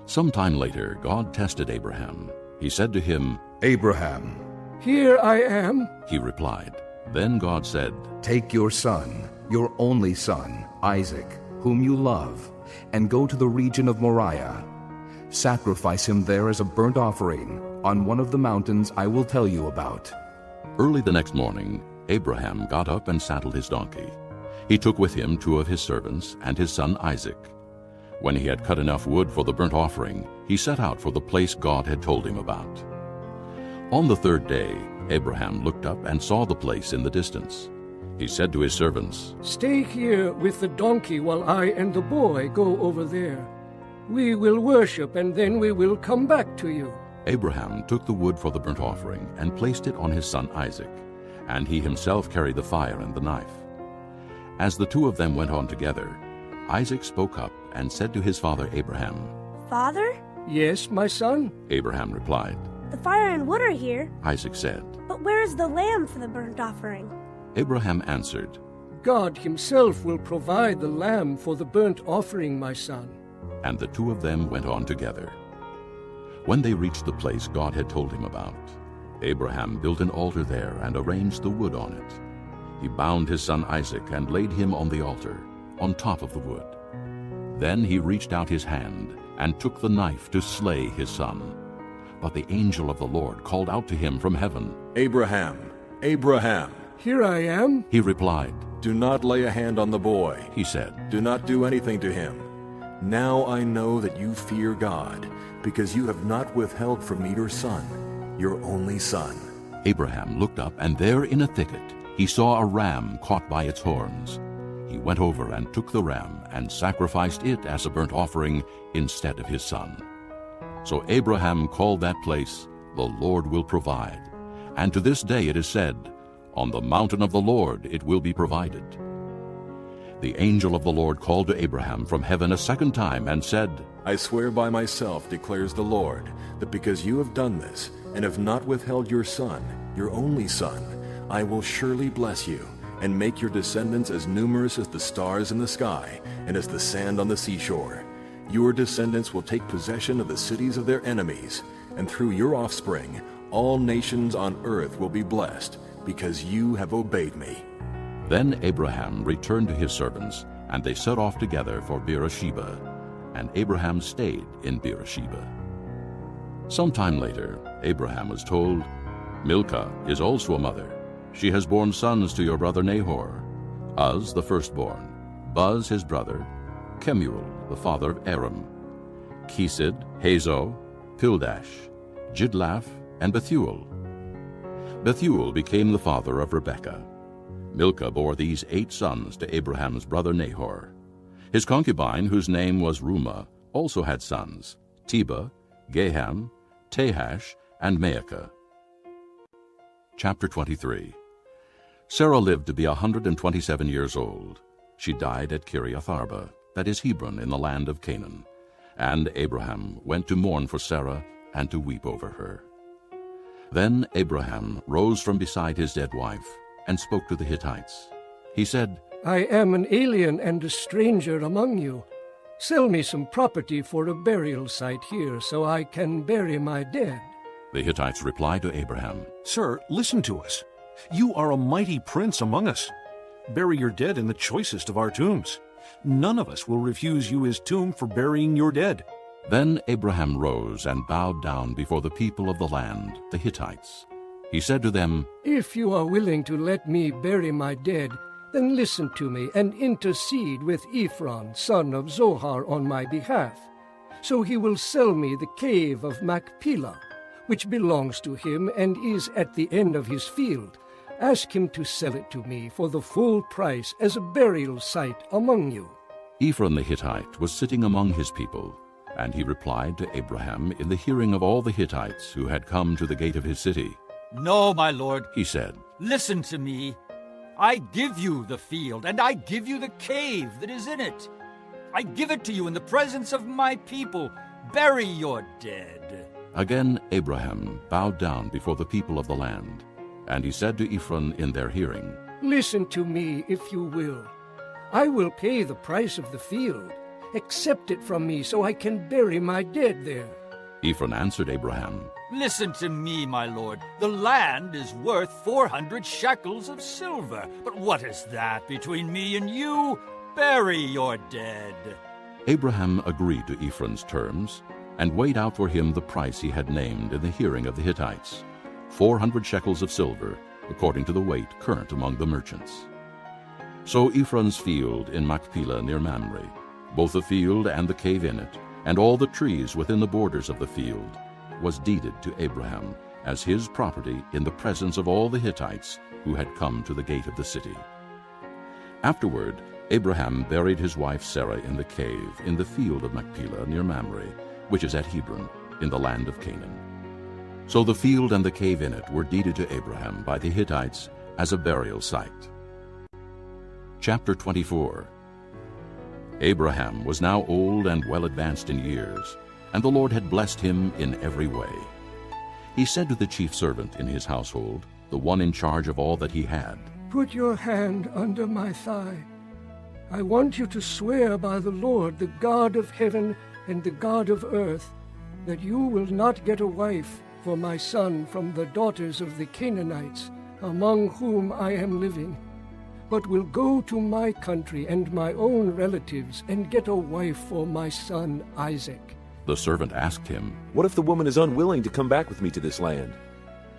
Sometime later, God tested Abraham. He said to him, "Abraham." "Here I am," he replied. Then God said, "Take your son, your only son, Isaac, whom you love, and go to the region of Moriah. Sacrifice him there as a burnt offering on one of the mountains I will tell you about." Early the next morning, Abraham got up and saddled his donkey. He took with him 2 of his servants and his son Isaac. When he had cut enough wood for the burnt offering, he set out for the place God had told him about. On the 3rd day, Abraham looked up and saw the place in the distance. He said to his servants, "Stay here with the donkey while I and the boy go over there. We will worship, and then we will come back to you." Abraham took the wood for the burnt offering and placed it on his son Isaac, and he himself carried the fire and the knife. As the 2 of them went on together, Isaac spoke up and said to his father Abraham, "Father?" "Yes, my son?" Abraham replied. "The fire and wood are here, Isaac said. but where is the lamb for the burnt offering?" Abraham answered, "God himself will provide the lamb for the burnt offering, my son." And the 2 of them went on together. When they reached the place God had told him about, Abraham built an altar there and arranged the wood on it. He bound his son Isaac and laid him on the altar, on top of the wood. Then he reached out his hand and took the knife to slay his son. But the angel of the Lord called out to him from heaven, "Abraham, Abraham." "Here I am," he replied. "Do not lay a hand on the boy," he said. "Do not do anything to him. Now I know that you fear God, because you have not withheld from me your son, your only son." Abraham looked up, and there in a thicket he saw a ram caught by its horns. He went over and took the ram and sacrificed it as a burnt offering instead of his son. So Abraham called that place, "The Lord will provide." And to this day it is said, "On the mountain of the Lord it will be provided." The angel of the Lord called to Abraham from heaven a second time and said, "I swear by myself, declares the Lord, that because you have done this, and have not withheld your son, your only son, I will surely bless you, and make your descendants as numerous as the stars in the sky, and as the sand on the seashore. Your descendants will take possession of the cities of their enemies, and through your offspring all nations on earth will be blessed, because you have obeyed me." Then Abraham returned to his servants, and they set off together for Beersheba, and Abraham stayed in Beersheba. Sometime later, Abraham was told, "Milcah is also a mother. She has borne sons to your brother Nahor, Uz the firstborn, Buz his brother, Kemuel the father of Aram, Chesed, Hazo, Pildash, Jidlaph, and Bethuel. Bethuel became the father of Rebekah. Milcah bore these 8 sons to Abraham's brother Nahor. His concubine, whose name was Reumah, also had sons, Tebah, Gaham, Tahash, and Maacah. Chapter 23. Sarah lived to be 127 years old. She died at Kiriath-arba, that is Hebron, in the land of Canaan. And Abraham went to mourn for Sarah and to weep over her. Then Abraham rose from beside his dead wife and spoke to the Hittites. He said, I am an alien and a stranger among you. Sell me some property for a burial site here, so I can bury my dead. The Hittites replied to Abraham, Sir, listen to us. You are a mighty prince among us. Bury your dead in the choicest of our tombs. None of us will refuse you his tomb for burying your dead. Then Abraham rose and bowed down before the people of the land, the Hittites. He said to them, If you are willing to let me bury my dead, then listen to me and intercede with Ephron, son of Zohar, on my behalf. So he will sell me the cave of Machpelah, which belongs to him and is at the end of his field. Ask him to sell it to me for the full price as a burial site among you. Ephron the Hittite was sitting among his people, and he replied to Abraham in the hearing of all the Hittites who had come to the gate of his city. No, my lord, he said, listen to me. I give you the field, and I give you the cave that is in it. I give it to you in the presence of my people. Bury your dead. Again Abraham bowed down before the people of the land, and he said to Ephron in their hearing, Listen to me, if you will. I will pay the price of the field. Accept it from me so I can bury my dead there. Ephron answered Abraham, Listen to me, my lord. The land is worth 400 shekels of silver. But what is that between me and you? Bury your dead. Abraham agreed to Ephron's terms, and weighed out for him the price he had named in the hearing of the Hittites, 400 shekels of silver, according to the weight current among the merchants. So Ephron's field in Machpelah near Mamre, both the field and the cave in it, and all the trees within the borders of the field, was deeded to Abraham as his property in the presence of all the Hittites who had come to the gate of the city. Afterward, Abraham buried his wife Sarah in the cave in the field of Machpelah near Mamre, which is at Hebron, in the land of Canaan. So the field and the cave in it were deeded to Abraham by the Hittites as a burial site. Chapter 24. Abraham was now old and well advanced in years, and the Lord had blessed him in every way. He said to the chief servant in his household, the one in charge of all that he had, Put your hand under my thigh. I want you to swear by the Lord, the God of heaven and the God of earth, that you will not get a wife for my son from the daughters of the Canaanites, among whom I am living, but will go to my country and my own relatives and get a wife for my son Isaac. The servant asked him, What if the woman is unwilling to come back with me to this land?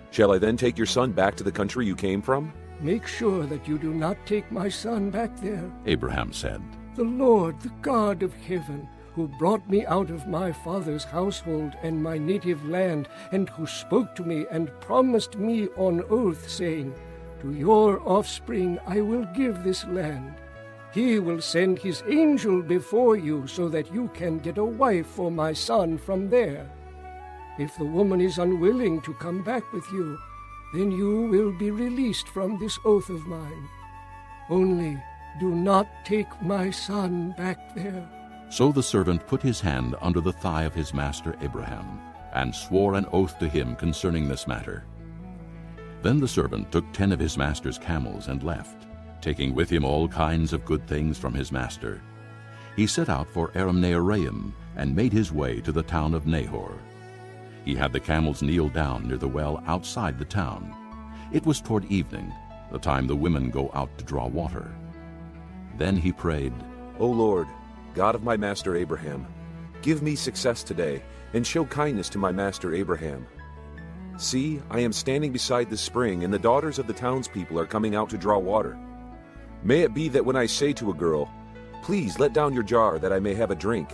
Shall I then take your son back to the country you came from? Make sure that you do not take my son back there. Abraham said, The Lord, the God of heaven, who brought me out of my father's household and my native land, and who spoke to me and promised me on oath, saying, To your offspring I will give this land. He will send his angel before you so that you can get a wife for my son from there. If the woman is unwilling to come back with you, then you will be released from this oath of mine. Only do not take my son back there. So the servant put his hand under the thigh of his master Abraham, and swore an oath to him concerning this matter. Then the servant took 10 of his master's camels and left, taking with him all kinds of good things from his master. He set out for Aram-naharaim, and made his way to the town of Nahor. He had the camels kneel down near the well outside the town. It was toward evening, the time the women go out to draw water. Then he prayed, O Lord, God of my master Abraham, give me success today, and show kindness to my master Abraham. See, I am standing beside the spring, and the daughters of the townspeople are coming out to draw water. May it be that when I say to a girl, Please let down your jar that I may have a drink,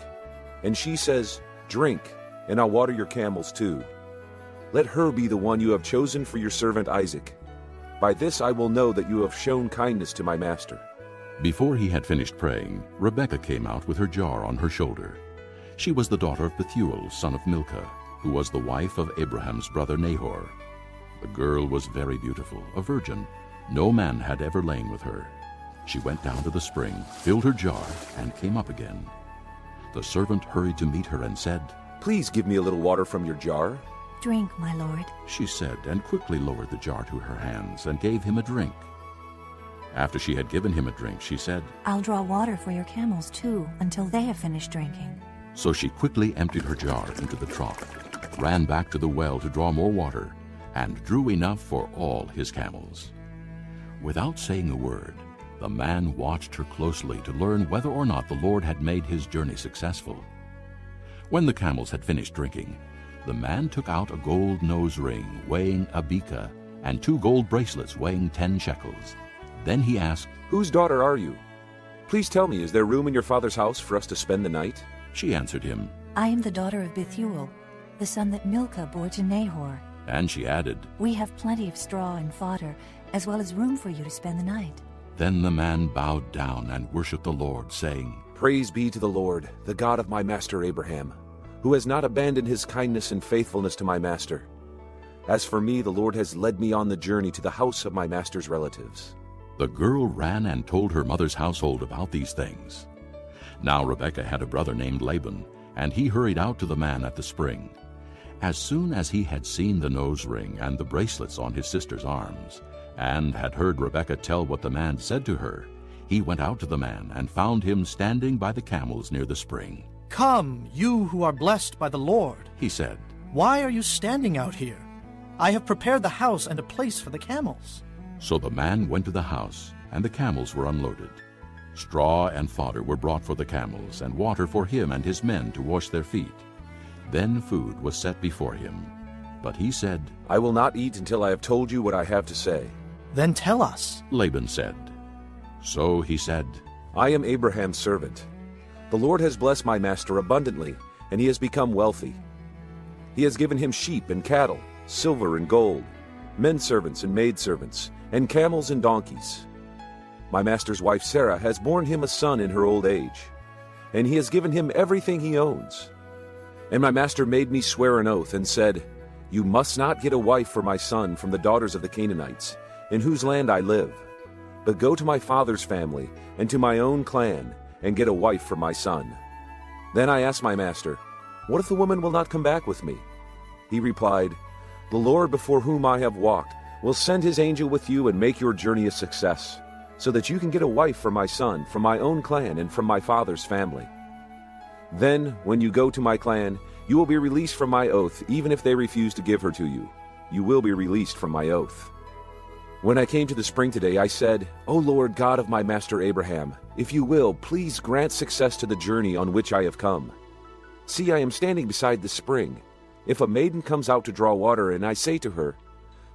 and she says, Drink, and I'll water your camels too. Let her be the one you have chosen for your servant Isaac. By this I will know that you have shown kindness to my master. Before he had finished praying, Rebekah came out with her jar on her shoulder. She was the daughter of Bethuel, son of Milcah, who was the wife of Abraham's brother Nahor. The girl was very beautiful, a virgin. No man had ever lain with her. She went down to the spring, filled her jar, and came up again. The servant hurried to meet her and said, "Please give me a little water from your jar." "Drink, my lord," she said, and quickly lowered the jar to her hands and gave him a drink. After she had given him a drink, she said, "I'll draw water for your camels too, until they have finished drinking." So she quickly emptied her jar into the trough, ran back to the well to draw more water, and drew enough for all his camels. Without saying a word, the man watched her closely to learn whether or not the Lord had made his journey successful. When the camels had finished drinking, the man took out a gold nose ring weighing a beka and 2 gold bracelets weighing 10 shekels. Then he asked, "Whose daughter are you? Please tell me, is there room in your father's house for us to spend the night?" She answered him, "I am the daughter of Bethuel, the son that Milcah bore to Nahor." And she added, "We have plenty of straw and fodder, as well as room for you to spend the night." Then the man bowed down and worshipped the Lord, saying, "Praise be to the Lord, the God of my master Abraham, who has not abandoned his kindness and faithfulness to my master. As for me, the Lord has led me on the journey to the house of my master's relatives." The girl ran and told her mother's household about these things. Now Rebekah had a brother named Laban, and he hurried out to the man at the spring. As soon as he had seen the nose ring and the bracelets on his sister's arms, and had heard Rebekah tell what the man said to her, he went out to the man and found him standing by the camels near the spring. "Come, you who are blessed by the Lord," he said. "Why are you standing out here? I have prepared the house and a place for the camels." So the man went to the house, and the camels were unloaded. Straw and fodder were brought for the camels, and water for him and his men to wash their feet. Then food was set before him. But he said, "I will not eat until I have told you what I have to say." "Then tell us," Laban said. So he said, "I am Abraham's servant. The Lord has blessed my master abundantly, and he has become wealthy. He has given him sheep and cattle, silver and gold, men servants and maidservants, and camels and donkeys. My master's wife Sarah has borne him a son in her old age, and he has given him everything he owns. And my master made me swear an oath and said, 'You must not get a wife for my son from the daughters of the Canaanites, in whose land I live, but go to my father's family and to my own clan and get a wife for my son.' Then I asked my master, 'What if the woman will not come back with me?' He replied, 'The Lord before whom I have walked will send his angel with you and make your journey a success, so that you can get a wife for my son from my own clan and from my father's family. Then, when you go to my clan, you will be released from my oath, even if they refuse to give her to you. You will be released from my oath.' When I came to the spring today, I said, 'O Lord God of my master Abraham, if you will, please grant success to the journey on which I have come. See, I am standing beside the spring. If a maiden comes out to draw water, and I say to her,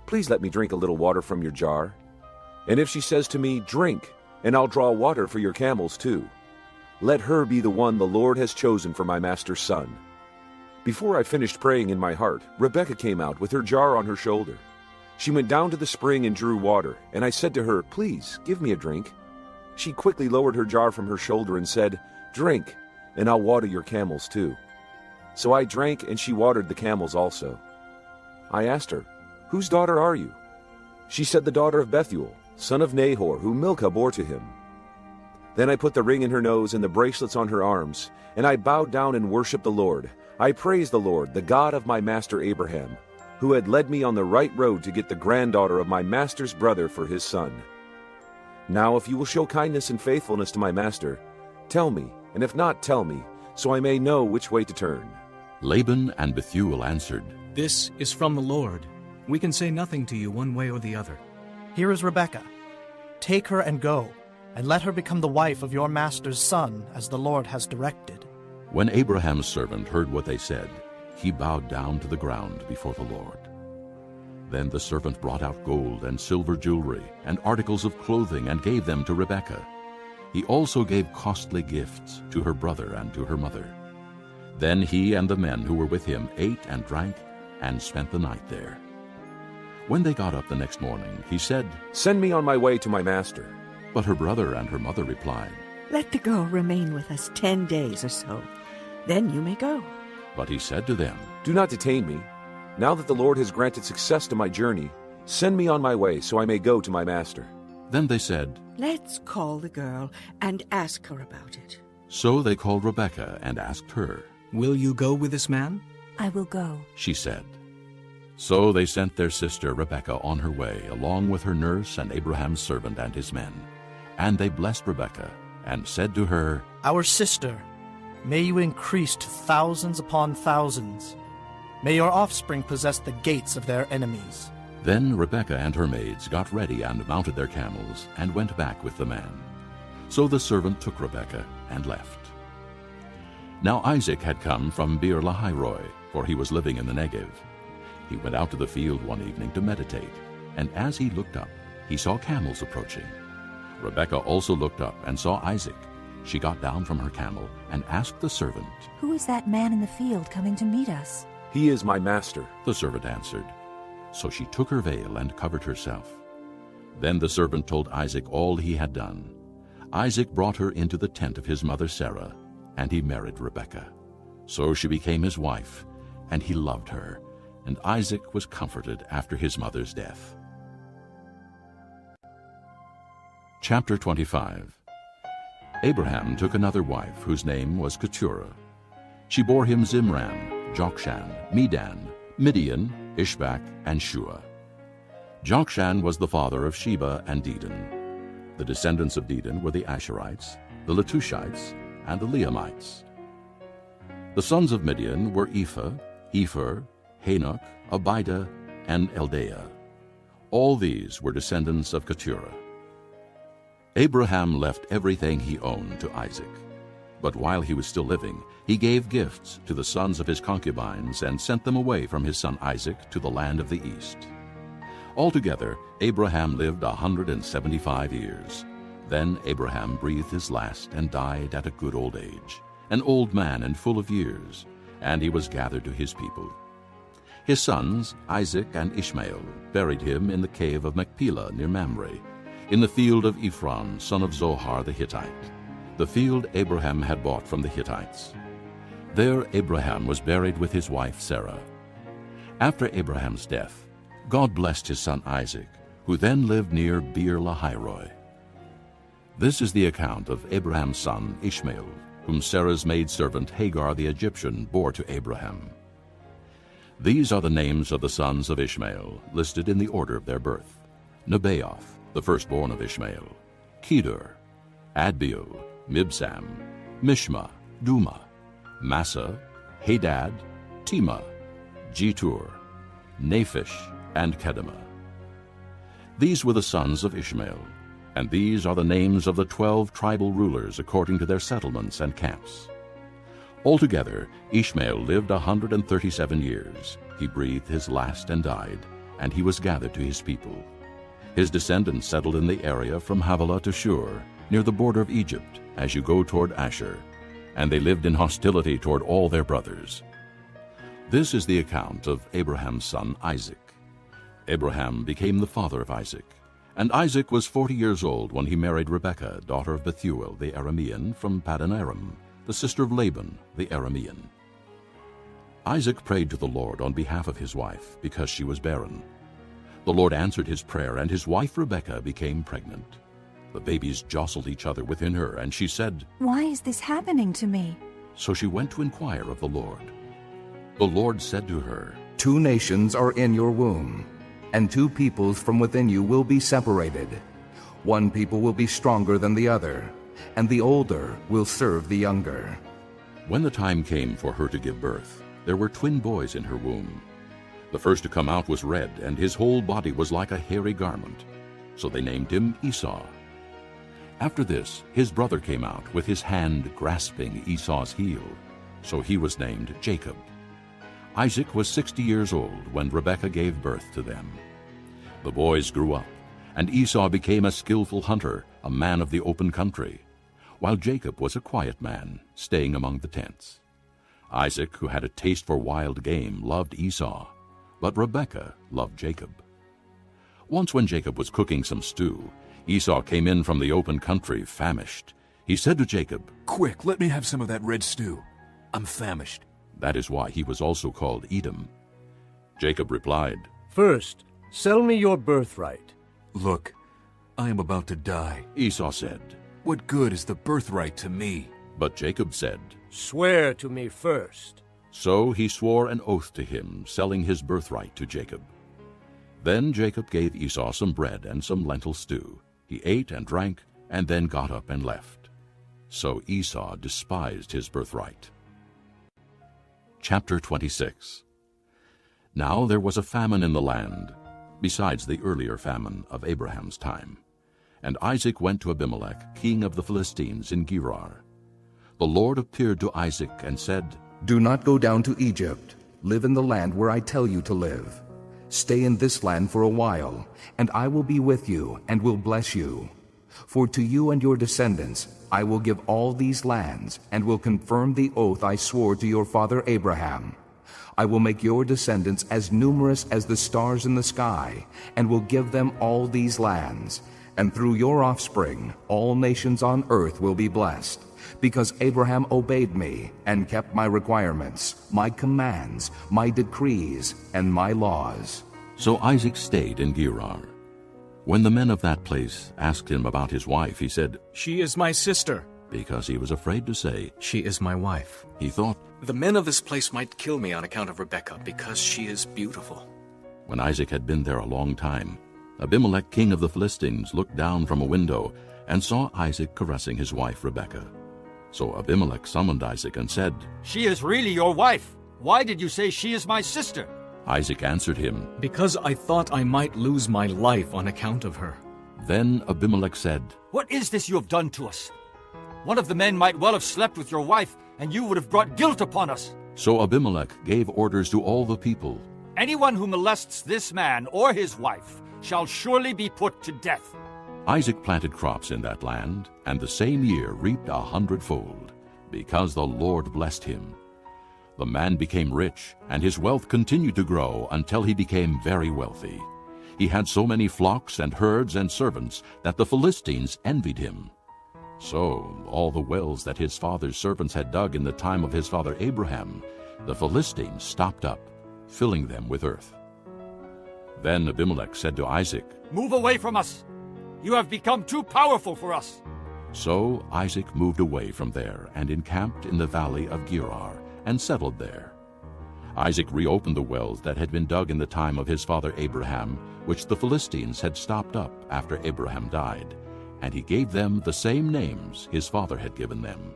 "Please let me drink a little water from your jar," and if she says to me, "Drink, and I'll draw water for your camels too," let her be the one the Lord has chosen for my master's son." Before I finished praying in my heart, Rebekah came out with her jar on her shoulder. She went down to the spring and drew water, and I said to her, "Please, give me a drink." She quickly lowered her jar from her shoulder and said, "Drink, and I'll water your camels too." So I drank, and she watered the camels also. I asked her, "Whose daughter are you?" She said, "The daughter of Bethuel, son of Nahor, whom Milcah bore to him." Then I put the ring in her nose and the bracelets on her arms, and I bowed down and worshipped the Lord. I praised the Lord, the God of my master Abraham, who had led me on the right road to get the granddaughter of my master's brother for his son. Now if you will show kindness and faithfulness to my master, tell me, and if not, tell me, so I may know which way to turn." Laban and Bethuel answered, "This is from the Lord. We can say nothing to you one way or the other." "Here is Rebekah. Take her and go, and let her become the wife of your master's son, as the Lord has directed." When Abraham's servant heard what they said, he bowed down to the ground before the Lord. Then the servant brought out gold and silver jewelry and articles of clothing and gave them to Rebekah. He also gave costly gifts to her brother and to her mother. Then he and the men who were with him ate and drank and spent the night there. When they got up the next morning, he said, "Send me on my way to my master." But her brother and her mother replied, "Let the girl remain with us 10 days or so. Then you may go." But he said to them, "Do not detain me. Now that the Lord has granted success to my journey, send me on my way so I may go to my master." Then they said, "Let's call the girl and ask her about it." So they called Rebekah and asked her. "Will you go with this man?" "I will go," she said. So they sent their sister Rebekah on her way, along with her nurse and Abraham's servant and his men. And they blessed Rebekah and said to her, "Our sister, may you increase to thousands upon thousands. May your offspring possess the gates of their enemies." Then Rebekah and her maids got ready and mounted their camels and went back with the man. So the servant took Rebekah and left. Now Isaac had come from Beer-lahai-roi, for he was living in the Negev. He went out to the field one evening to meditate, and as he looked up, he saw camels approaching. Rebekah also looked up and saw Isaac. She got down from her camel and asked the servant, "Who is that man in the field coming to meet us?" "He is my master," the servant answered. So she took her veil and covered herself. Then the servant told Isaac all he had done. Isaac brought her into the tent of his mother Sarah, and he married Rebekah. So she became his wife, and he loved her, and Isaac was comforted after his mother's death. Chapter 25. Abraham took another wife, whose name was Keturah. She bore him Zimran, Jokshan, Medan, Midian, Ishbak, and Shua. Jokshan was the father of Sheba and Dedan. The descendants of Dedan were the Asherites, the Letushites, and the Leamites. The sons of Midian were Ephah, Epher, Hanok, Abidah, and Eldaah. All these were descendants of Keturah. Abraham left everything he owned to Isaac. But while he was still living, he gave gifts to the sons of his concubines and sent them away from his son Isaac to the land of the east. Altogether, Abraham lived 175 years. Then Abraham breathed his last and died at a good old age, an old man and full of years, and he was gathered to his people. His sons, Isaac and Ishmael, buried him in the cave of Machpelah near Mamre, in the field of Ephron, son of Zohar the Hittite, the field Abraham had bought from the Hittites. There Abraham was buried with his wife Sarah. After Abraham's death, God blessed his son Isaac, who then lived near Beer-lahai-roi. This is the account of Abraham's son Ishmael, whom Sarah's maidservant Hagar the Egyptian bore to Abraham. These are the names of the sons of Ishmael, listed in the order of their birth: Nebaioth, the firstborn of Ishmael; Kedar, Adbeel, Mibsam, Mishma, Duma, Massa, Hadad, Tema, Jetur, Naphish, and Kedemah. These were the sons of Ishmael, and these are the names of the 12 tribal rulers according to their settlements and camps. Altogether, Ishmael lived 137 years. He breathed his last and died, and he was gathered to his people. His descendants settled in the area from Havilah to Shur, near the border of Egypt, as you go toward Asher, and they lived in hostility toward all their brothers. This is the account of Abraham's son Isaac. Abraham became the father of Isaac, and Isaac was 40 years old when he married Rebekah, daughter of Bethuel the Aramean, from Paddan Aram, the sister of Laban the Aramean. Isaac prayed to the Lord on behalf of his wife, because she was barren. The Lord answered his prayer, and his wife Rebekah became pregnant. The babies jostled each other within her, and she said, "Why is this happening to me?" So she went to inquire of the Lord. The Lord said to her, 2 nations are in your womb, and 2 peoples from within you will be separated. One people will be stronger than the other, and the older will serve the younger. When the time came for her to give birth, there were twin boys in her womb. The first to come out was red, and his whole body was like a hairy garment. So they named him Esau. After this, his brother came out with his hand grasping Esau's heel. So he was named Jacob. Isaac was 60 years old when Rebekah gave birth to them. The boys grew up, and Esau became a skillful hunter, a man of the open country, while Jacob was a quiet man, staying among the tents. Isaac, who had a taste for wild game, loved Esau, but Rebekah loved Jacob. Once when Jacob was cooking some stew, Esau came in from the open country, famished. He said to Jacob, "Quick, let me have some of that red stew. I'm famished." That is why he was also called Edom. Jacob replied, "First, sell me your birthright." "Look, I am about to die." Esau said, "What good is the birthright to me?" But Jacob said, "Swear to me first." So he swore an oath to him, selling his birthright to Jacob. Then Jacob gave Esau some bread and some lentil stew. He ate and drank, and then got up and left. So Esau despised his birthright. Chapter 26. Now there was a famine in the land, besides the earlier famine of Abraham's time. And Isaac went to Abimelech, king of the Philistines, in Gerar. The Lord appeared to Isaac and said, "Do not go down to Egypt. Live in the land where I tell you to live. Stay in this land for a while, and I will be with you and will bless you. For to you and your descendants I will give all these lands, and will confirm the oath I swore to your father Abraham. I will make your descendants as numerous as the stars in the sky, and will give them all these lands. And through your offspring all nations on earth will be blessed, because Abraham obeyed me and kept my requirements, my commands, my decrees, and my laws." So Isaac stayed in Gerar. When the men of that place asked him about his wife, he said, "She is my sister," because he was afraid to say, "She is my wife." He thought, "The men of this place might kill me on account of Rebekah, because she is beautiful." When Isaac had been there a long time, Abimelech, king of the Philistines, looked down from a window and saw Isaac caressing his wife Rebekah. So Abimelech summoned Isaac and said, "She is really your wife. Why did you say she is my sister?" Isaac answered him, "Because I thought I might lose my life on account of her." Then Abimelech said, "What is this you have done to us? One of the men might well have slept with your wife, and you would have brought guilt upon us." So Abimelech gave orders to all the people, "Anyone who molests this man or his wife shall surely be put to death." Isaac planted crops in that land, and the same year reaped 100-fold, because the Lord blessed him. The man became rich, and his wealth continued to grow until he became very wealthy. He had so many flocks and herds and servants that the Philistines envied him. So all the wells that his father's servants had dug in the time of his father Abraham, the Philistines stopped up, filling them with earth. Then Abimelech said to Isaac, "Move away from us. You have become too powerful for us." So Isaac moved away from there and encamped in the valley of Gerar and settled there. Isaac reopened the wells that had been dug in the time of his father Abraham, which the Philistines had stopped up after Abraham died, and he gave them the same names his father had given them.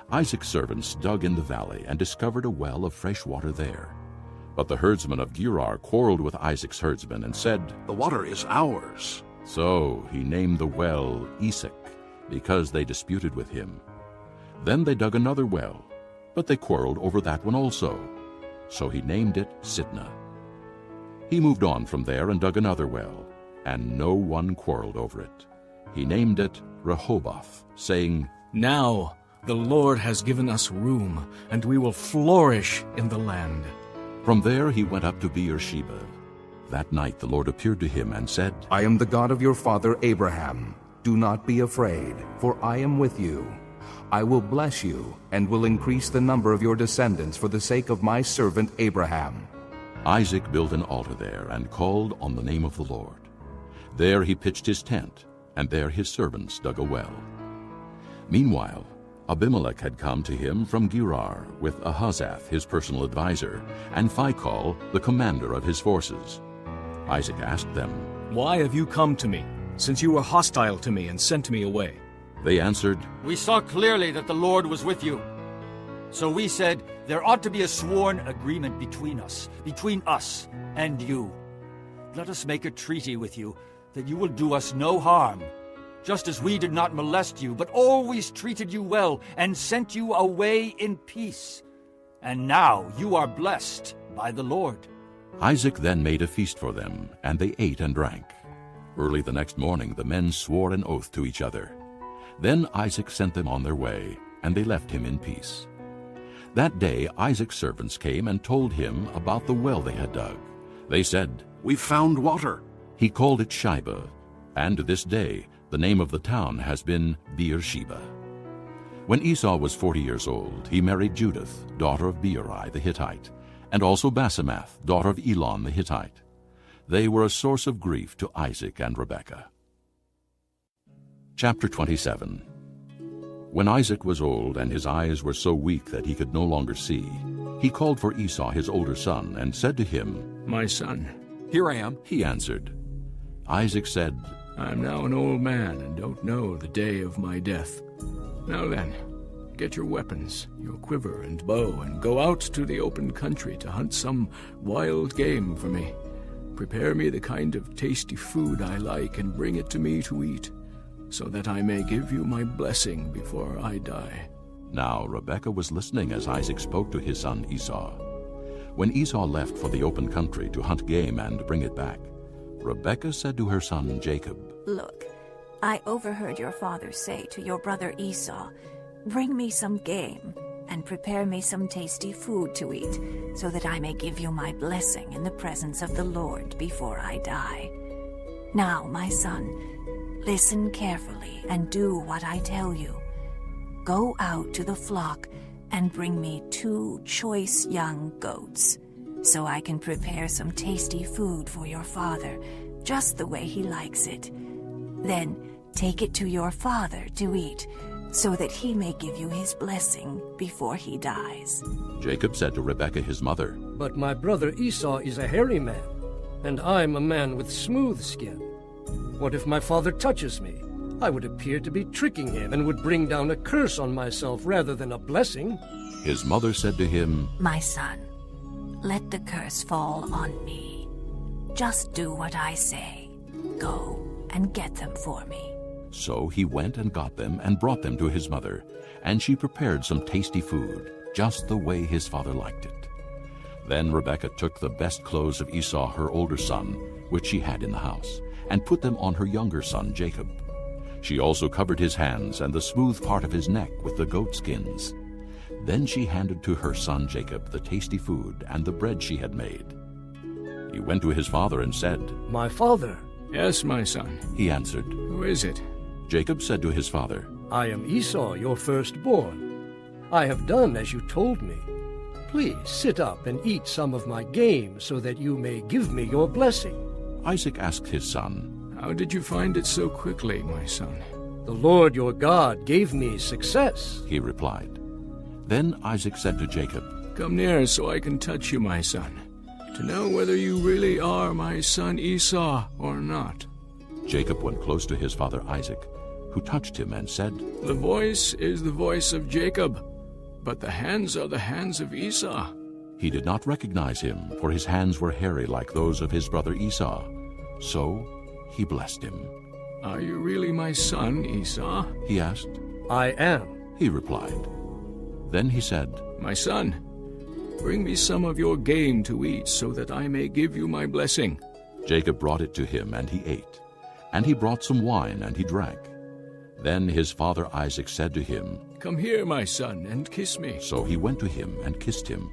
Isaac's servants dug in the valley and discovered a well of fresh water there. But the herdsmen of Gerar quarreled with Isaac's herdsmen and said, "The water is ours." So he named the well Esek, because they disputed with him. Then they dug another well, but they quarreled over that one also. So he named it Sitnah. He moved on from there and dug another well, and no one quarreled over it. He named it Rehoboth, saying, "Now the Lord has given us room, and we will flourish in the land." From there he went up to Beersheba. That night the Lord appeared to him and said, "I am the God of your father Abraham. Do not be afraid, for I am with you. I will bless you, and will increase the number of your descendants for the sake of my servant Abraham." Isaac built an altar there and called on the name of the Lord. There he pitched his tent, and there his servants dug a well. Meanwhile, Abimelech had come to him from Gerar with Ahuzzath, his personal adviser, and Phicol, the commander of his forces. Isaac asked them, "Why have you come to me, since you were hostile to me and sent me away?" They answered, "We saw clearly that the Lord was with you. So we said, there ought to be a sworn agreement between us and you. Let us make a treaty with you that you will do us no harm, just as we did not molest you, but always treated you well and sent you away in peace. And now you are blessed by the Lord." Isaac then made a feast for them, and they ate and drank. Early the next morning the men swore an oath to each other. Then Isaac sent them on their way, and they left him in peace. That day Isaac's servants came and told him about the well they had dug. They said, "We found water." He called it Shibah, And to this day the name of the town has been Beersheba. When Esau was 40 years old, he married Judith, daughter of Beeri the Hittite, and also Basemath, daughter of Elon the Hittite. They were a source of grief to Isaac and Rebekah. Chapter 27. When Isaac was old and his eyes were so weak that he could no longer see, he called for Esau his older son and said to him, "My son." "Here I am," he answered. Isaac said, "I am now an old man and don't know the day of my death. Now then, get your weapons, your quiver and bow, and go out to the open country to hunt some wild game for me. Prepare me the kind of tasty food I like and bring it to me to eat, so that I may give you my blessing before I die." Now Rebekah was listening as Isaac spoke to his son Esau. When Esau left for the open country to hunt game and bring it back, Rebekah said to her son Jacob, "Look, I overheard your father say to your brother Esau, 'Bring me some game and prepare me some tasty food to eat, so that I may give you my blessing in the presence of the Lord before I die.' Now, my son, listen carefully and do what I tell you. Go out to the flock and bring me 2 choice young goats, so I can prepare some tasty food for your father, just the way he likes it. Then take it to your father to eat, so that he may give you his blessing before he dies." Jacob said to Rebekah his mother, "But my brother Esau is a hairy man, and I'm a man with smooth skin. What if my father touches me? I would appear to be tricking him and would bring down a curse on myself rather than a blessing." His mother said to him, "My son, let the curse fall on me. Just do what I say. Go and get them for me." So he went and got them and brought them to his mother, and she prepared some tasty food, just the way his father liked it. Then Rebekah took the best clothes of Esau her older son, which she had in the house, and put them on her younger son Jacob. She also covered his hands and the smooth part of his neck with the goat skins. Then she handed to her son Jacob the tasty food and the bread she had made. He went to his father and said, "My father." "Yes, my son," he answered. "Who is it?" Jacob said to his father, "I am Esau, your firstborn. I have done as you told me. Please sit up and eat some of my game so that you may give me your blessing." Isaac asked his son, "How did you find it so quickly, my son?" "The Lord your God gave me success," he replied. Then Isaac said to Jacob, "Come near so I can touch you, my son, to know whether you really are my son Esau or not." Jacob went close to his father Isaac, who touched him and said, "The voice is the voice of Jacob, but the hands are the hands of Esau." He did not recognize him, for his hands were hairy like those of his brother Esau. So he blessed him. "Are you really my son, Esau?" he asked. "I am," he replied. Then he said, "My son, bring me some of your game to eat, so that I may give you my blessing." Jacob brought it to him, and he ate. And he brought some wine, and he drank. Then his father Isaac said to him, "Come here, my son, and kiss me." So he went to him and kissed him.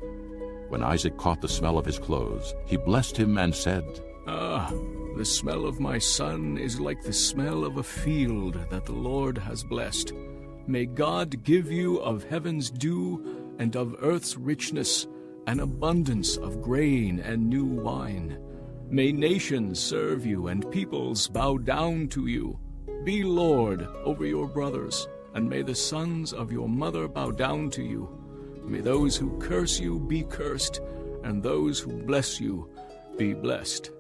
When Isaac caught the smell of his clothes, he blessed him and said, "Ah, the smell of my son is like the smell of a field that the Lord has blessed. May God give you of heaven's dew and of earth's richness an abundance of grain and new wine. May nations serve you and peoples bow down to you. Be Lord over your brothers, and may the sons of your mother bow down to you. May those who curse you be cursed, and those who bless you be blessed."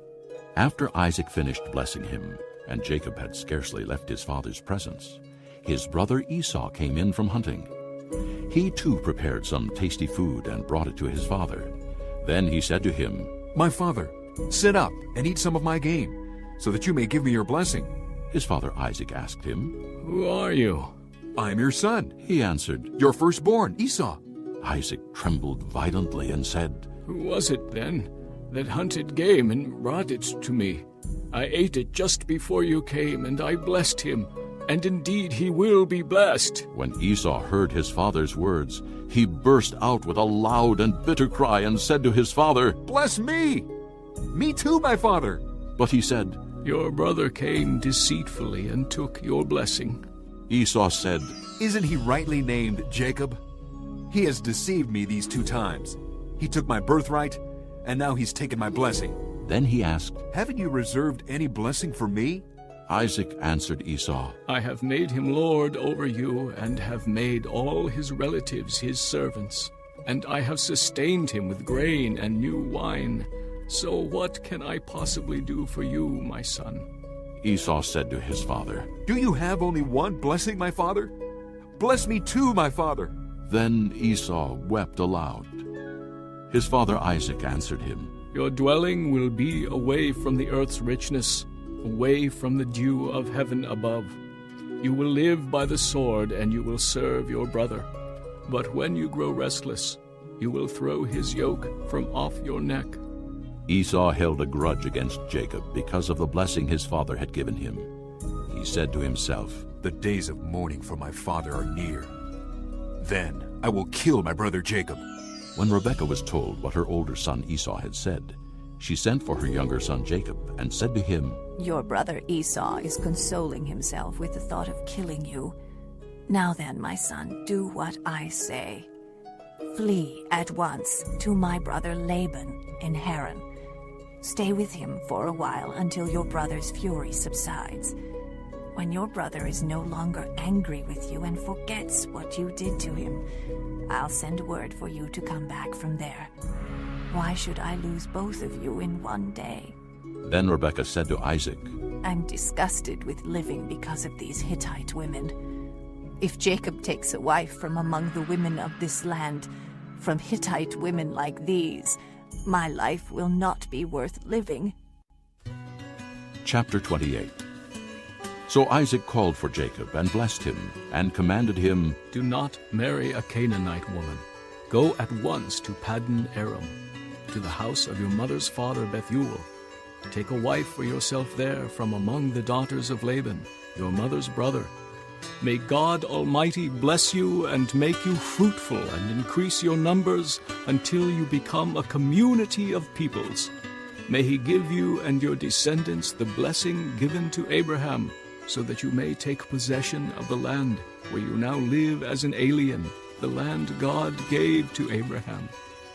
After Isaac finished blessing him, and Jacob had scarcely left his father's presence, his brother Esau came in from hunting. He too prepared some tasty food and brought it to his father. Then he said to him, "My father, sit up and eat some of my game, so that you may give me your blessing." His father Isaac asked him, "Who are you?" "I am your son," he answered, "your firstborn, Esau." Isaac trembled violently and said, "Who was it, then, that hunted game and brought it to me? I ate it just before you came, and I blessed him, and indeed he will be blessed." When Esau heard his father's words, he burst out with a loud and bitter cry and said to his father, "Bless me! Me too, my father!" But he said, Your brother came deceitfully and took your blessing. Esau said, Isn't he rightly named Jacob? He has deceived me these 2 times. He took my birthright, and now he's taken my blessing. Then he asked, Haven't you reserved any blessing for me? Isaac answered Esau, I have made him lord over you, and have made all his relatives his servants. And I have sustained him with grain and new wine. So what can I possibly do for you, my son? Esau said to his father, Do you have only one blessing, my father? Bless me too, my father. Then Esau wept aloud. His father Isaac answered him, Your dwelling will be away from the earth's richness, away from the dew of heaven above. You will live by the sword, and you will serve your brother. But when you grow restless, you will throw his yoke from off your neck. Esau held a grudge against Jacob because of the blessing his father had given him. He said to himself, The days of mourning for my father are near. Then I will kill my brother Jacob. When Rebekah was told what her older son Esau had said, she sent for her younger son Jacob and said to him, Your brother Esau is consoling himself with the thought of killing you. Now then, my son, do what I say. Flee at once to my brother Laban in Haran. Stay with him for a while until your brother's fury subsides. When your brother is no longer angry with you and forgets what you did to him, I'll send word for you to come back from there. Why should I lose both of you in one day? Then Rebekah said to Isaac, I'm disgusted with living because of these Hittite women. If Jacob takes a wife from among the women of this land, from Hittite women like these, my life will not be worth living. Chapter 28. So Isaac called for Jacob and blessed him, and commanded him, Do not marry a Canaanite woman. Go at once to Paddan Aram, to the house of your mother's father Bethuel. Take a wife for yourself there from among the daughters of Laban, your mother's brother. May God Almighty bless you and make you fruitful and increase your numbers until you become a community of peoples. May he give you and your descendants the blessing given to Abraham, so that you may take possession of the land where you now live as an alien, the land God gave to Abraham.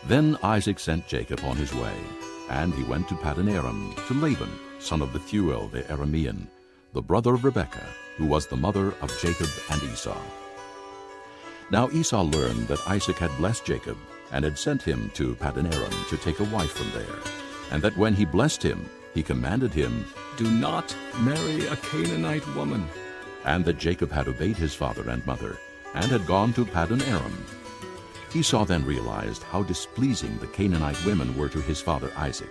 Then Isaac sent Jacob on his way, and he went to Paddan Aram, to Laban, son of Bethuel the Aramean, the brother of Rebekah, who was the mother of Jacob and Esau. Now Esau learned that Isaac had blessed Jacob, and had sent him to Paddan Aram to take a wife from there, and that when he blessed him, he commanded him, Do not marry a Canaanite woman. And that Jacob had obeyed his father and mother, and had gone to Paddan Aram. Esau then realized how displeasing the Canaanite women were to his father Isaac.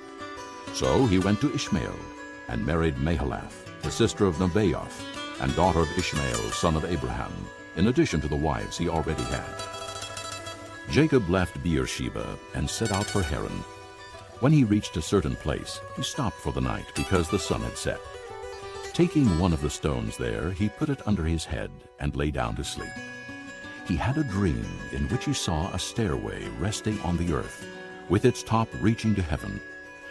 So he went to Ishmael, and married Mahalath, the sister of Nebaioth, and daughter of Ishmael, son of Abraham, in addition to the wives he already had. Jacob left Beersheba and set out for Haran. When he reached a certain place, he stopped for the night because the sun had set. Taking one of the stones there, he put it under his head and lay down to sleep. He had a dream in which he saw a stairway resting on the earth, with its top reaching to heaven,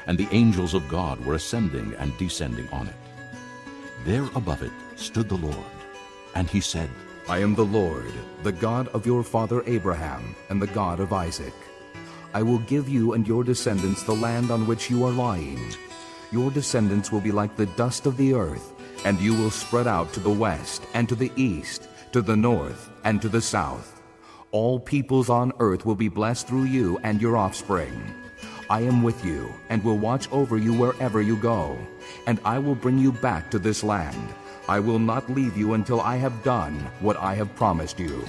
and the angels of God were ascending and descending on it. There above it stood the Lord, and he said, I am the Lord, the God of your father Abraham, and the God of Isaac. I will give you and your descendants the land on which you are lying. Your descendants will be like the dust of the earth, and you will spread out to the west and to the east, to the north and to the south. All peoples on earth will be blessed through you and your offspring. I am with you and will watch over you wherever you go, and I will bring you back to this land. I will not leave you until I have done what I have promised you.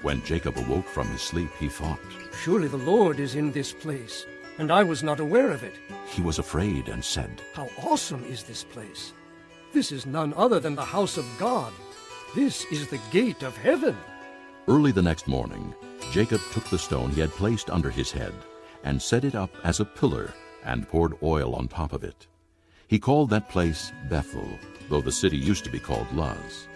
When Jacob awoke from his sleep, he thought, Surely the Lord is in this place, and I was not aware of it. He was afraid and said, How awesome is this place! This is none other than the house of God. This is the gate of heaven. Early the next morning, Jacob took the stone he had placed under his head, and set it up as a pillar, and poured oil on top of it. He called that place Bethel, though the city used to be called Luz.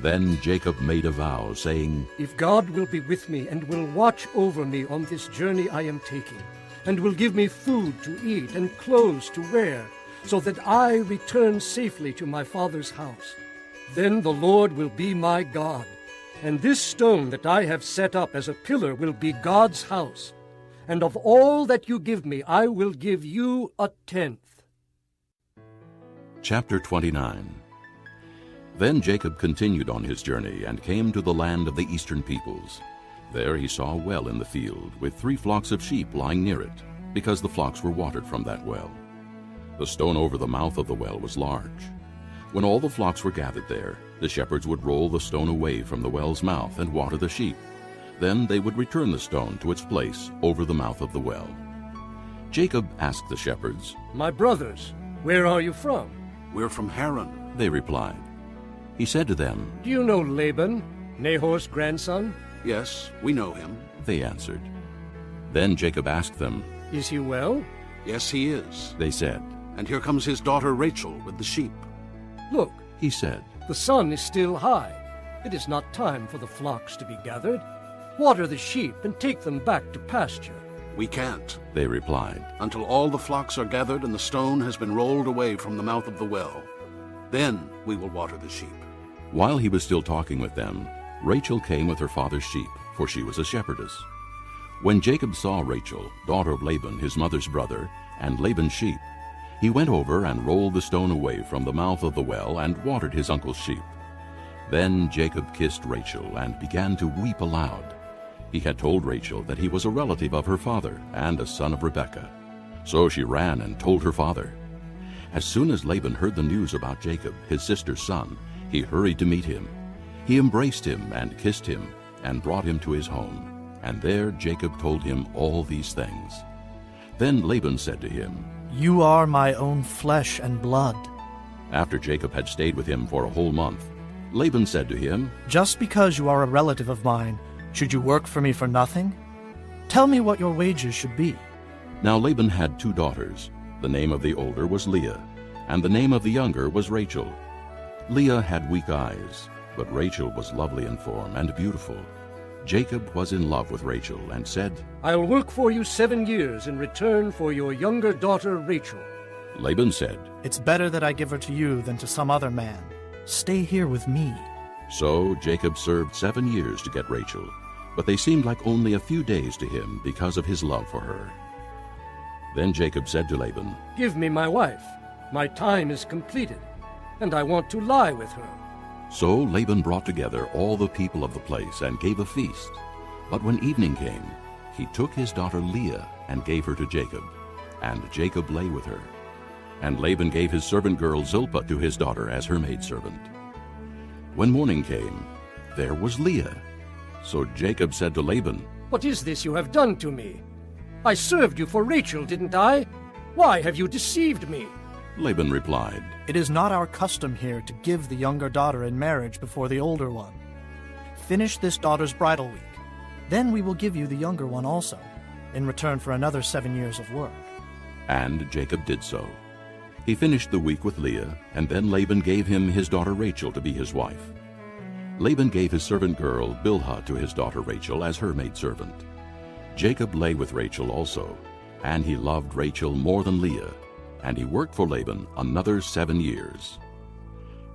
Then Jacob made a vow, saying, If God will be with me and will watch over me on this journey I am taking, and will give me food to eat and clothes to wear, so that I return safely to my father's house. Then the Lord will be my God, and this stone that I have set up as a pillar will be God's house. And of all that you give me, I will give you 1/10. Chapter 29. Then Jacob continued on his journey and came to the land of the eastern peoples. There he saw a well in the field, with 3 flocks of sheep lying near it, because the flocks were watered from that well. The stone over the mouth of the well was large. When all the flocks were gathered there, the shepherds would roll the stone away from the well's mouth and water the sheep. Then they would return the stone to its place over the mouth of the well. Jacob asked the shepherds, "My brothers, where are you from?" "We're from Haran," they replied. He said to them, "Do you know Laban, Nahor's grandson?" "Yes, we know him," they answered. Then Jacob asked them, "Is he well?" "Yes, he is," they said. "And here comes his daughter Rachel with the sheep." "Look," he said, "the sun is still high. It is not time for the flocks to be gathered. Water the sheep and take them back to pasture." "We can't," they replied, "until all the flocks are gathered and the stone has been rolled away from the mouth of the well. Then we will water the sheep." While he was still talking with them, Rachel came with her father's sheep, for she was a shepherdess. When Jacob saw Rachel, daughter of Laban, his mother's brother, and Laban's sheep, he went over and rolled the stone away from the mouth of the well and watered his uncle's sheep. Then Jacob kissed Rachel and began to weep aloud. He had told Rachel that he was a relative of her father and a son of Rebekah. So she ran and told her father. As soon as Laban heard the news about Jacob, his sister's son, he hurried to meet him. He embraced him and kissed him and brought him to his home. And there Jacob told him all these things. Then Laban said to him, "You are my own flesh and blood." After Jacob had stayed with him for a whole month, Laban said to him, "Just because you are a relative of mine, should you work for me for nothing? Tell me what your wages should be." Now Laban had 2 daughters. The name of the older was Leah, and the name of the younger was Rachel. Leah had weak eyes, but Rachel was lovely in form and beautiful. Jacob was in love with Rachel and said, "I'll work for you 7 years in return for your younger daughter Rachel." Laban said, "It's better that I give her to you than to some other man. Stay here with me." So Jacob served 7 years to get Rachel, but they seemed like only a few days to him because of his love for her. Then Jacob said to Laban, "Give me my wife. My time is completed, and I want to lie with her." So Laban brought together all the people of the place and gave a feast. But when evening came, he took his daughter Leah and gave her to Jacob, and Jacob lay with her. And Laban gave his servant girl Zilpah to his daughter as her maidservant. When morning came, there was Leah. So Jacob said to Laban, "What is this you have done to me? I served you for Rachel, didn't I? Why have you deceived me?" Laban replied, "It is not our custom here to give the younger daughter in marriage before the older one. Finish this daughter's bridal week. Then we will give you the younger one also, in return for another 7 years of work." And Jacob did so. He finished the week with Leah, and then Laban gave him his daughter Rachel to be his wife. Laban gave his servant girl Bilhah to his daughter Rachel as her maidservant. Jacob lay with Rachel also, and he loved Rachel more than Leah, and he worked for Laban another 7 years.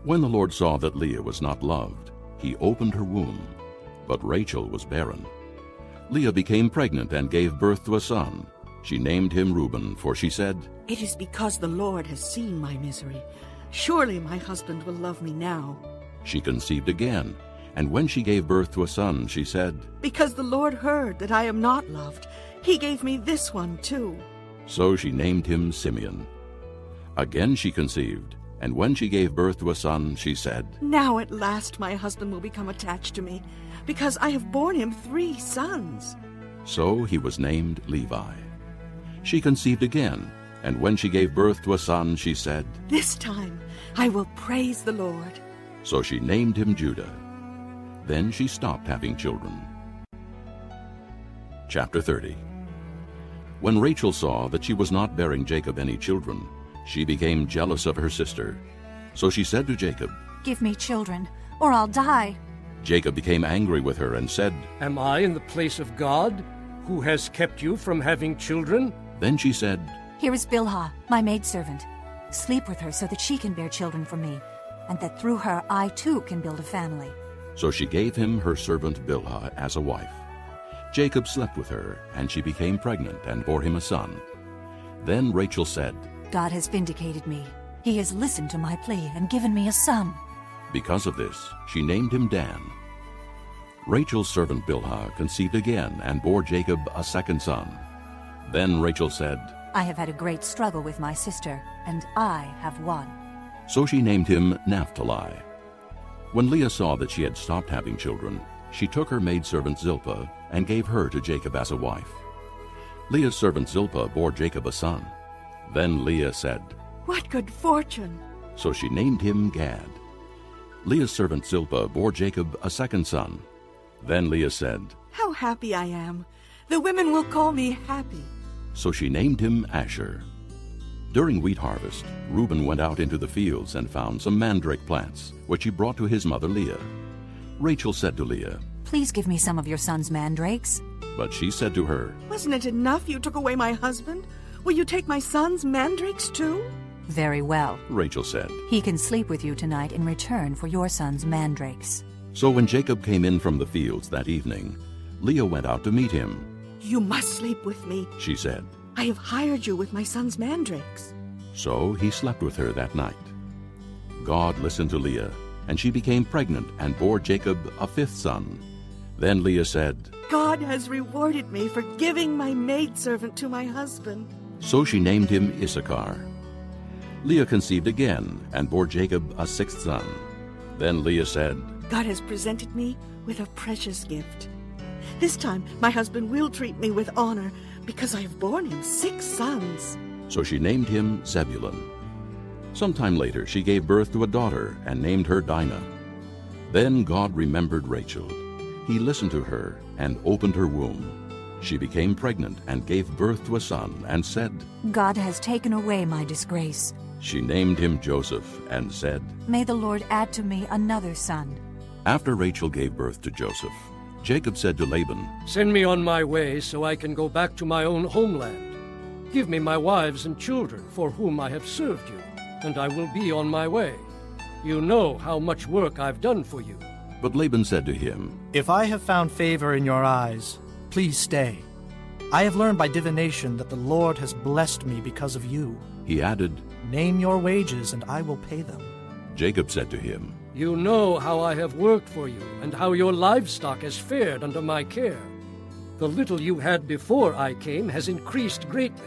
When the Lord saw that Leah was not loved, he opened her womb, but Rachel was barren. Leah became pregnant and gave birth to a son. She named him Reuben, for she said, "It is because the Lord has seen my misery. Surely my husband will love me now." She conceived again, and when she gave birth to a son, she said, "Because the Lord heard that I am not loved, he gave me this one too." So she named him Simeon. Again she conceived, and when she gave birth to a son, she said, "Now at last my husband will become attached to me, because I have borne him 3 sons." So he was named Levi. She conceived again, and when she gave birth to a son, she said, "This time I will praise the Lord." So she named him Judah. Then she stopped having children. Chapter 30. When Rachel saw that she was not bearing Jacob any children, she became jealous of her sister. So she said to Jacob, "Give me children, or I'll die." Jacob became angry with her and said, "Am I in the place of God, who has kept you from having children?" Then she said, "Here is Bilhah, my maidservant. Sleep with her so that she can bear children for me, and that through her I too can build a family. So she gave him her servant Bilhah as a wife. Jacob slept with her, and she became pregnant and bore him a son. Then Rachel said, God has vindicated me. He has listened to my plea and given me a son. Because of this, she named him Dan. Rachel's servant Bilhah conceived again and bore Jacob a second son. Then Rachel said, I have had a great struggle with my sister, and I have won. So she named him Naphtali. When Leah saw that she had stopped having children, she took her maidservant Zilpah and gave her to Jacob as a wife. Leah's servant Zilpah bore Jacob a son. Then Leah said, What good fortune! So she named him Gad. Leah's servant Zilpah bore Jacob a second son. Then Leah said, How happy I am! The women will call me happy. So she named him Asher. During wheat harvest, Reuben went out into the fields and found some mandrake plants, which he brought to his mother Leah. Rachel said to Leah, Please give me some of your son's mandrakes. But she said to her, Wasn't it enough you took away my husband? Will you take my son's mandrakes too? Very well. Rachel said, He can sleep with you tonight in return for your son's mandrakes. So when Jacob came in from the fields that evening, Leah went out to meet him. You must sleep with me, She said. I have hired you with my son's mandrakes. So he slept with her that night. God listened to Leah, and she became pregnant and bore Jacob a fifth son. Then Leah said, God has rewarded me for giving my maidservant to my husband. So she named him Issachar. Leah conceived again and bore Jacob a sixth son. Then Leah said, God has presented me with a precious gift. This time my husband will treat me with honor, because I have borne him 6 sons. So she named him Zebulun. Sometime later she gave birth to a daughter and named her Dinah. Then God remembered Rachel. He listened to her and opened her womb. She became pregnant and gave birth to a son and said, God has taken away my disgrace. She named him Joseph and said, May the Lord add to me another son. After Rachel gave birth to Joseph, Jacob said to Laban, Send me on my way so I can go back to my own homeland. Give me my wives and children for whom I have served you, and I will be on my way. You know how much work I've done for you. But Laban said to him, If I have found favor in your eyes, please stay. I have learned by divination that the Lord has blessed me because of you. He added, Name your wages, and I will pay them. Jacob said to him, You know how I have worked for you, and how your livestock has fared under my care. The little you had before I came has increased greatly,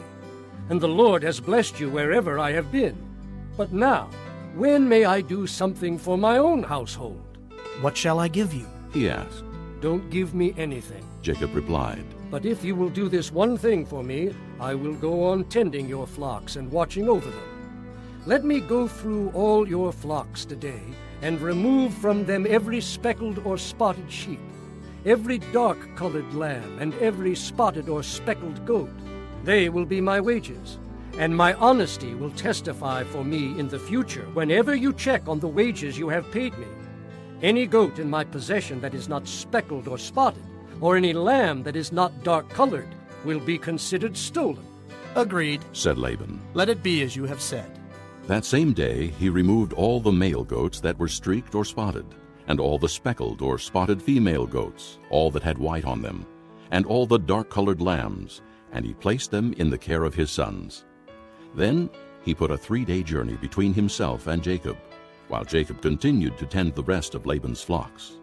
and the Lord has blessed you wherever I have been. But now, when may I do something for my own household? What shall I give you? He asked. Don't give me anything. Jacob replied, But if you will do this one thing for me, I will go on tending your flocks and watching over them. Let me go through all your flocks today, and remove from them every speckled or spotted sheep, every dark-colored lamb, and every spotted or speckled goat. They will be my wages, and my honesty will testify for me in the future whenever you check on the wages you have paid me. Any goat in my possession that is not speckled or spotted, or any lamb that is not dark-colored, will be considered stolen. Agreed, said Laban. Let it be as you have said. That same day he removed all the male goats that were streaked or spotted, and all the speckled or spotted female goats, all that had white on them, and all the dark-colored lambs, and he placed them in the care of his sons. Then he put a 3-day journey between himself and Jacob, while Jacob continued to tend the rest of Laban's flocks.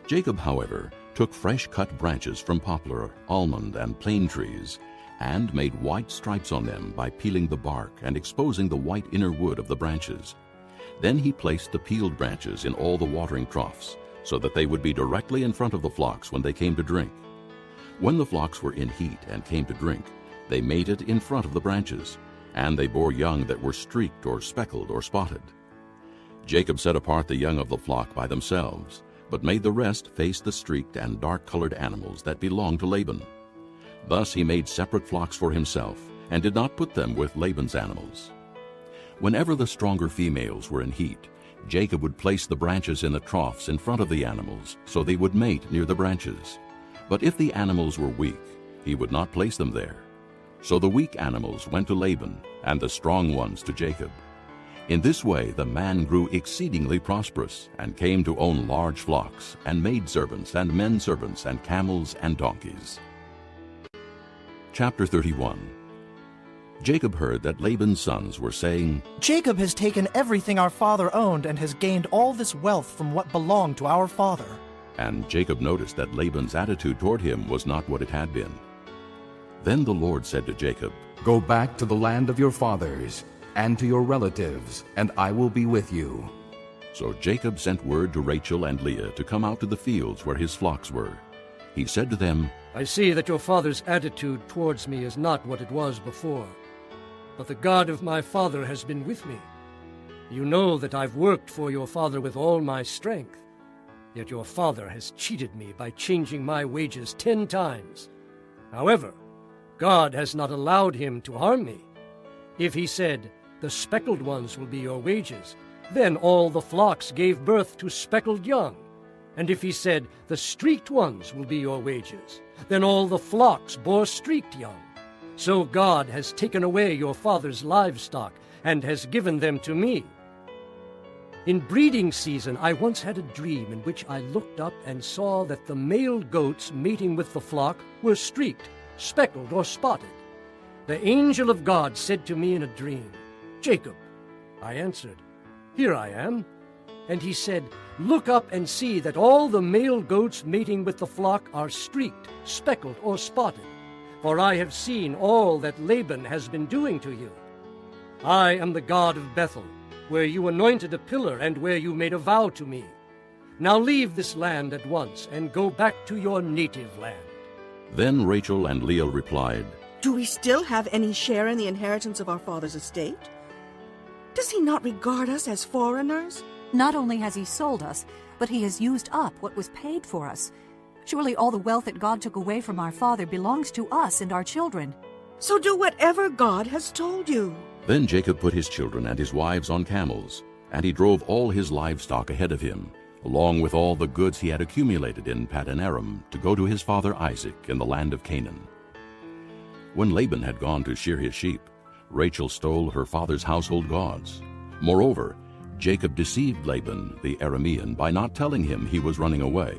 Jacob, however, took fresh-cut branches from poplar, almond, and plane trees, and made white stripes on them by peeling the bark and exposing the white inner wood of the branches. Then he placed the peeled branches in all the watering troughs, so that they would be directly in front of the flocks when they came to drink. When the flocks were in heat and came to drink, they mated in front of the branches, and they bore young that were streaked or speckled or spotted. Jacob set apart the young of the flock by themselves, but made the rest face the streaked and dark-colored animals that belonged to Laban. Thus he made separate flocks for himself, and did not put them with Laban's animals. Whenever the stronger females were in heat, Jacob would place the branches in the troughs in front of the animals, so they would mate near the branches. But if the animals were weak, he would not place them there. So the weak animals went to Laban, and the strong ones to Jacob. In this way the man grew exceedingly prosperous, and came to own large flocks, and maidservants, and men-servants, and camels, and donkeys. Chapter 31. Jacob heard that Laban's sons were saying, Jacob has taken everything our father owned and has gained all this wealth from what belonged to our father. And Jacob noticed that Laban's attitude toward him was not what it had been. Then the Lord said to Jacob, Go back to the land of your fathers, and to your relatives, and I will be with you. So Jacob sent word to Rachel and Leah to come out to the fields where his flocks were. He said to them, I see that your father's attitude towards me is not what it was before, but the God of my father has been with me. You know that I've worked for your father with all my strength, yet your father has cheated me by changing my wages 10 times. However, God has not allowed him to harm me. If he said, The speckled ones will be your wages, then all the flocks gave birth to speckled young. And if he said, The streaked ones will be your wages, then all the flocks bore streaked young. So God has taken away your father's livestock and has given them to me. In breeding season I once had a dream in which I looked up and saw that the male goats mating with the flock were streaked, speckled, or spotted. The angel of God said to me in a dream, Jacob. I answered, Here I am. And he said, Look up and see that all the male goats mating with the flock are streaked, speckled, or spotted. For I have seen all that Laban has been doing to you. I am the God of Bethel, where you anointed a pillar and where you made a vow to me. Now leave this land at once and go back to your native land. Then Rachel and Leah replied, Do we still have any share in the inheritance of our father's estate? Does he not regard us as foreigners? Not only has he sold us, but he has used up what was paid for us. Surely all the wealth that God took away from our father belongs to us and our children. So do whatever God has told you. Then Jacob put his children and his wives on camels, and he drove all his livestock ahead of him, along with all the goods he had accumulated in Paddan Aram, to go to his father Isaac in the land of Canaan. When Laban had gone to shear his sheep, Rachel stole her father's household gods. Moreover, Jacob deceived Laban the Aramean by not telling him he was running away.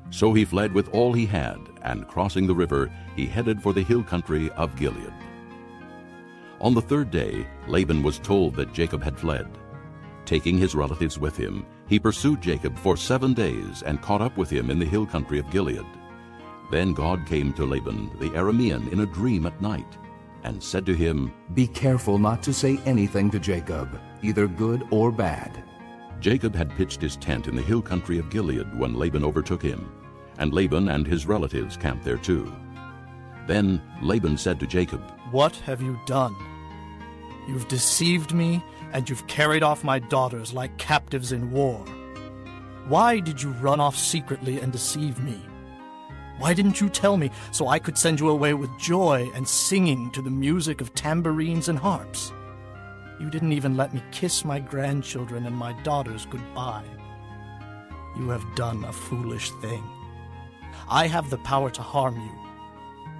So he fled with all he had, and crossing the river, he headed for the hill country of Gilead. On the 3rd day, Laban was told that Jacob had fled. Taking his relatives with him, he pursued Jacob for 7 days and caught up with him in the hill country of Gilead. Then God came to Laban the Aramean in a dream at night, and said to him, Be careful not to say anything to Jacob, either good or bad. Jacob had pitched his tent in the hill country of Gilead when Laban overtook him, and Laban and his relatives camped there too. Then Laban said to Jacob, What have you done? You've deceived me, and you've carried off my daughters like captives in war. Why did you run off secretly and deceive me? Why didn't you tell me so I could send you away with joy and singing to the music of tambourines and harps? You didn't even let me kiss my grandchildren and my daughters goodbye. You have done a foolish thing. I have the power to harm you.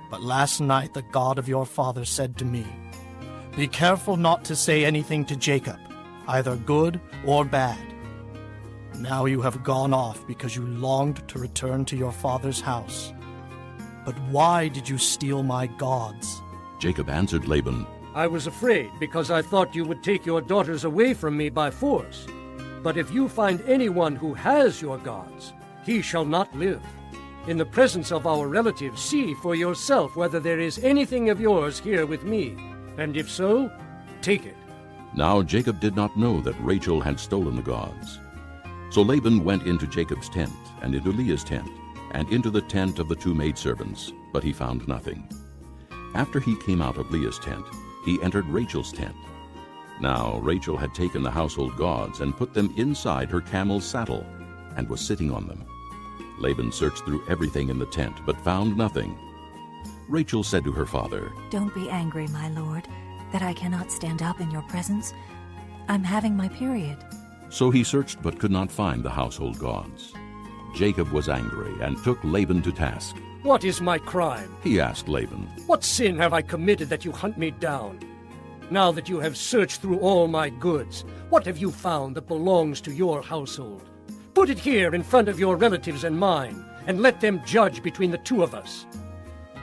But last night the God of your father said to me, Be careful not to say anything to Jacob, either good or bad. Now you have gone off because you longed to return to your father's house. But why did you steal my gods? Jacob answered Laban, I was afraid because I thought you would take your daughters away from me by force. But if you find anyone who has your gods, he shall not live. In the presence of our relatives, see for yourself whether there is anything of yours here with me, and if so, take it. Now Jacob did not know that Rachel had stolen the gods. So Laban went into Jacob's tent, and into Leah's tent, and into the tent of the 2 maidservants, but he found nothing. After he came out of Leah's tent, he entered Rachel's tent. Now Rachel had taken the household gods and put them inside her camel's saddle, and was sitting on them. Laban searched through everything in the tent, but found nothing. Rachel said to her father, Don't be angry, my lord, that I cannot stand up in your presence. I'm having my period. So he searched but could not find the household gods. Jacob was angry and took Laban to task. What is my crime? He asked Laban. What sin have I committed that you hunt me down? Now that you have searched through all my goods, what have you found that belongs to your household? Put it here in front of your relatives and mine, and let them judge between the two of us.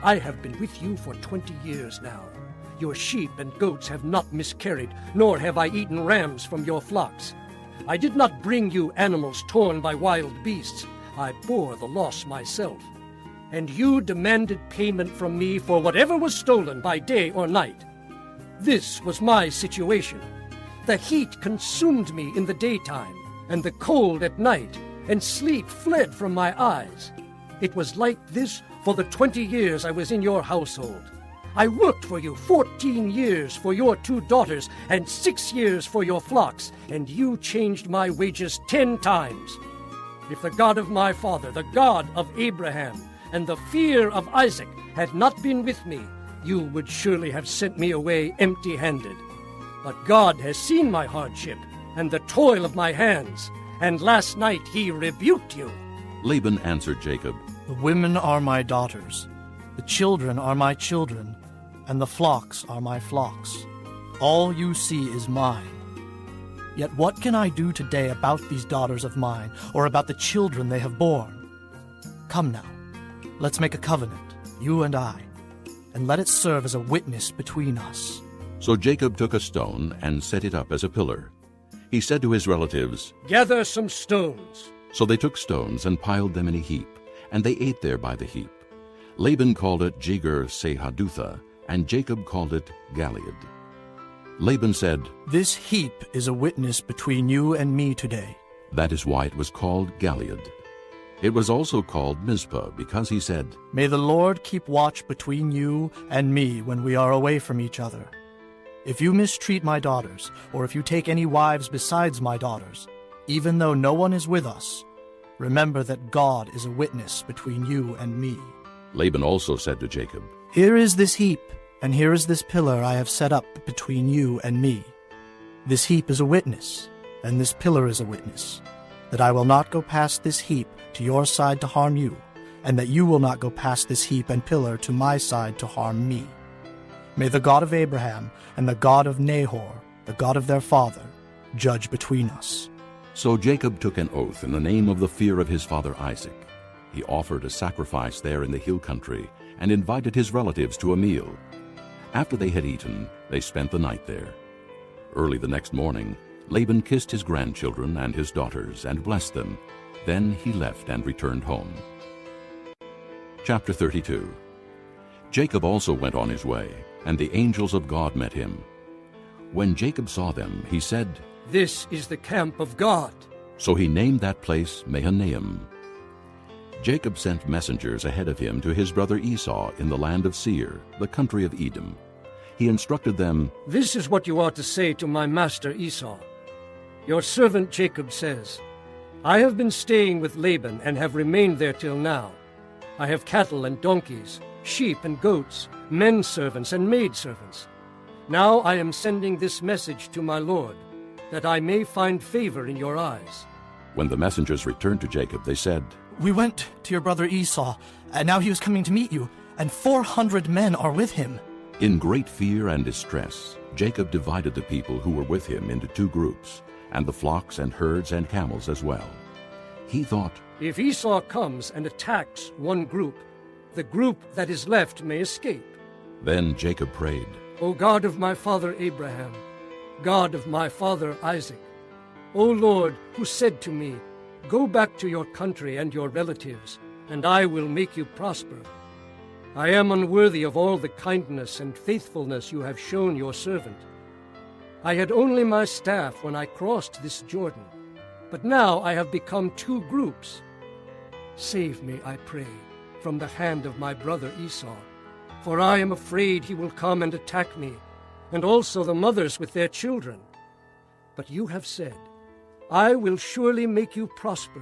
I have been with you for 20 years now. Your sheep and goats have not miscarried, nor have I eaten rams from your flocks. I did not bring you animals torn by wild beasts. I bore the loss myself. And you demanded payment from me for whatever was stolen by day or night. This was my situation. The heat consumed me in the daytime, and the cold at night, and sleep fled from my eyes. It was like this for the 20 years I was in your household. I worked for you 14 years for your 2 daughters, and 6 years for your flocks, and you changed my wages 10 times. If the God of my father, the God of Abraham, and the fear of Isaac had not been with me, you would surely have sent me away empty-handed. But God has seen my hardship and the toil of my hands, and last night he rebuked you. Laban answered Jacob, The women are my daughters, the children are my children, and the flocks are my flocks. All you see is mine. Yet what can I do today about these daughters of mine, or about the children they have borne? Come now, let's make a covenant, you and I, and let it serve as a witness between us. So Jacob took a stone and set it up as a pillar. He said to his relatives, Gather some stones. So they took stones and piled them in a heap, and they ate there by the heap. Laban called it Jegar-sahadutha, and Jacob called it Galeed. Laban said, This heap is a witness between you and me today. That is why it was called Galeed. It was also called Mizpah, because he said, May the Lord keep watch between you and me when we are away from each other. If you mistreat my daughters, or if you take any wives besides my daughters, even though no one is with us, remember that God is a witness between you and me. Laban also said to Jacob, Here is this heap, and here is this pillar I have set up between you and me. This heap is a witness, and this pillar is a witness, that I will not go past this heap to your side to harm you, and that you will not go past this heap and pillar to my side to harm me. May the God of Abraham and the God of Nahor, the God of their father, judge between us. So Jacob took an oath in the name of the fear of his father Isaac. He offered a sacrifice there in the hill country and invited his relatives to a meal. After they had eaten, they spent the night there. Early the next morning, Laban kissed his grandchildren and his daughters and blessed them. Then he left and returned home. Chapter 32. Jacob also went on his way, and the angels of God met him. When Jacob saw them, he said, This is the camp of God. So he named that place Mahanaim. Jacob sent messengers ahead of him to his brother Esau in the land of Seir, the country of Edom. He instructed them, This is what you are to say to my master Esau. Your servant Jacob says, I have been staying with Laban and have remained there till now. I have cattle and donkeys, sheep and goats, men servants and maid servants. Now I am sending this message to my lord, that I may find favor in your eyes. When the messengers returned to Jacob, they said, We went to your brother Esau, and now he was coming to meet you, and 400 men are with him. In great fear and distress, Jacob divided the people who were with him into 2 groups, and the flocks and herds and camels as well. He thought, If Esau comes and attacks one group, the group that is left may escape. Then Jacob prayed, O God of my father Abraham, God of my father Isaac, O Lord, who said to me, Go back to your country and your relatives, and I will make you prosper. I am unworthy of all the kindness and faithfulness you have shown your servant. I had only my staff when I crossed this Jordan, but now I have become 2 groups. Save me, I pray, from the hand of my brother Esau, for I am afraid he will come and attack me, and also the mothers with their children. But you have said, I will surely make you prosper,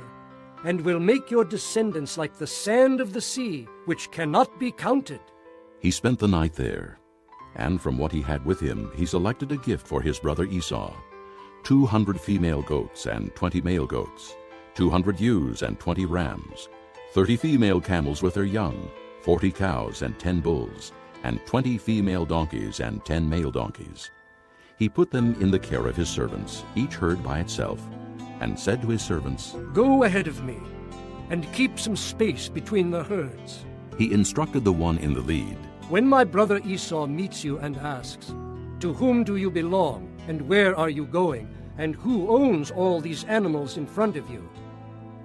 and will make your descendants like the sand of the sea, which cannot be counted. He spent the night there, and from what he had with him he selected a gift for his brother Esau, 200 female goats and 20 male goats, 200 ewes and 20 rams, 30 female camels with their young, 40 cows and 10 bulls, and 20 female donkeys and 10 male donkeys. He put them in the care of his servants, each herd by itself, and said to his servants, "Go ahead of me, and keep some space between the herds." He instructed the one in the lead, "When my brother Esau meets you and asks, 'To whom do you belong, and where are you going, and who owns all these animals in front of you?'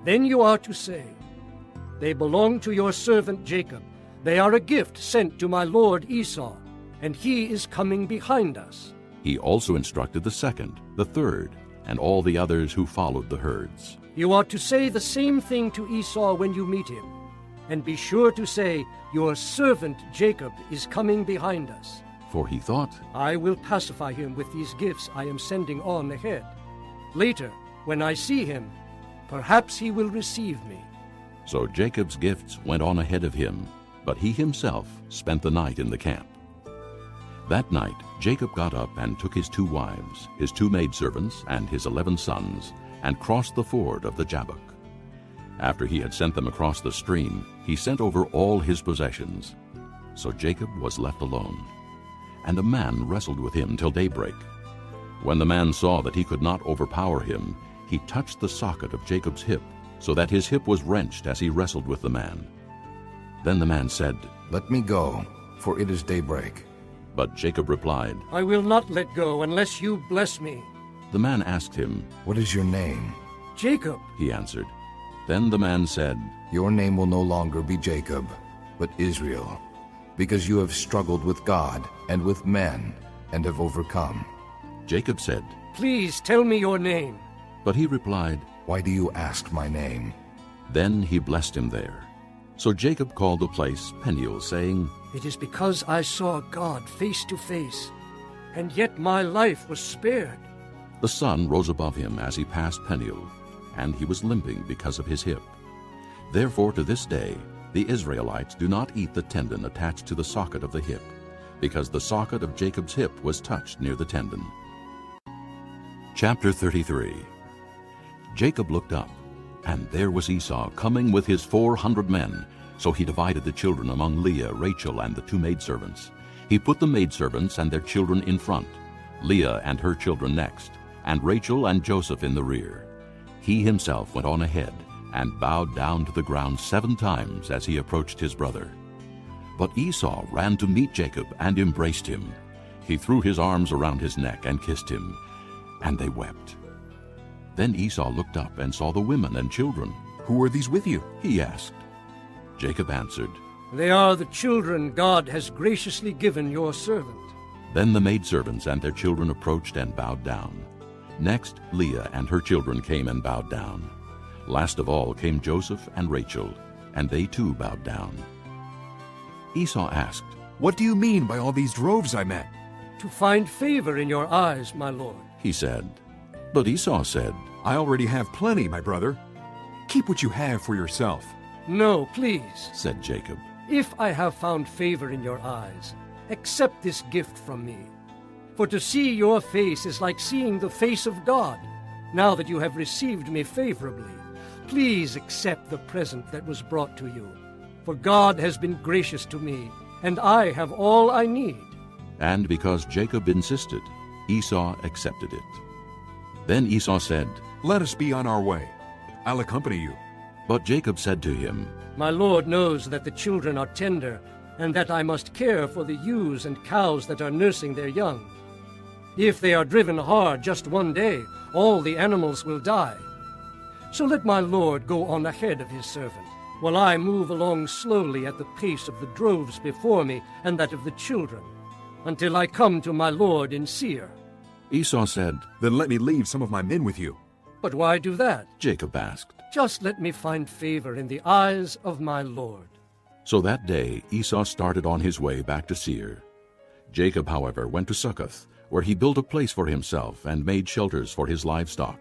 then you are to say, 'They belong to your servant Jacob. They are a gift sent to my lord Esau, and he is coming behind us.'" He also instructed the second, the third, and all the others who followed the herds. "You are to say the same thing to Esau when you meet him, and be sure to say, 'Your servant Jacob is coming behind us.'" For he thought, "I will pacify him with these gifts I am sending on ahead. Later, when I see him, perhaps he will receive me." So Jacob's gifts went on ahead of him, but he himself spent the night in the camp. That night Jacob got up and took his 2 wives, his 2 maidservants, and his 11 sons, and crossed the ford of the Jabbok. After he had sent them across the stream, he sent over all his possessions. So Jacob was left alone, and a man wrestled with him till daybreak. When the man saw that he could not overpower him, he touched the socket of Jacob's hip, so that his hip was wrenched as he wrestled with the man. Then the man said, "Let me go, for it is daybreak." But Jacob replied, "I will not let go unless you bless me." The man asked him, "What is your name?" "Jacob," he answered. Then the man said, "Your name will no longer be Jacob, but Israel, because you have struggled with God and with men, and have overcome." Jacob said, "Please tell me your name." But he replied, "Why do you ask my name?" Then he blessed him there. So Jacob called the place Peniel, saying, "It is because I saw God face to face, and yet my life was spared." The sun rose above him as he passed Peniel, and he was limping because of his hip. Therefore to this day the Israelites do not eat the tendon attached to the socket of the hip, because the socket of Jacob's hip was touched near the tendon. Chapter 33. Jacob looked up, and there was Esau coming with his 400 men. So he divided the children among Leah, Rachel, and the 2 maidservants. He put the maidservants and their children in front, Leah and her children next, and Rachel and Joseph in the rear. He himself went on ahead and bowed down to the ground 7 times as he approached his brother. But Esau ran to meet Jacob and embraced him. He threw his arms around his neck and kissed him, and they wept. Then Esau looked up and saw the women and children. "Who are these with you?" he asked. Jacob answered, "They are the children God has graciously given your servant." Then the maidservants and their children approached and bowed down. Next Leah and her children came and bowed down. Last of all came Joseph and Rachel, and they too bowed down. Esau asked, "What do you mean by all these droves I met?" "To find favor in your eyes, my lord," he said. But Esau said, "I already have plenty, my brother. Keep what you have for yourself." "No, please," said Jacob. "If I have found favor in your eyes, accept this gift from me. For to see your face is like seeing the face of God. Now that you have received me favorably, please accept the present that was brought to you. For God has been gracious to me, and I have all I need." And because Jacob insisted, Esau accepted it. Then Esau said, "Let us be on our way. I'll accompany you." But Jacob said to him, "My lord knows that the children are tender, and that I must care for the ewes and cows that are nursing their young. If they are driven hard just one day, all the animals will die. So let my lord go on ahead of his servant, while I move along slowly at the pace of the droves before me and that of the children, until I come to my lord in Seir." Esau said, "Then let me leave some of my men with you." "But why do that?" Jacob asked. "Just let me find favor in the eyes of my lord." So that day Esau started on his way back to Seir. Jacob, however, went to Succoth, where he built a place for himself and made shelters for his livestock.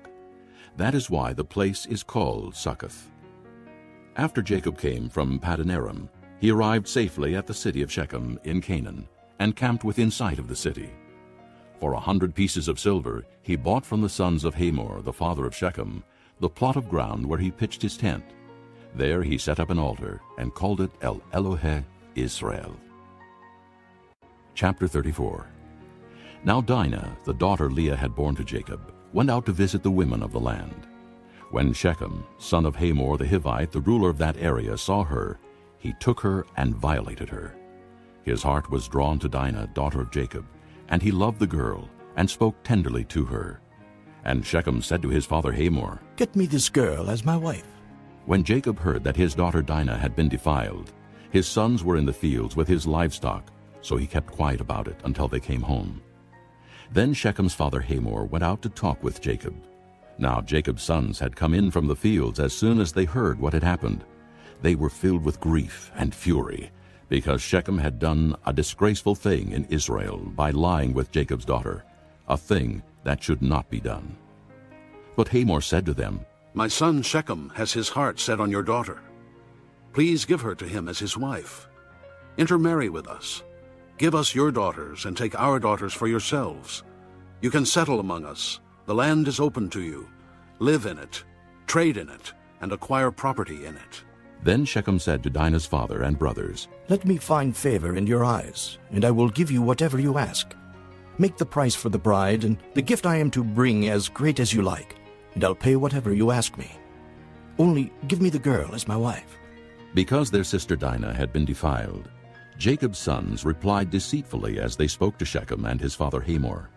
That is why the place is called Succoth. After Jacob came from Paddan-aram, he arrived safely at the city of Shechem in Canaan, and camped within sight of the city. For 100 pieces of silver he bought from the sons of Hamor, the father of Shechem, the plot of ground where he pitched his tent. There he set up an altar and called it El Elohe Israel. Chapter 34. Now Dinah, the daughter Leah had borne to Jacob, went out to visit the women of the land. When Shechem, son of Hamor the Hivite, the ruler of that area, saw her, he took her and violated her. His heart was drawn to Dinah, daughter of Jacob, and he loved the girl, and spoke tenderly to her. And Shechem said to his father Hamor, "Get me this girl as my wife." When Jacob heard that his daughter Dinah had been defiled, his sons were in the fields with his livestock, so he kept quiet about it until they came home. Then Shechem's father Hamor went out to talk with Jacob. Now Jacob's sons had come in from the fields as soon as they heard what had happened. They were filled with grief and fury, because Shechem had done a disgraceful thing in Israel by lying with Jacob's daughter, a thing that should not be done. But Hamor said to them, "My son Shechem has his heart set on your daughter. Please give her to him as his wife. Intermarry with us. Give us your daughters and take our daughters for yourselves. You can settle among us. The land is open to you. Live in it, trade in it, and acquire property in it." Then Shechem said to Dinah's father and brothers, "Let me find favor in your eyes, and I will give you whatever you ask. Make the price for the bride and the gift I am to bring as great as you like, and I'll pay whatever you ask me. Only give me the girl as my wife." Because their sister Dinah had been defiled, Jacob's sons replied deceitfully as they spoke to Shechem and his father Hamor.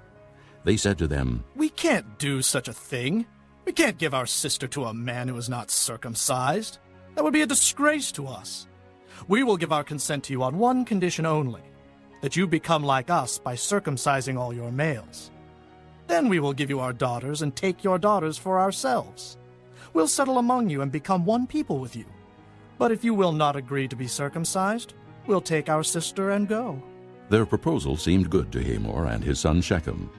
They said to them, "We can't do such a thing. We can't give our sister to a man who is not circumcised. That would be a disgrace to us. We will give our consent to you on one condition only, that you become like us by circumcising all your males. Then we will give you our daughters and take your daughters for ourselves. We'll settle among you and become one people with you. But if you will not agree to be circumcised, we'll take our sister and go." Their proposal seemed good to Hamor and his son Shechem.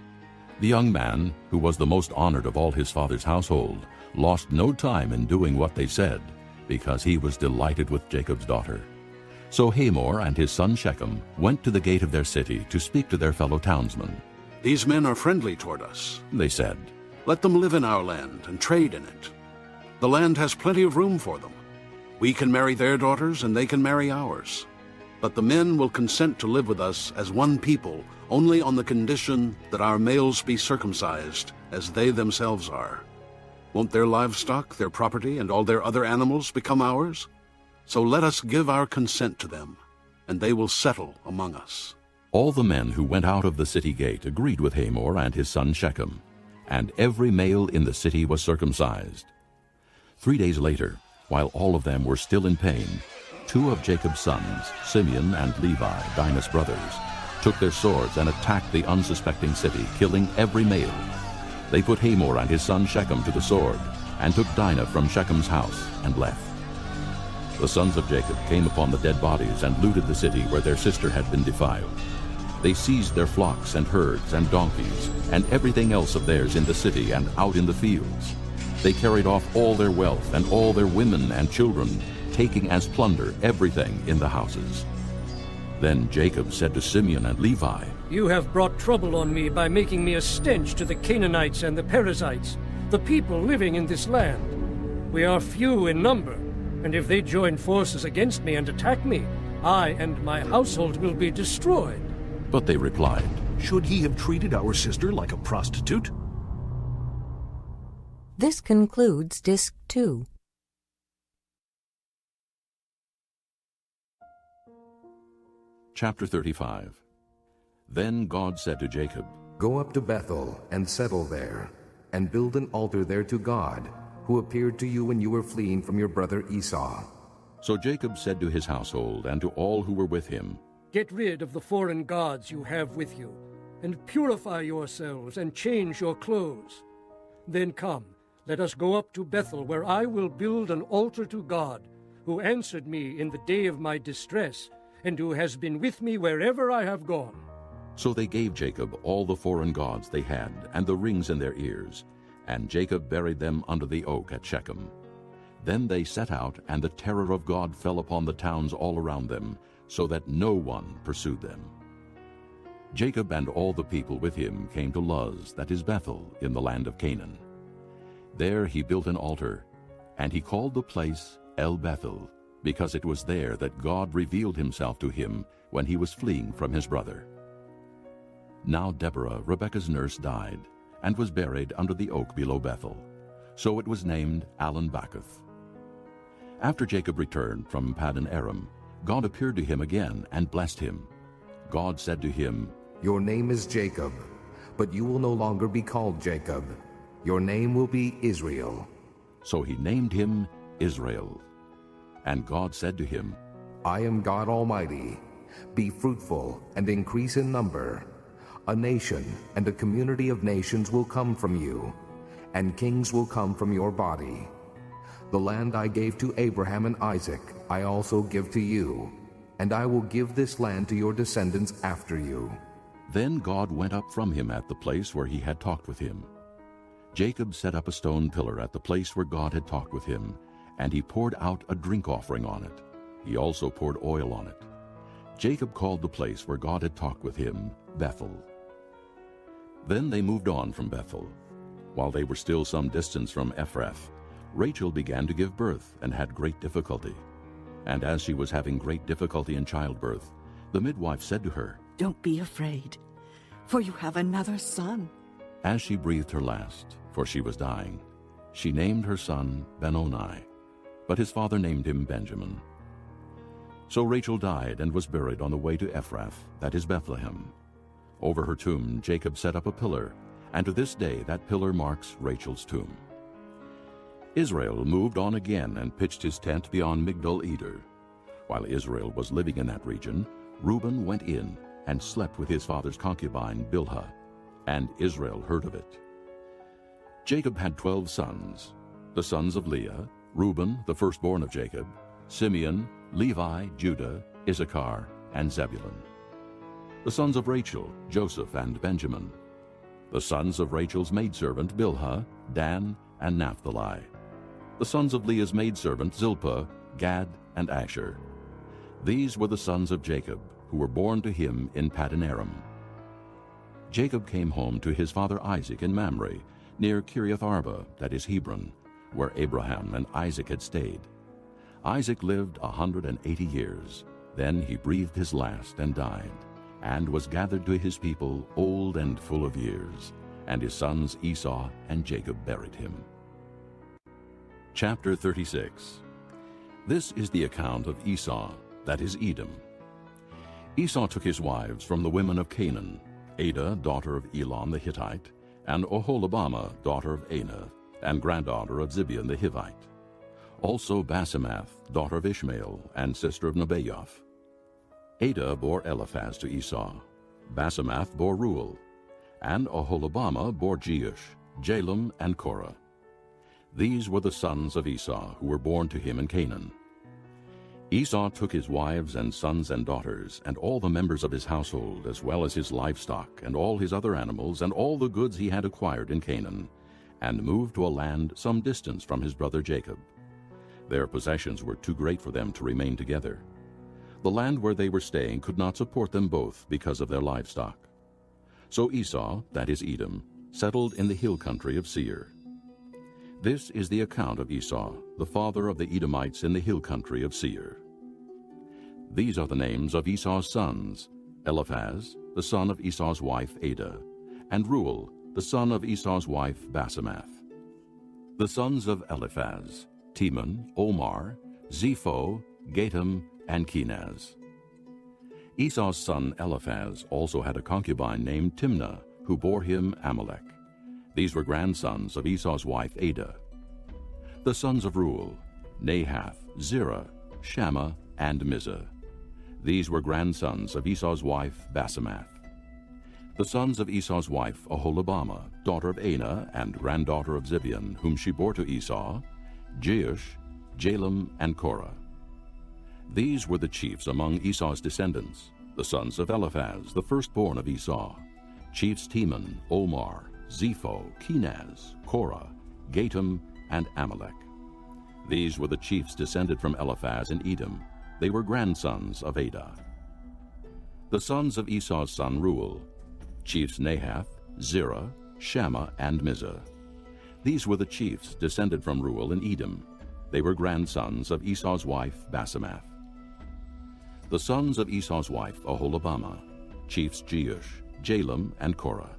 The young man, who was the most honored of all his father's household, lost no time in doing what they said, because he was delighted with Jacob's daughter. So Hamor and his son Shechem went to the gate of their city to speak to their fellow townsmen. "These men are friendly toward us," they said. "Let them live in our land and trade in it. The land has plenty of room for them. We can marry their daughters and they can marry ours. But the men will consent to live with us as one people only on the condition that our males be circumcised, as they themselves are. Won't their livestock, their property, and all their other animals become ours? So let us give our consent to them, and they will settle among us." All the men who went out of the city gate agreed with Hamor and his son Shechem, and every male in the city was circumcised. 3 days later, while all of them were still in pain, 2 of Jacob's sons, Simeon and Levi, Dinah's brothers, took their swords and attacked the unsuspecting city, killing every male. They put Hamor and his son Shechem to the sword, and took Dinah from Shechem's house and left. The sons of Jacob came upon the dead bodies and looted the city where their sister had been defiled. They seized their flocks and herds and donkeys and everything else of theirs in the city and out in the fields. They carried off all their wealth and all their women and children, taking as plunder everything in the houses. Then Jacob said to Simeon and Levi, "You have brought trouble on me by making me a stench to the Canaanites and the Perizzites, the people living in this land. We are few in number, and if they join forces against me and attack me, I and my household will be destroyed." But they replied, "Should he have treated our sister like a prostitute?" This concludes Disc 2. Chapter 35. Then God said to Jacob, "Go up to Bethel and settle there, and build an altar there to God, who appeared to you when you were fleeing from your brother Esau." So Jacob said to his household and to all who were with him, "Get rid of the foreign gods you have with you, and purify yourselves and change your clothes. Then come, let us go up to Bethel, where I will build an altar to God, who answered me in the day of my distress, and who has been with me wherever I have gone." So they gave Jacob all the foreign gods they had and the rings in their ears, and Jacob buried them under the oak at Shechem. Then they set out, and the terror of God fell upon the towns all around them, so that no one pursued them. Jacob and all the people with him came to Luz, that is Bethel, in the land of Canaan. There he built an altar, and he called the place El Bethel, because it was there that God revealed himself to him when he was fleeing from his brother. Now Deborah, Rebekah's nurse, died, and was buried under the oak below Bethel. So it was named Allon-Bacuth. After Jacob returned from Paddan Aram, God appeared to him again and blessed him. God said to him, "Your name is Jacob, but you will no longer be called Jacob. Your name will be Israel." So he named him Israel. And God said to him, "I am God Almighty. Be fruitful and increase in number. A nation and a community of nations will come from you, and kings will come from your body. The land I gave to Abraham and Isaac I also give to you, and I will give this land to your descendants after you." Then God went up from him at the place where he had talked with him. Jacob set up a stone pillar at the place where God had talked with him, and he poured out a drink offering on it. He also poured oil on it. Jacob called the place where God had talked with him Bethel. Then they moved on from Bethel. While they were still some distance from Ephrath, Rachel began to give birth and had great difficulty. And as she was having great difficulty in childbirth, the midwife said to her, "Don't be afraid, for you have another son." As she breathed her last, for she was dying, she named her son Benoni, but his father named him Benjamin. So Rachel died and was buried on the way to Ephrath, that is Bethlehem. Over her tomb Jacob set up a pillar, and to this day that pillar marks Rachel's tomb. Israel moved on again and pitched his tent beyond Migdal-Eder. While Israel was living in that region, Reuben went in and slept with his father's concubine Bilhah, and Israel heard of it. Jacob had 12 sons, the sons of Leah, Reuben, the firstborn of Jacob, Simeon, Levi, Judah, Issachar, and Zebulun. The sons of Rachel, Joseph and Benjamin. The sons of Rachel's maidservant Bilhah, Dan, and Naphtali. The sons of Leah's maidservant Zilpah, Gad, and Asher. These were the sons of Jacob, who were born to him in Paddan Aram. Jacob came home to his father Isaac in Mamre, near Kiriath-arba, that is Hebron, where Abraham and Isaac had stayed. Isaac lived 180 years. Then he breathed his last and died, and was gathered to his people old and full of years, and his sons Esau and Jacob buried him. Chapter 36. This is the account of Esau, that is Edom. Esau took his wives from the women of Canaan, Adah, daughter of Elon the Hittite, and Oholibamah, daughter of Anah, and granddaughter of Zibeon the Hivite. Also Basemath, daughter of Ishmael, and sister of Nebaioth. Adah bore Eliphaz to Esau. Basemath bore Reuel. And Oholibamah bore Jeush, Jalem, and Korah. These were the sons of Esau, who were born to him in Canaan. Esau took his wives and sons and daughters, and all the members of his household, as well as his livestock, and all his other animals, and all the goods he had acquired in Canaan, and moved to a land some distance from his brother Jacob. Their possessions were too great for them to remain together. The land where they were staying could not support them both because of their livestock. So Esau, that is Edom, settled in the hill country of Seir. This is the account of Esau, the father of the Edomites in the hill country of Seir. These are the names of Esau's sons: Eliphaz, the son of Esau's wife Adah, and Reuel, the son of Esau's wife Basemath. The sons of Eliphaz: Teman, Omar, Zepho, Gatam, and Kenaz. Esau's son Eliphaz also had a concubine named Timnah, who bore him Amalek. These were grandsons of Esau's wife Adah. The sons of Reuel: Nahath, Zerah, Shammah, and Mizah. These were grandsons of Esau's wife Basemath. The sons of Esau's wife Oholibamah, daughter of Anah and granddaughter of Zibeon, whom she bore to Esau: Jeush, Jalem, and Korah. These were the chiefs among Esau's descendants, the sons of Eliphaz, the firstborn of Esau: chiefs Teman, Omar, Zepho, Kenaz, Korah, Gatam, and Amalek. These were the chiefs descended from Eliphaz in Edom. They were grandsons of Adah. The sons of Esau's son Reuel: chiefs Nahath, Zerah, Shammah, and Mizah. These were the chiefs descended from Reuel in Edom. They were grandsons of Esau's wife, Basemath. The sons of Esau's wife, Oholibamah, chiefs Jeush, Jalem, and Korah.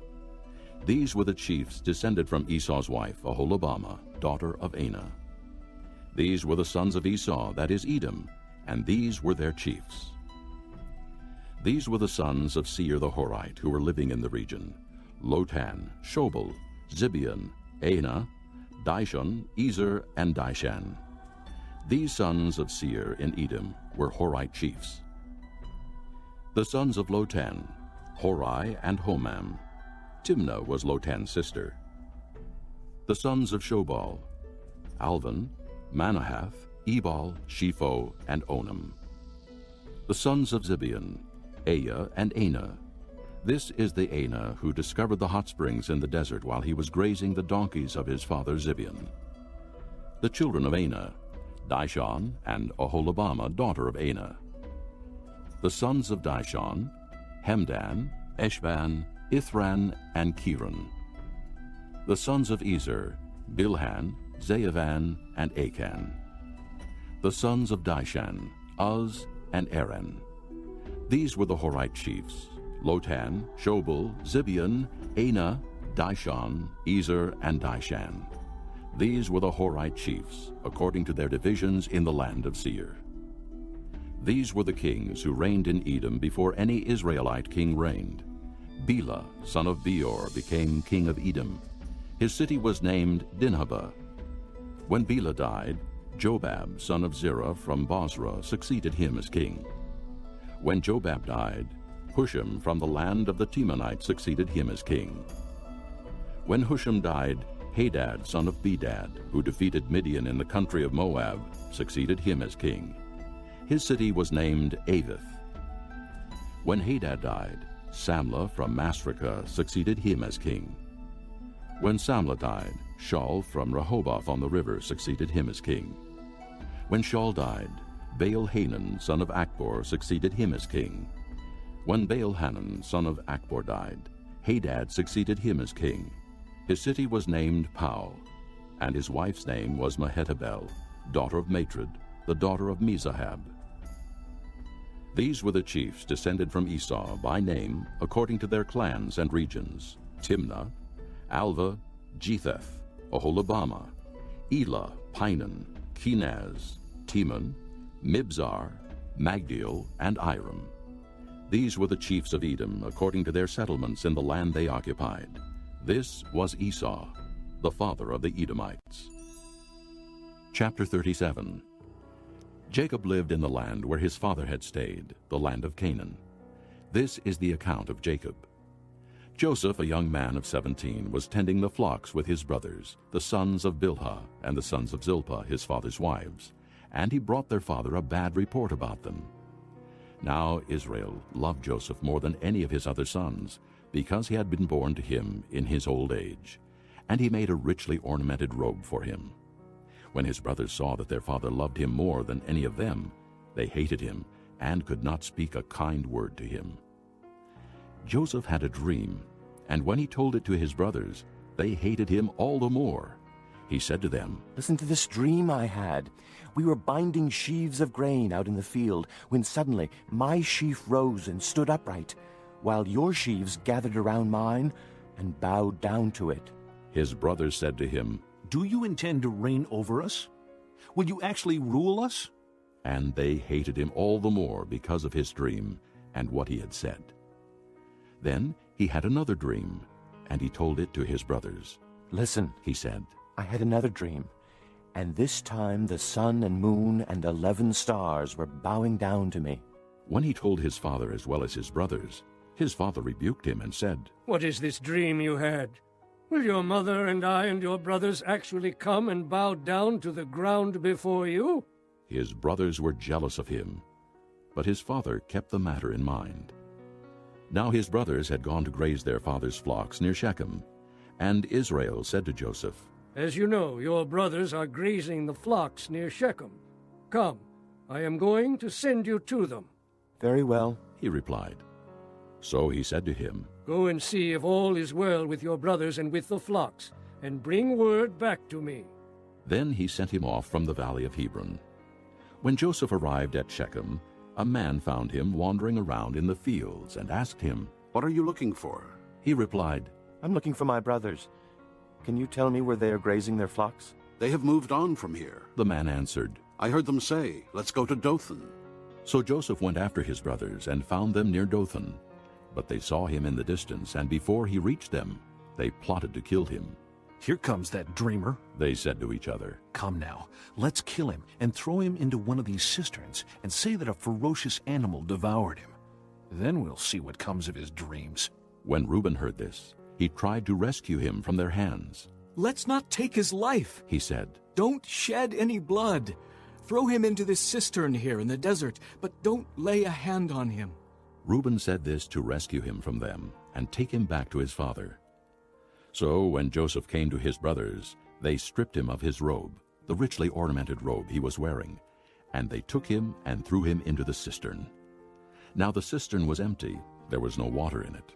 These were the chiefs descended from Esau's wife, Oholibamah, daughter of Anah. These were the sons of Esau, that is Edom, and these were their chiefs. These were the sons of Seir the Horite, who were living in the region: Lotan, Shobal, Zibeon, Anah, Dishon, Ezer, and Dishan. These sons of Seir in Edom were Horite chiefs. The sons of Lotan, Hori and Homam. Timnah was Lotan's sister. The sons of Shobal, Alvan, Manahath, Ebal, Shepho, and Onam. The sons of Zibeon, Aya and Anah. This is the Anah who discovered the hot springs in the desert while he was grazing the donkeys of his father Zibeon. The children of Anah, Dishon and Oholibamah, daughter of Anah. The sons of Dishon, Hemdan, Eshban, Ithran, and Kiran. The sons of Ezer, Bilhan, Zeavan, and Achan. The sons of Dishan, Uz, and Aran. These were the Horite chiefs: Lotan, Shobal, Zibeon, Anah, Dishon, Ezer, and Dishan. These were the Horite chiefs, according to their divisions in the land of Seir. These were the kings who reigned in Edom before any Israelite king reigned. Bela, son of Beor, became king of Edom. His city was named Dinhabah. When Bela died, Jobab, son of Zerah from Bozrah, succeeded him as king. When Jobab died, Husham from the land of the Temanites succeeded him as king. When Husham died, Hadad, son of Bedad, who defeated Midian in the country of Moab, succeeded him as king. His city was named Avith. When Hadad died, Samlah from Masrekah succeeded him as king. When Samlah died, Shaul from Rehoboth on the river succeeded him as king. When Shaul died, Baal-Hanan, son of Akbor, succeeded him as king. When Baal-Hanan, son of Akbor, died, Hadad succeeded him as king. His city was named Pau, and his wife's name was Mehetabel, daughter of Matred, the daughter of Mezahab. These were the chiefs descended from Esau by name, according to their clans and regions: Timnah, Alva, Jetheth, Oholibamah, Elah, Pinan, Kenaz, Teman, Mibzar, Magdiel, and Iram. These were the chiefs of Edom, according to their settlements in the land they occupied. This was Esau, the father of the Edomites. Chapter 37. Jacob lived in the land where his father had stayed, the land of Canaan. This is the account of Jacob. Joseph, a young man of 17, was tending the flocks with his brothers, the sons of Bilhah and the sons of Zilpah, his father's wives, and he brought their father a bad report about them. Now Israel loved Joseph more than any of his other sons, because he had been born to him in his old age, and he made a richly ornamented robe for him. When his brothers saw that their father loved him more than any of them, they hated him and could not speak a kind word to him. Joseph had a dream, and when he told it to his brothers, they hated him all the more. He said to them, "Listen to this dream I had. We were binding sheaves of grain out in the field, when suddenly my sheaf rose and stood upright, while your sheaves gathered around mine and bowed down to it." His brothers said to him, "Do you intend to reign over us? Will you actually rule us?" And they hated him all the more because of his dream and what he had said. Then he had another dream, and he told it to his brothers. "Listen," he said, "I had another dream, and this time the sun and moon and 11 stars were bowing down to me." When he told his father as well as his brothers, his father rebuked him and said, "What is this dream you had? Will your mother and I and your brothers actually come and bow down to the ground before you?" His brothers were jealous of him, but his father kept the matter in mind. Now his brothers had gone to graze their father's flocks near Shechem, and Israel said to Joseph, "As you know, your brothers are grazing the flocks near Shechem. Come, I am going to send you to them." "Very well," he replied. So he said to him, "Go and see if all is well with your brothers and with the flocks, and bring word back to me." Then he sent him off from the valley of Hebron. When Joseph arrived at Shechem, a man found him wandering around in the fields and asked him, "What are you looking for?" He replied, "I'm looking for my brothers. Can you tell me where they are grazing their flocks?" "They have moved on from here." The man answered, "I heard them say, 'Let's go to Dothan.'" So Joseph went after his brothers and found them near Dothan. But they saw him in the distance, and before he reached them, they plotted to kill him. "Here comes that dreamer," they said to each other. "Come now, let's kill him and throw him into one of these cisterns and say that a ferocious animal devoured him. Then we'll see what comes of his dreams." When Reuben heard this, he tried to rescue him from their hands. "Let's not take his life," he said. "Don't shed any blood. Throw him into this cistern here in the desert, but don't lay a hand on him." Reuben said this to rescue him from them and take him back to his father. So when Joseph came to his brothers, they stripped him of his robe, the richly ornamented robe he was wearing, and they took him and threw him into the cistern. Now the cistern was empty, there was no water in it.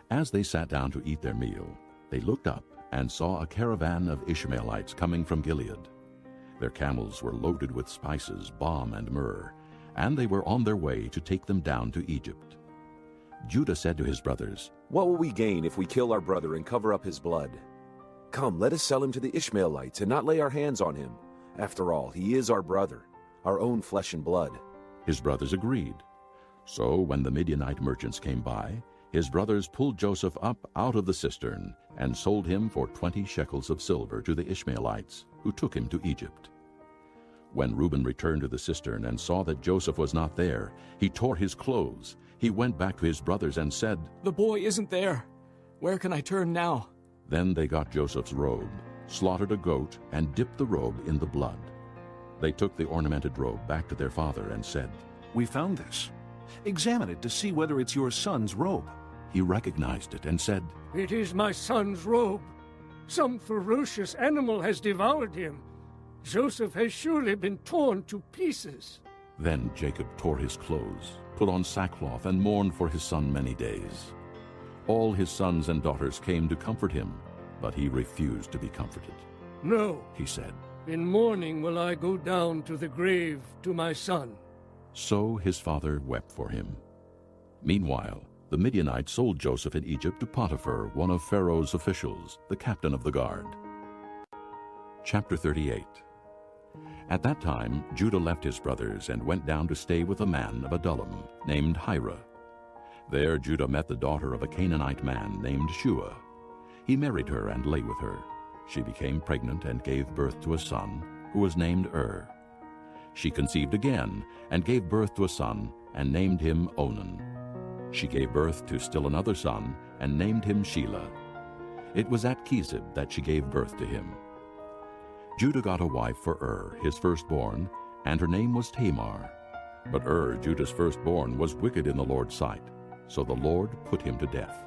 As they sat down to eat their meal, they looked up and saw a caravan of Ishmaelites coming from Gilead. Their camels were loaded with spices, balm, and myrrh, and they were on their way to take them down to Egypt. Judah said to his brothers, "What will we gain if we kill our brother and cover up his blood? Come, let us sell him to the Ishmaelites and not lay our hands on him. After all, he is our brother, our own flesh and blood." His brothers agreed. So when the Midianite merchants came by, his brothers pulled Joseph up out of the cistern and sold him for 20 shekels of silver to the Ishmaelites, who took him to Egypt. When Reuben returned to the cistern and saw that Joseph was not there, he tore his clothes. He went back to his brothers and said, "The boy isn't there. Where can I turn now?" Then they got Joseph's robe, slaughtered a goat, and dipped the robe in the blood. They took the ornamented robe back to their father and said, "We found this. Examine it to see whether it's your son's robe." He recognized it and said, "It is my son's robe. Some ferocious animal has devoured him. Joseph has surely been torn to pieces." Then Jacob tore his clothes, put on sackcloth, and mourned for his son many days. All his sons and daughters came to comfort him, but he refused to be comforted. "No," he said, "in mourning will I go down to the grave to my son." So his father wept for him. Meanwhile, the Midianites sold Joseph in Egypt to Potiphar, one of Pharaoh's officials, the captain of the guard. Chapter 38. At that time Judah left his brothers and went down to stay with a man of Adullam named Hira. There Judah met the daughter of a Canaanite man named Shua. He married her and lay with her. She became pregnant and gave birth to a son, who was named She conceived again and gave birth to a son and named him Onan. She gave birth to still another son and named him Shelah. It was at Chezib that she gave birth to him. Judah got a wife for his firstborn, and her name was Tamar. But Judah's firstborn, was wicked in the Lord's sight, so the Lord put him to death.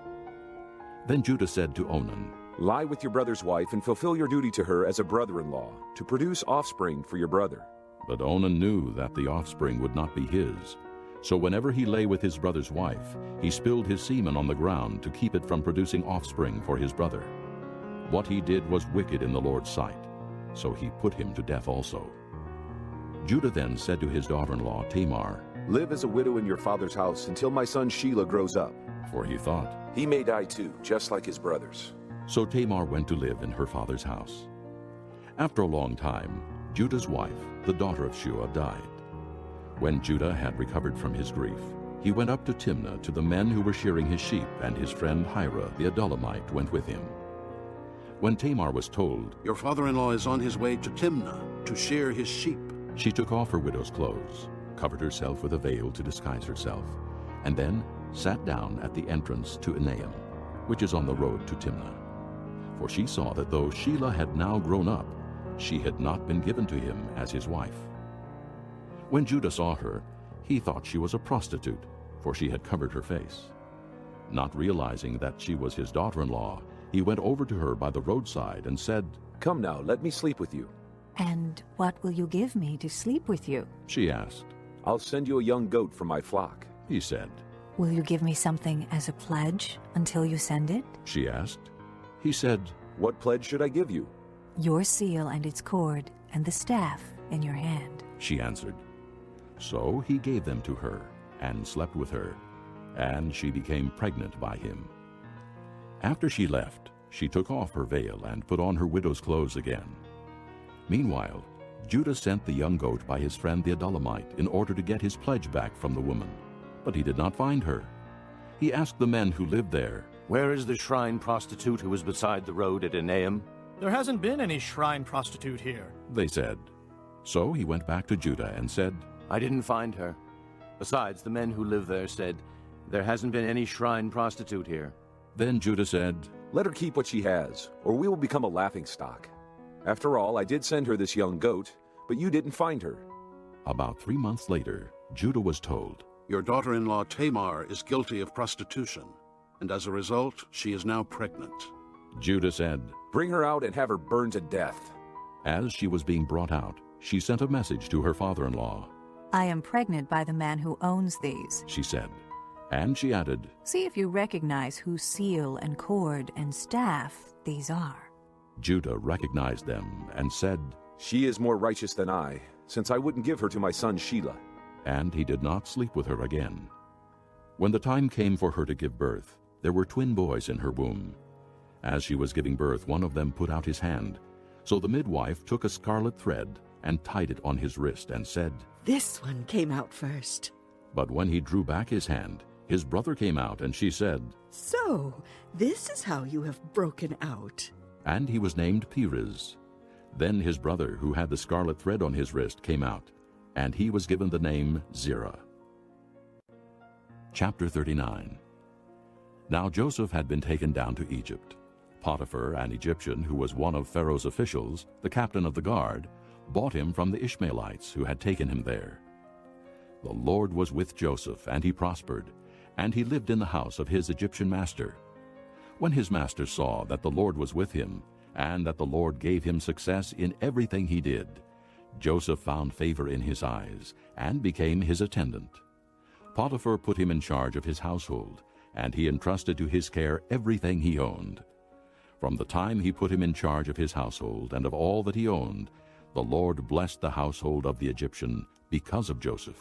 Then Judah said to Onan, "Lie with your brother's wife and fulfill your duty to her as a brother-in-law, to produce offspring for your brother." But Onan knew that the offspring would not be his. So whenever he lay with his brother's wife, he spilled his semen on the ground to keep it from producing offspring for his brother. What he did was wicked in the Lord's sight, so he put him to death also. Judah then said to his daughter-in-law Tamar, "Live as a widow in your father's house until my son Shelah grows up." For he thought, "He may die too, just like his brothers." So Tamar went to live in her father's house. After a long time, Judah's wife, the daughter of Shua, died. When Judah had recovered from his grief, he went up to Timnah to the men who were shearing his sheep, and his friend Hira the Adullamite went with him. When Tamar was told, "Your father-in-law is on his way to Timnah to shear his sheep," she took off her widow's clothes, covered herself with a veil to disguise herself, and then sat down at the entrance to Enaim, which is on the road to Timnah. For she saw that though Shelah had now grown up, she had not been given to him as his wife. When Judah saw her, he thought she was a prostitute, for she had covered her face. Not realizing that she was his daughter-in-law, he went over to her by the roadside and said, "Come now, let me sleep with you." "And what will you give me to sleep with you?" she asked. "I'll send you a young goat from my flock," he said. "Will you give me something as a pledge until you send it?" she asked. He said, "What pledge should I give you?" your seal and its cord, and the staff in your hand." She answered. So he gave them to her, and slept with her, and she became pregnant by him. After she left, she took off her veil and put on her widow's clothes again. Meanwhile, Judah sent the young goat by his friend the Adullamite in order to get his pledge back from the woman, but he did not find her. He asked the men who lived there, "Where is the shrine prostitute who was beside the road at Enaim?" "There hasn't been any shrine prostitute here," they said. So he went back to Judah and said, "I didn't find her. Besides, the men who live there said, 'There hasn't been any shrine prostitute here.'" Then Judah said, "Let her keep what she has, or we will become a laughingstock. After all, I did send her this young goat, but you didn't find her." About 3 months later, Judah was told, "Your daughter-in-law Tamar is guilty of prostitution, and as a result, she is now pregnant." Judah said, "Bring her out and have her burned to death." As she was being brought out, she sent a message to her father-in-law. "I am pregnant by the man who owns these," she said. And she added, "See if you recognize whose seal and cord and staff these are." Judah recognized them and said, "She is more righteous than I, since I wouldn't give her to my son Shelah." And he did not sleep with her again. When the time came for her to give birth, there were twin boys in her womb. As she was giving birth, one of them put out his hand. So the midwife took a scarlet thread and tied it on his wrist and said, "This one came out first." But when he drew back his hand, his brother came out, and she said, "So, this is how you have broken out." And he was named Perez. Then his brother, who had the scarlet thread on his wrist, came out, and he was given the name Zerah. Chapter 39. Now Joseph had been taken down to Egypt. Potiphar, an Egyptian who was one of Pharaoh's officials, the captain of the guard, bought him from the Ishmaelites who had taken him there. The Lord was with Joseph, and he prospered, and he lived in the house of his Egyptian master. When his master saw that the Lord was with him, and that the Lord gave him success in everything he did, Joseph found favor in his eyes, and became his attendant. Potiphar put him in charge of his household, and he entrusted to his care everything he owned. From the time he put him in charge of his household and of all that he owned, the Lord blessed the household of the Egyptian because of Joseph.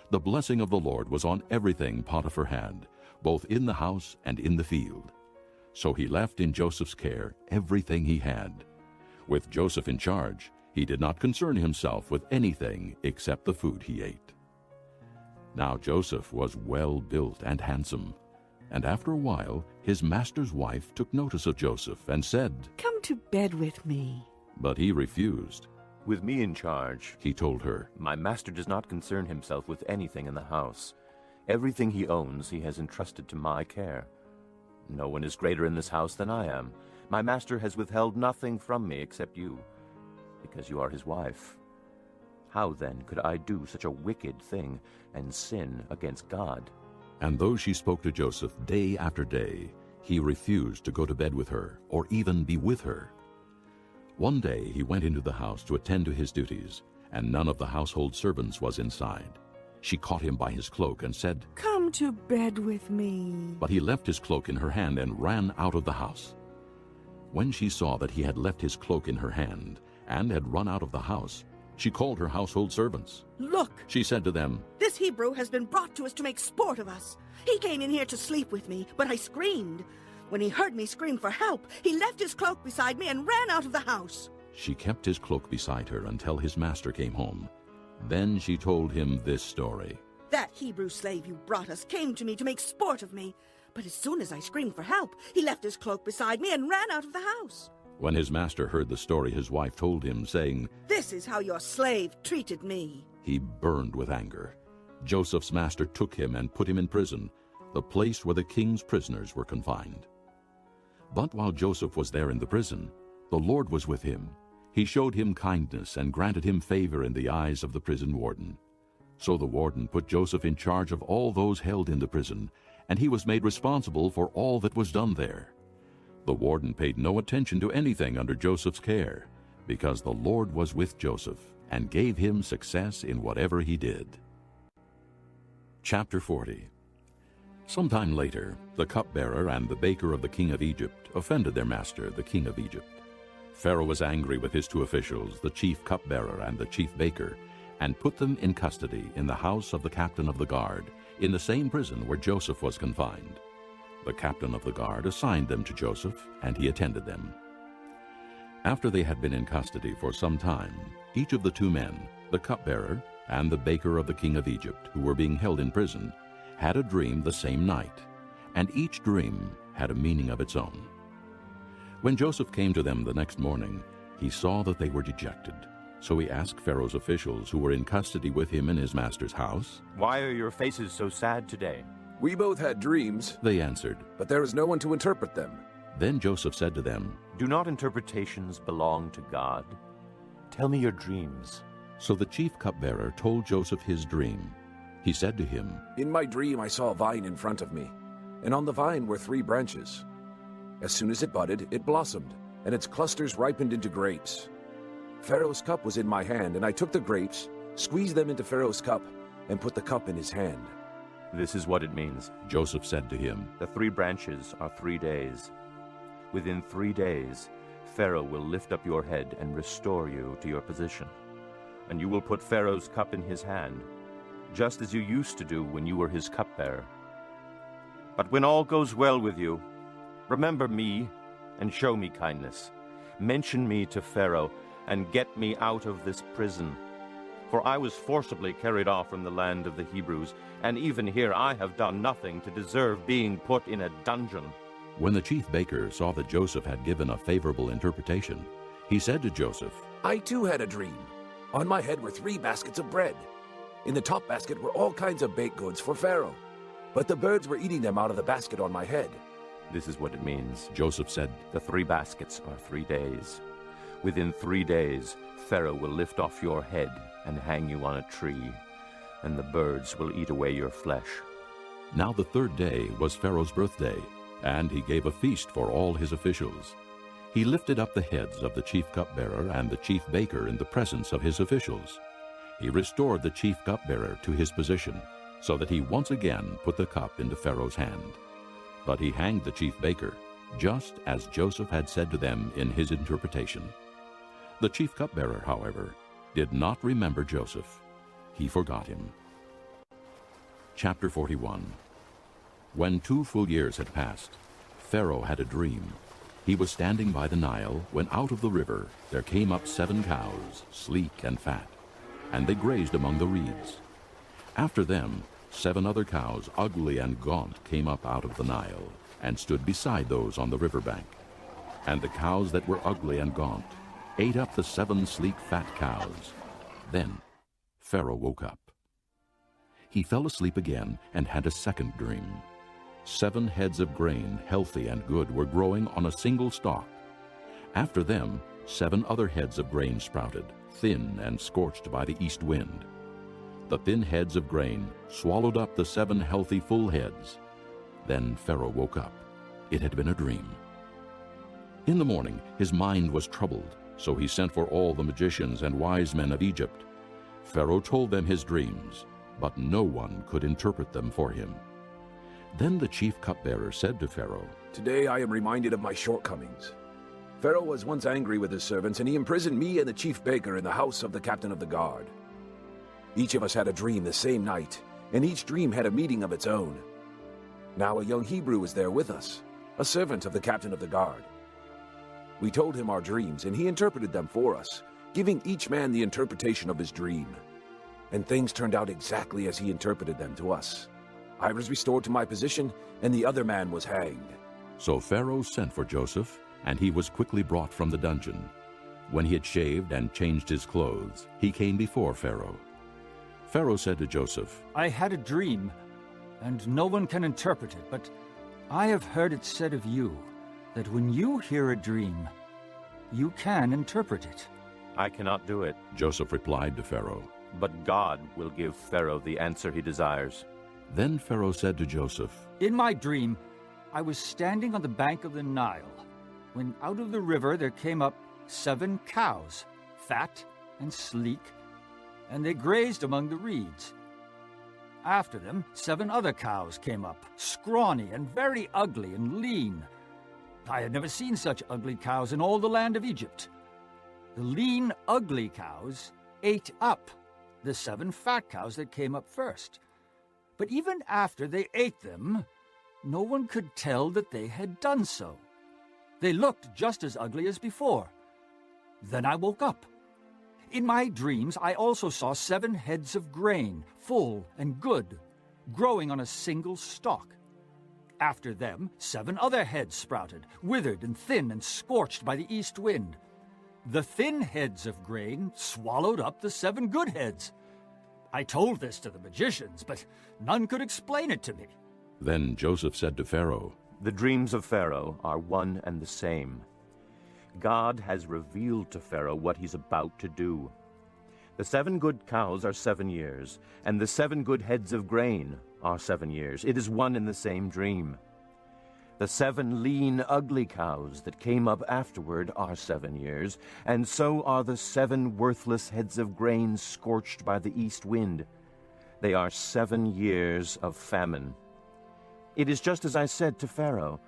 The blessing of the Lord was on everything Potiphar had, both in the house and in the field. So he left in Joseph's care everything he had. With Joseph in charge, he did not concern himself with anything except the food he ate. Now Joseph was well built and handsome, and after a while his master's wife took notice of Joseph and said, "Come to bed with me." But he refused. "With me in charge," he told her, "my master does not concern himself with anything in the house. Everything he owns he has entrusted to my care. No one is greater in this house than I am. My master has withheld nothing from me except you, because you are his wife. How then could I do such a wicked thing and sin against God?" And though she spoke to Joseph day after day, he refused to go to bed with her or even be with her. One day he went into the house to attend to his duties, and none of the household servants was inside. She caught him by his cloak and said, "Come to bed with me." But he left his cloak in her hand and ran out of the house. When she saw that he had left his cloak in her hand and had run out of the house, she called her household servants. "Look," she said to them, "this Hebrew has been brought to us to make sport of us. He came in here to sleep with me, but I screamed. When he heard me scream for help, he left his cloak beside me and ran out of the house." She kept his cloak beside her until his master came home. Then she told him this story. "That Hebrew slave you brought us came to me to make sport of me, but as soon as I screamed for help, he left his cloak beside me and ran out of the house." When his master heard the story his wife told him, saying, "This is how your slave treated me," he burned with anger. Joseph's master took him and put him in prison, the place where the king's prisoners were confined. But while Joseph was there in the prison, the Lord was with him. He showed him kindness and granted him favor in the eyes of the prison warden. So the warden put Joseph in charge of all those held in the prison, and he was made responsible for all that was done there. The warden paid no attention to anything under Joseph's care, because the Lord was with Joseph and gave him success in whatever he did. Chapter 40. Sometime later, the cupbearer and the baker of the king of Egypt offended their master, the king of Egypt. Pharaoh was angry with his two officials, the chief cupbearer and the chief baker, and put them in custody in the house of the captain of the guard, in the same prison where Joseph was confined. The captain of the guard assigned them to Joseph, and he attended them. After they had been in custody for some time, each of the two men, the cupbearer and the baker of the king of Egypt, who were being held in prison, had a dream the same night, and each dream had a meaning of its own. When Joseph came to them the next morning, he saw that they were dejected. So he asked Pharaoh's officials who were in custody with him in his master's house, "Why are your faces so sad today?" "We both had dreams," they answered, "but there is no one to interpret them." Then Joseph said to them, "Do not interpretations belong to God? Tell me your dreams." So the chief cupbearer told Joseph his dream. He said to him, "In my dream I saw a vine in front of me, and on the vine were 3 branches. As soon as it budded, it blossomed, and its clusters ripened into grapes. Pharaoh's cup was in my hand, and I took the grapes, squeezed them into Pharaoh's cup, and put the cup in his hand." "This is what it means," Joseph said to him. "The 3 branches are 3 days. Within 3 days, Pharaoh will lift up your head and restore you to your position. And you will put Pharaoh's cup in his hand, just as you used to do when you were his cupbearer. But when all goes well with you, remember me and show me kindness. Mention me to Pharaoh and get me out of this prison. For I was forcibly carried off from the land of the Hebrews, and even here I have done nothing to deserve being put in a dungeon." When the chief baker saw that Joseph had given a favorable interpretation, he said to Joseph, "I too had a dream. On my head were 3 baskets of bread. In the top basket were all kinds of baked goods for Pharaoh, but the birds were eating them out of the basket on my head." "This is what it means," Joseph said. "The 3 baskets are 3 days. Within 3 days, Pharaoh will lift off your head and hang you on a tree, and the birds will eat away your flesh." Now the 3rd day was Pharaoh's birthday, and he gave a feast for all his officials. He lifted up the heads of the chief cupbearer and the chief baker in the presence of his officials. He restored the chief cupbearer to his position, so that he once again put the cup into Pharaoh's hand. But he hanged the chief baker, just as Joseph had said to them in his interpretation. The chief cupbearer, however, did not remember Joseph. He forgot him. Chapter 41. When 2 full years had passed, Pharaoh had a dream. He was standing by the Nile when out of the river there came up 7 cows, sleek and fat, and they grazed among the reeds. After them 7 other cows, ugly and gaunt, came up out of the Nile and stood beside those on the river bank. And the cows that were ugly and gaunt ate up the 7 sleek fat cows. Then Pharaoh woke up. He fell asleep again and had a second dream. 7 heads of grain, healthy and good, were growing on a single stalk. After them 7 other heads of grain sprouted, thin and scorched by the east wind. The thin heads of grain swallowed up the 7 healthy full heads. Then Pharaoh woke up. It had been a dream. In the morning his mind was troubled, so he sent for all the magicians and wise men of Egypt. Pharaoh told them his dreams, but no one could interpret them for him. Then the chief cupbearer said to Pharaoh, "Today I am reminded of my shortcomings. Pharaoh was once angry with his servants, and he imprisoned me and the chief baker in the house of the captain of the guard. Each of us had a dream the same night, and each dream had a meaning of its own. Now a young Hebrew was there with us, a servant of the captain of the guard. We told him our dreams, and he interpreted them for us, giving each man the interpretation of his dream. And things turned out exactly as he interpreted them to us. I was restored to my position, and the other man was hanged." So Pharaoh sent for Joseph, and he was quickly brought from the dungeon. When he had shaved and changed his clothes, he came before Pharaoh. Pharaoh said to Joseph, "I had a dream, and no one can interpret it, but I have heard it said of you that when you hear a dream, you can interpret it." "I cannot do it," Joseph replied to Pharaoh. "But God will give Pharaoh the answer he desires." Then Pharaoh said to Joseph, "In my dream, I was standing on the bank of the Nile, when out of the river there came up 7 cows, fat and sleek, and they grazed among the reeds. After them 7 other cows came up, scrawny and very ugly and lean. I had never seen such ugly cows in all the land of Egypt. The lean, ugly cows ate up the 7 fat cows that came up first. But even after they ate them, no one could tell that they had done so. They looked just as ugly as before. Then I woke up. In my dreams, I also saw 7 heads of grain, full and good, growing on a single stalk. After them, 7 other heads sprouted, withered and thin and scorched by the east wind. The thin heads of grain swallowed up the 7 good heads. I told this to the magicians, but none could explain it to me. Then Joseph said to Pharaoh, The dreams of Pharaoh are one and the same. God has revealed to Pharaoh what he's about to do. The 7 good cows are 7 years, and the 7 good heads of grain are 7 years. It is one and the same dream. The 7 lean, ugly cows that came up afterward are 7 years, and so are the 7 worthless heads of grain scorched by the east wind. They are 7 years of famine. It is just as I said to Pharaoh.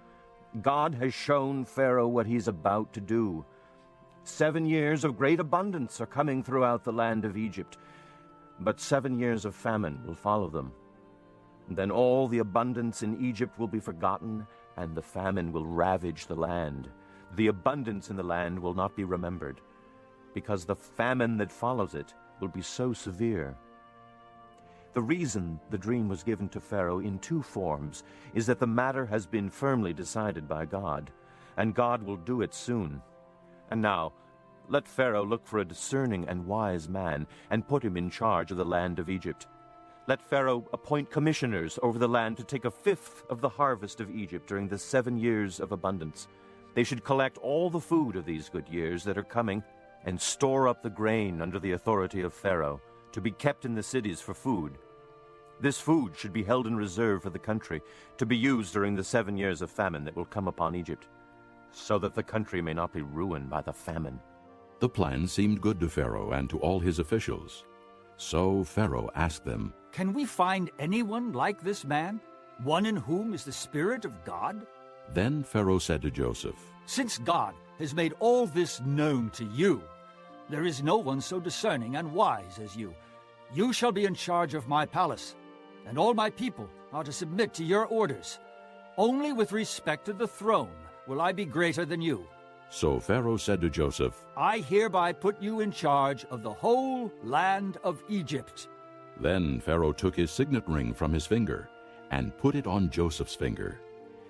God has shown Pharaoh what he's about to do. 7 years of great abundance are coming throughout the land of Egypt, but 7 years of famine will follow them. Then all the abundance in Egypt will be forgotten, and the famine will ravage the land. The abundance in the land will not be remembered, because the famine that follows it will be so severe. The reason the dream was given to Pharaoh in 2 forms is that the matter has been firmly decided by God, and God will do it soon. And now, let Pharaoh look for a discerning and wise man, and put him in charge of the land of Egypt. Let Pharaoh appoint commissioners over the land to take 1/5 of the harvest of Egypt during the 7 years of abundance. They should collect all the food of these good years that are coming, and store up the grain under the authority of Pharaoh, to be kept in the cities for food. This food should be held in reserve for the country, to be used during the 7 years of famine that will come upon Egypt, so that the country may not be ruined by the famine. The plan seemed good to Pharaoh and to all his officials. So Pharaoh asked them, Can we find anyone like this man, one in whom is the Spirit of God? Then Pharaoh said to Joseph, Since God has made all this known to you, there is no one so discerning and wise as you. You shall be in charge of my palace, and all my people are to submit to your orders. Only with respect to the throne will I be greater than you. So Pharaoh said to Joseph, I hereby put you in charge of the whole land of Egypt. Then Pharaoh took his signet ring from his finger and put it on Joseph's finger.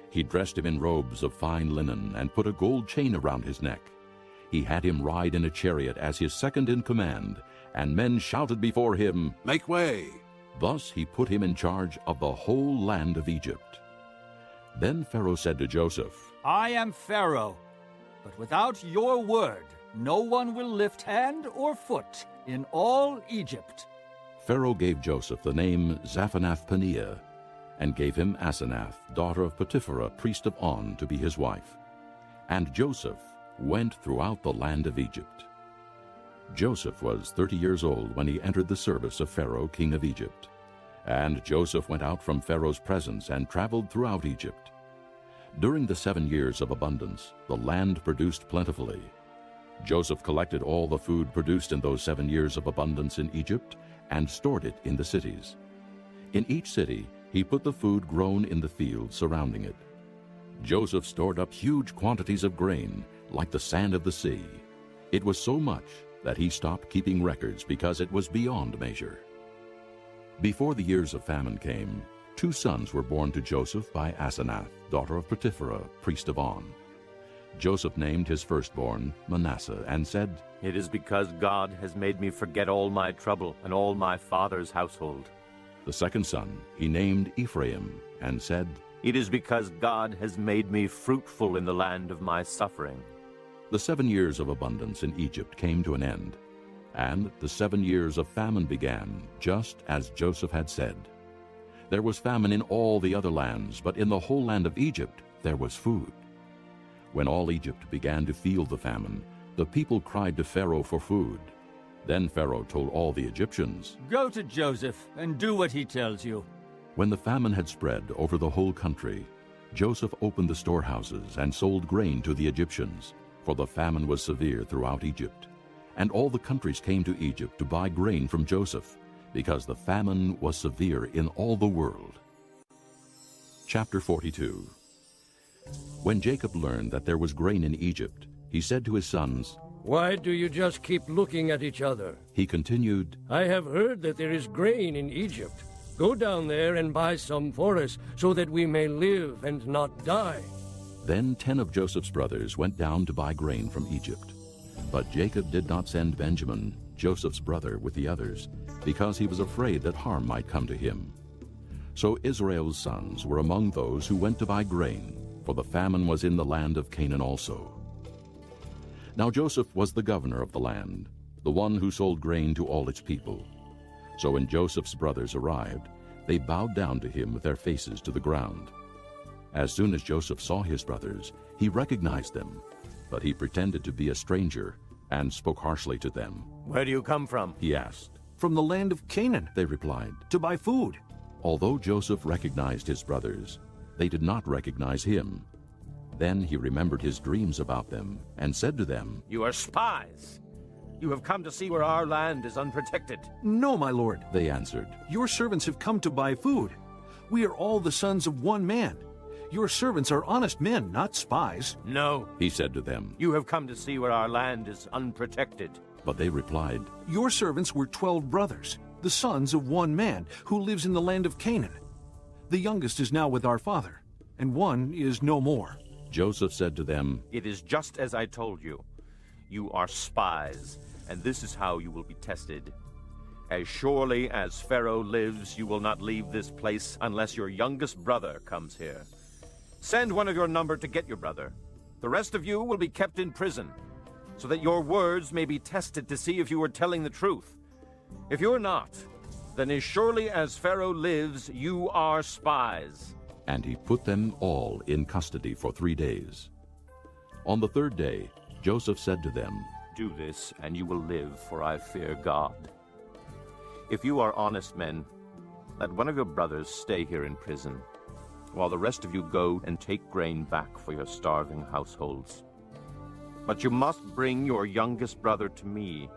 He dressed him in robes of fine linen and put a gold chain around his neck. He had him ride in a chariot as his second in command, and men shouted before him, Make way! Thus he put him in charge of the whole land of Egypt. Then Pharaoh said to Joseph, I am Pharaoh, but without your word no one will lift hand or foot in all Egypt. Pharaoh gave Joseph the name Zaphanath-Paneah, and gave him Asenath, daughter of Potipherah, priest of On, to be his wife. And Joseph went throughout the land of Egypt. Joseph was 30 years old when he entered the service of Pharaoh, king of Egypt. And Joseph went out from Pharaoh's presence and traveled throughout Egypt. During the 7 years of abundance, the land produced plentifully. Joseph collected all the food produced in those 7 years of abundance in Egypt and stored it in the cities. In each city he put the food grown in the fields surrounding it. Joseph stored up huge quantities of grain, like the sand of the sea. It was so much that he stopped keeping records because it was beyond measure. Before the years of famine came, 2 sons were born to Joseph by Asenath, daughter of Potipherah, priest of On. Joseph named his firstborn Manasseh and said, It is because God has made me forget all my trouble and all my father's household. The second son he named Ephraim and said, It is because God has made me fruitful in the land of my suffering. The 7 years of abundance in Egypt came to an end, and the 7 years of famine began, just as Joseph had said. There was famine in all the other lands, but in the whole land of Egypt there was food. When all Egypt began to feel the famine, the people cried to Pharaoh for food. Then Pharaoh told all the Egyptians, Go to Joseph and do what he tells you. When the famine had spread over the whole country, Joseph opened the storehouses and sold grain to the Egyptians, for the famine was severe throughout Egypt. And all the countries came to Egypt to buy grain from Joseph, because the famine was severe in all the world. Chapter 42. When Jacob learned that there was grain in Egypt, he said to his sons, "Why do you just keep looking at each other?" He continued, "I have heard that there is grain in Egypt. Go down there and buy some for us, so that we may live and not die." Then 10 of Joseph's brothers went down to buy grain from Egypt. But Jacob did not send Benjamin, Joseph's brother, with the others, because he was afraid that harm might come to him. So Israel's sons were among those who went to buy grain, for the famine was in the land of Canaan also. Now Joseph was the governor of the land, the one who sold grain to all its people. So when Joseph's brothers arrived, they bowed down to him with their faces to the ground. As soon as Joseph saw his brothers, he recognized them, but he pretended to be a stranger and spoke harshly to them. "Where do you come from?" he asked. "From the land of Canaan," they replied, "to buy food." Although Joseph recognized his brothers, they did not recognize him. Then he remembered his dreams about them and said to them, "You are spies. You have come to see where our land is unprotected." "No, my lord," they answered. "Your servants have come to buy food. We are all the sons of one man. Your servants are honest men, not spies." "No," he said to them. "You have come to see where our land is unprotected." But they replied, "Your servants were 12 brothers, the sons of one man, who lives in the land of Canaan. The youngest is now with our father, and one is no more." Joseph said to them, "It is just as I told you. You are spies, and this is how you will be tested. As surely as Pharaoh lives, you will not leave this place unless your youngest brother comes here. Send one of your number to get your brother. The rest of you will be kept in prison, so that your words may be tested to see if you are telling the truth. If you are not, then as surely as Pharaoh lives, you are spies." And he put them all in custody for 3 days. On the 3rd day, Joseph said to them, "Do this, and you will live, for I fear God. If you are honest men, let one of your brothers stay here in prison, while the rest of you go and take grain back for your starving households. But you must bring your youngest brother to me,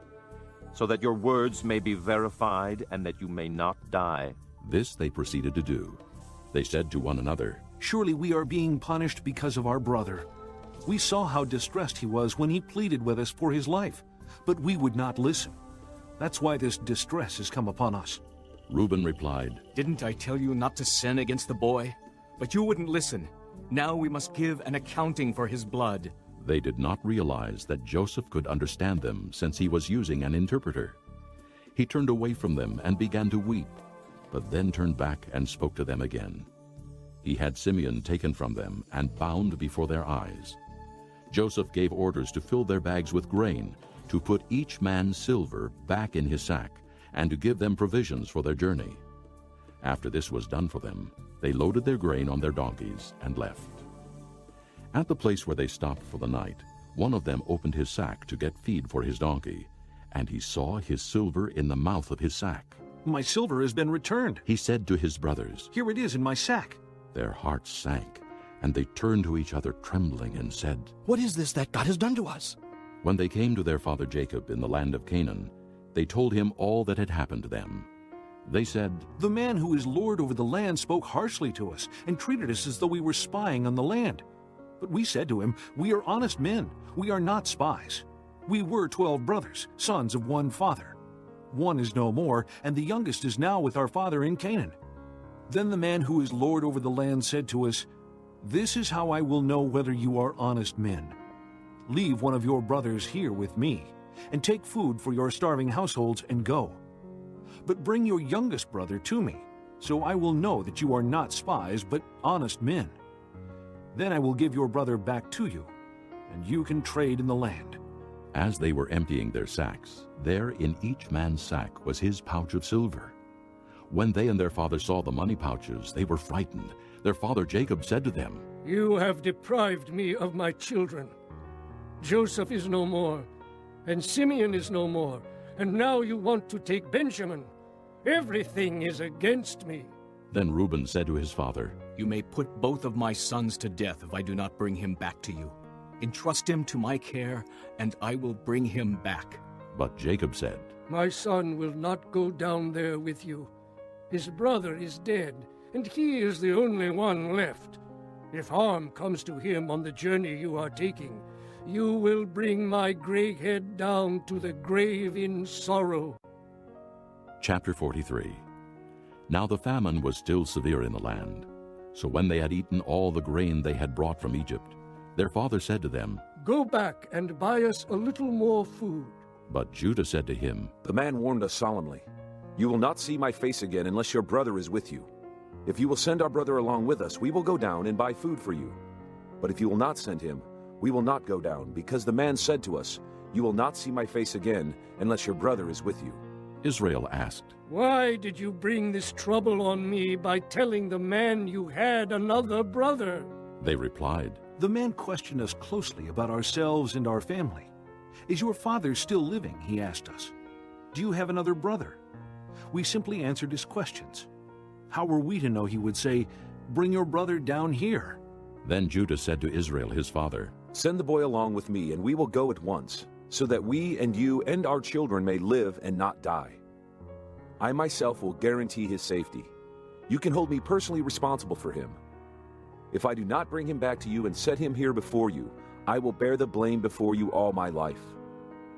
so that your words may be verified and that you may not die." This they proceeded to do. They said to one another, "Surely we are being punished because of our brother. We saw how distressed he was when he pleaded with us for his life, but we would not listen. That's why this distress has come upon us." Reuben replied, "Didn't I tell you not to sin against the boy? But you wouldn't listen. Now we must give an accounting for his blood." They did not realize that Joseph could understand them, since he was using an interpreter. He turned away from them and began to weep, but then turned back and spoke to them again. He had Simeon taken from them and bound before their eyes. Joseph gave orders to fill their bags with grain, to put each man's silver back in his sack, and to give them provisions for their journey. After this was done for them, they loaded their grain on their donkeys and left. At the place where they stopped for the night, one of them opened his sack to get feed for his donkey, and he saw his silver in the mouth of his sack. "My silver has been returned," he said to his brothers. "Here it is in my sack." Their hearts sank, and they turned to each other trembling and said, "What is this that God has done to us?" When they came to their father Jacob in the land of Canaan, they told him all that had happened to them. They said, "The man who is lord over the land spoke harshly to us and treated us as though we were spying on the land. But we said to him, 'We are honest men. We are not spies. We were 12 brothers, sons of one father. One is no more, and the youngest is now with our father in Canaan.' Then the man who is lord over the land said to us, 'This is how I will know whether you are honest men. Leave one of your brothers here with me, and take food for your starving households and go. But bring your youngest brother to me, so I will know that you are not spies, but honest men. Then I will give your brother back to you, and you can trade in the land.'" As they were emptying their sacks, there in each man's sack was his pouch of silver. When they and their father saw the money pouches, they were frightened. Their father Jacob said to them, "You have deprived me of my children. Joseph is no more, and Simeon is no more, and now you want to take Benjamin. Everything is against me." Then Reuben said to his father, "You may put both of my sons to death if I do not bring him back to you. Entrust him to my care, and I will bring him back." But Jacob said, "My son will not go down there with you. His brother is dead, and he is the only one left. If harm comes to him on the journey you are taking, you will bring my gray head down to the grave in sorrow." Chapter 43. Now the famine was still severe in the land. So when they had eaten all the grain they had brought from Egypt, their father said to them, "Go back and buy us a little more food." But Judah said to him, "The man warned us solemnly, 'You will not see my face again unless your brother is with you. If you will send our brother along with us, we will go down and buy food for you. But if you will not send him, we will not go down, because the man said to us, You will not see my face again unless your brother is with you.'" Israel asked, "Why did you bring this trouble on me by telling the man you had another brother?" They replied, "The man questioned us closely about ourselves and our family. 'Is your father still living?' he asked us. 'Do you have another brother?' We simply answered his questions. How were we to know he would say, 'Bring your brother down here'?" Then Judah said to Israel his father, "Send the boy along with me, and we will go at once, so that we and you and our children may live and not die. I myself will guarantee his safety. You can hold me personally responsible for him. If I do not bring him back to you and set him here before you, I will bear the blame before you all my life.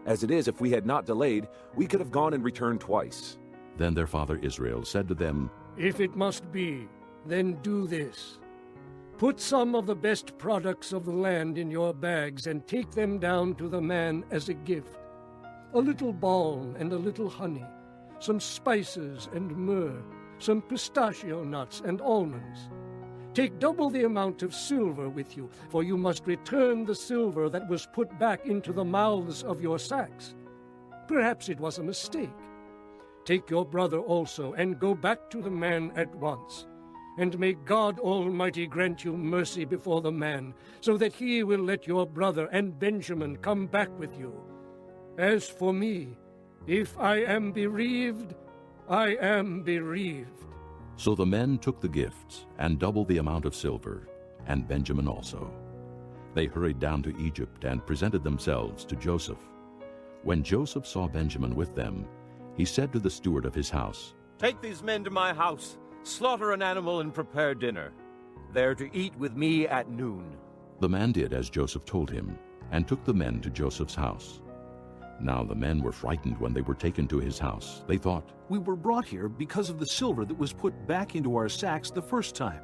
As it is, if we had not delayed, we could have gone and returned twice." Then their father Israel said to them, "If it must be, then do this. Put some of the best products of the land in your bags and take them down to the man as a gift. A little balm and a little honey, some spices and myrrh, some pistachio nuts and almonds. Take double the amount of silver with you, for you must return the silver that was put back into the mouths of your sacks. Perhaps it was a mistake. Take your brother also, and go back to the man at once. And may God Almighty grant you mercy before the man, so that he will let your brother and Benjamin come back with you. As for me, if I am bereaved, I am bereaved." So the men took the gifts and doubled the amount of silver, and Benjamin also. They hurried down to Egypt and presented themselves to Joseph. When Joseph saw Benjamin with them, he said to the steward of his house, "Take these men to my house. Slaughter an animal and prepare dinner. They're to eat with me at noon." The man did as Joseph told him, and took the men to Joseph's house. Now the men were frightened when they were taken to his house. They thought, "We were brought here because of the silver that was put back into our sacks the first time.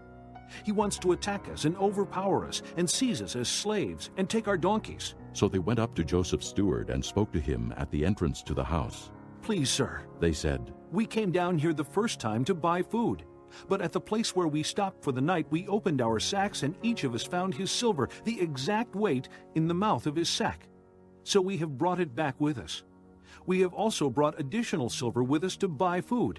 He wants to attack us and overpower us and seize us as slaves and take our donkeys." So they went up to Joseph's steward and spoke to him at the entrance to the house. "Please, sir," they said, "we came down here the first time to buy food. But at the place where we stopped for the night, we opened our sacks, and each of us found his silver, the exact weight, in the mouth of his sack. So we have brought it back with us. We have also brought additional silver with us to buy food.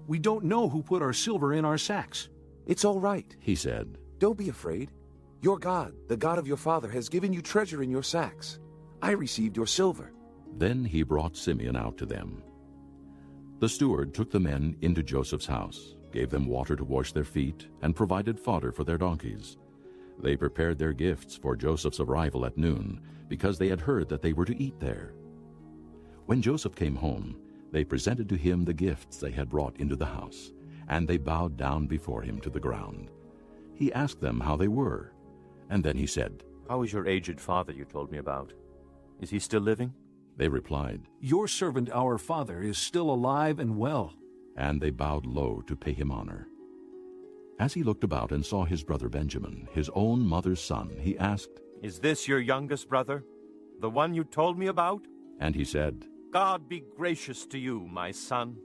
We don't know who put our silver in our sacks." "It's all right," he said. "Don't be afraid. Your God, the God of your father, has given you treasure in your sacks. I received your silver." Then he brought Simeon out to them. The steward took the men into Joseph's house, gave them water to wash their feet, and provided fodder for their donkeys. They prepared their gifts for Joseph's arrival at noon, because they had heard that they were to eat there. When Joseph came home, they presented to him the gifts they had brought into the house, and they bowed down before him to the ground. He asked them how they were, and then he said, "How is your aged father you told me about? Is he still living?" They replied, "Your servant our father is still alive and well." And they bowed low to pay him honor. As he looked about and saw his brother Benjamin, his own mother's son, he asked, "Is this your youngest brother, the one you told me about?" And he said, "God be gracious to you, my son."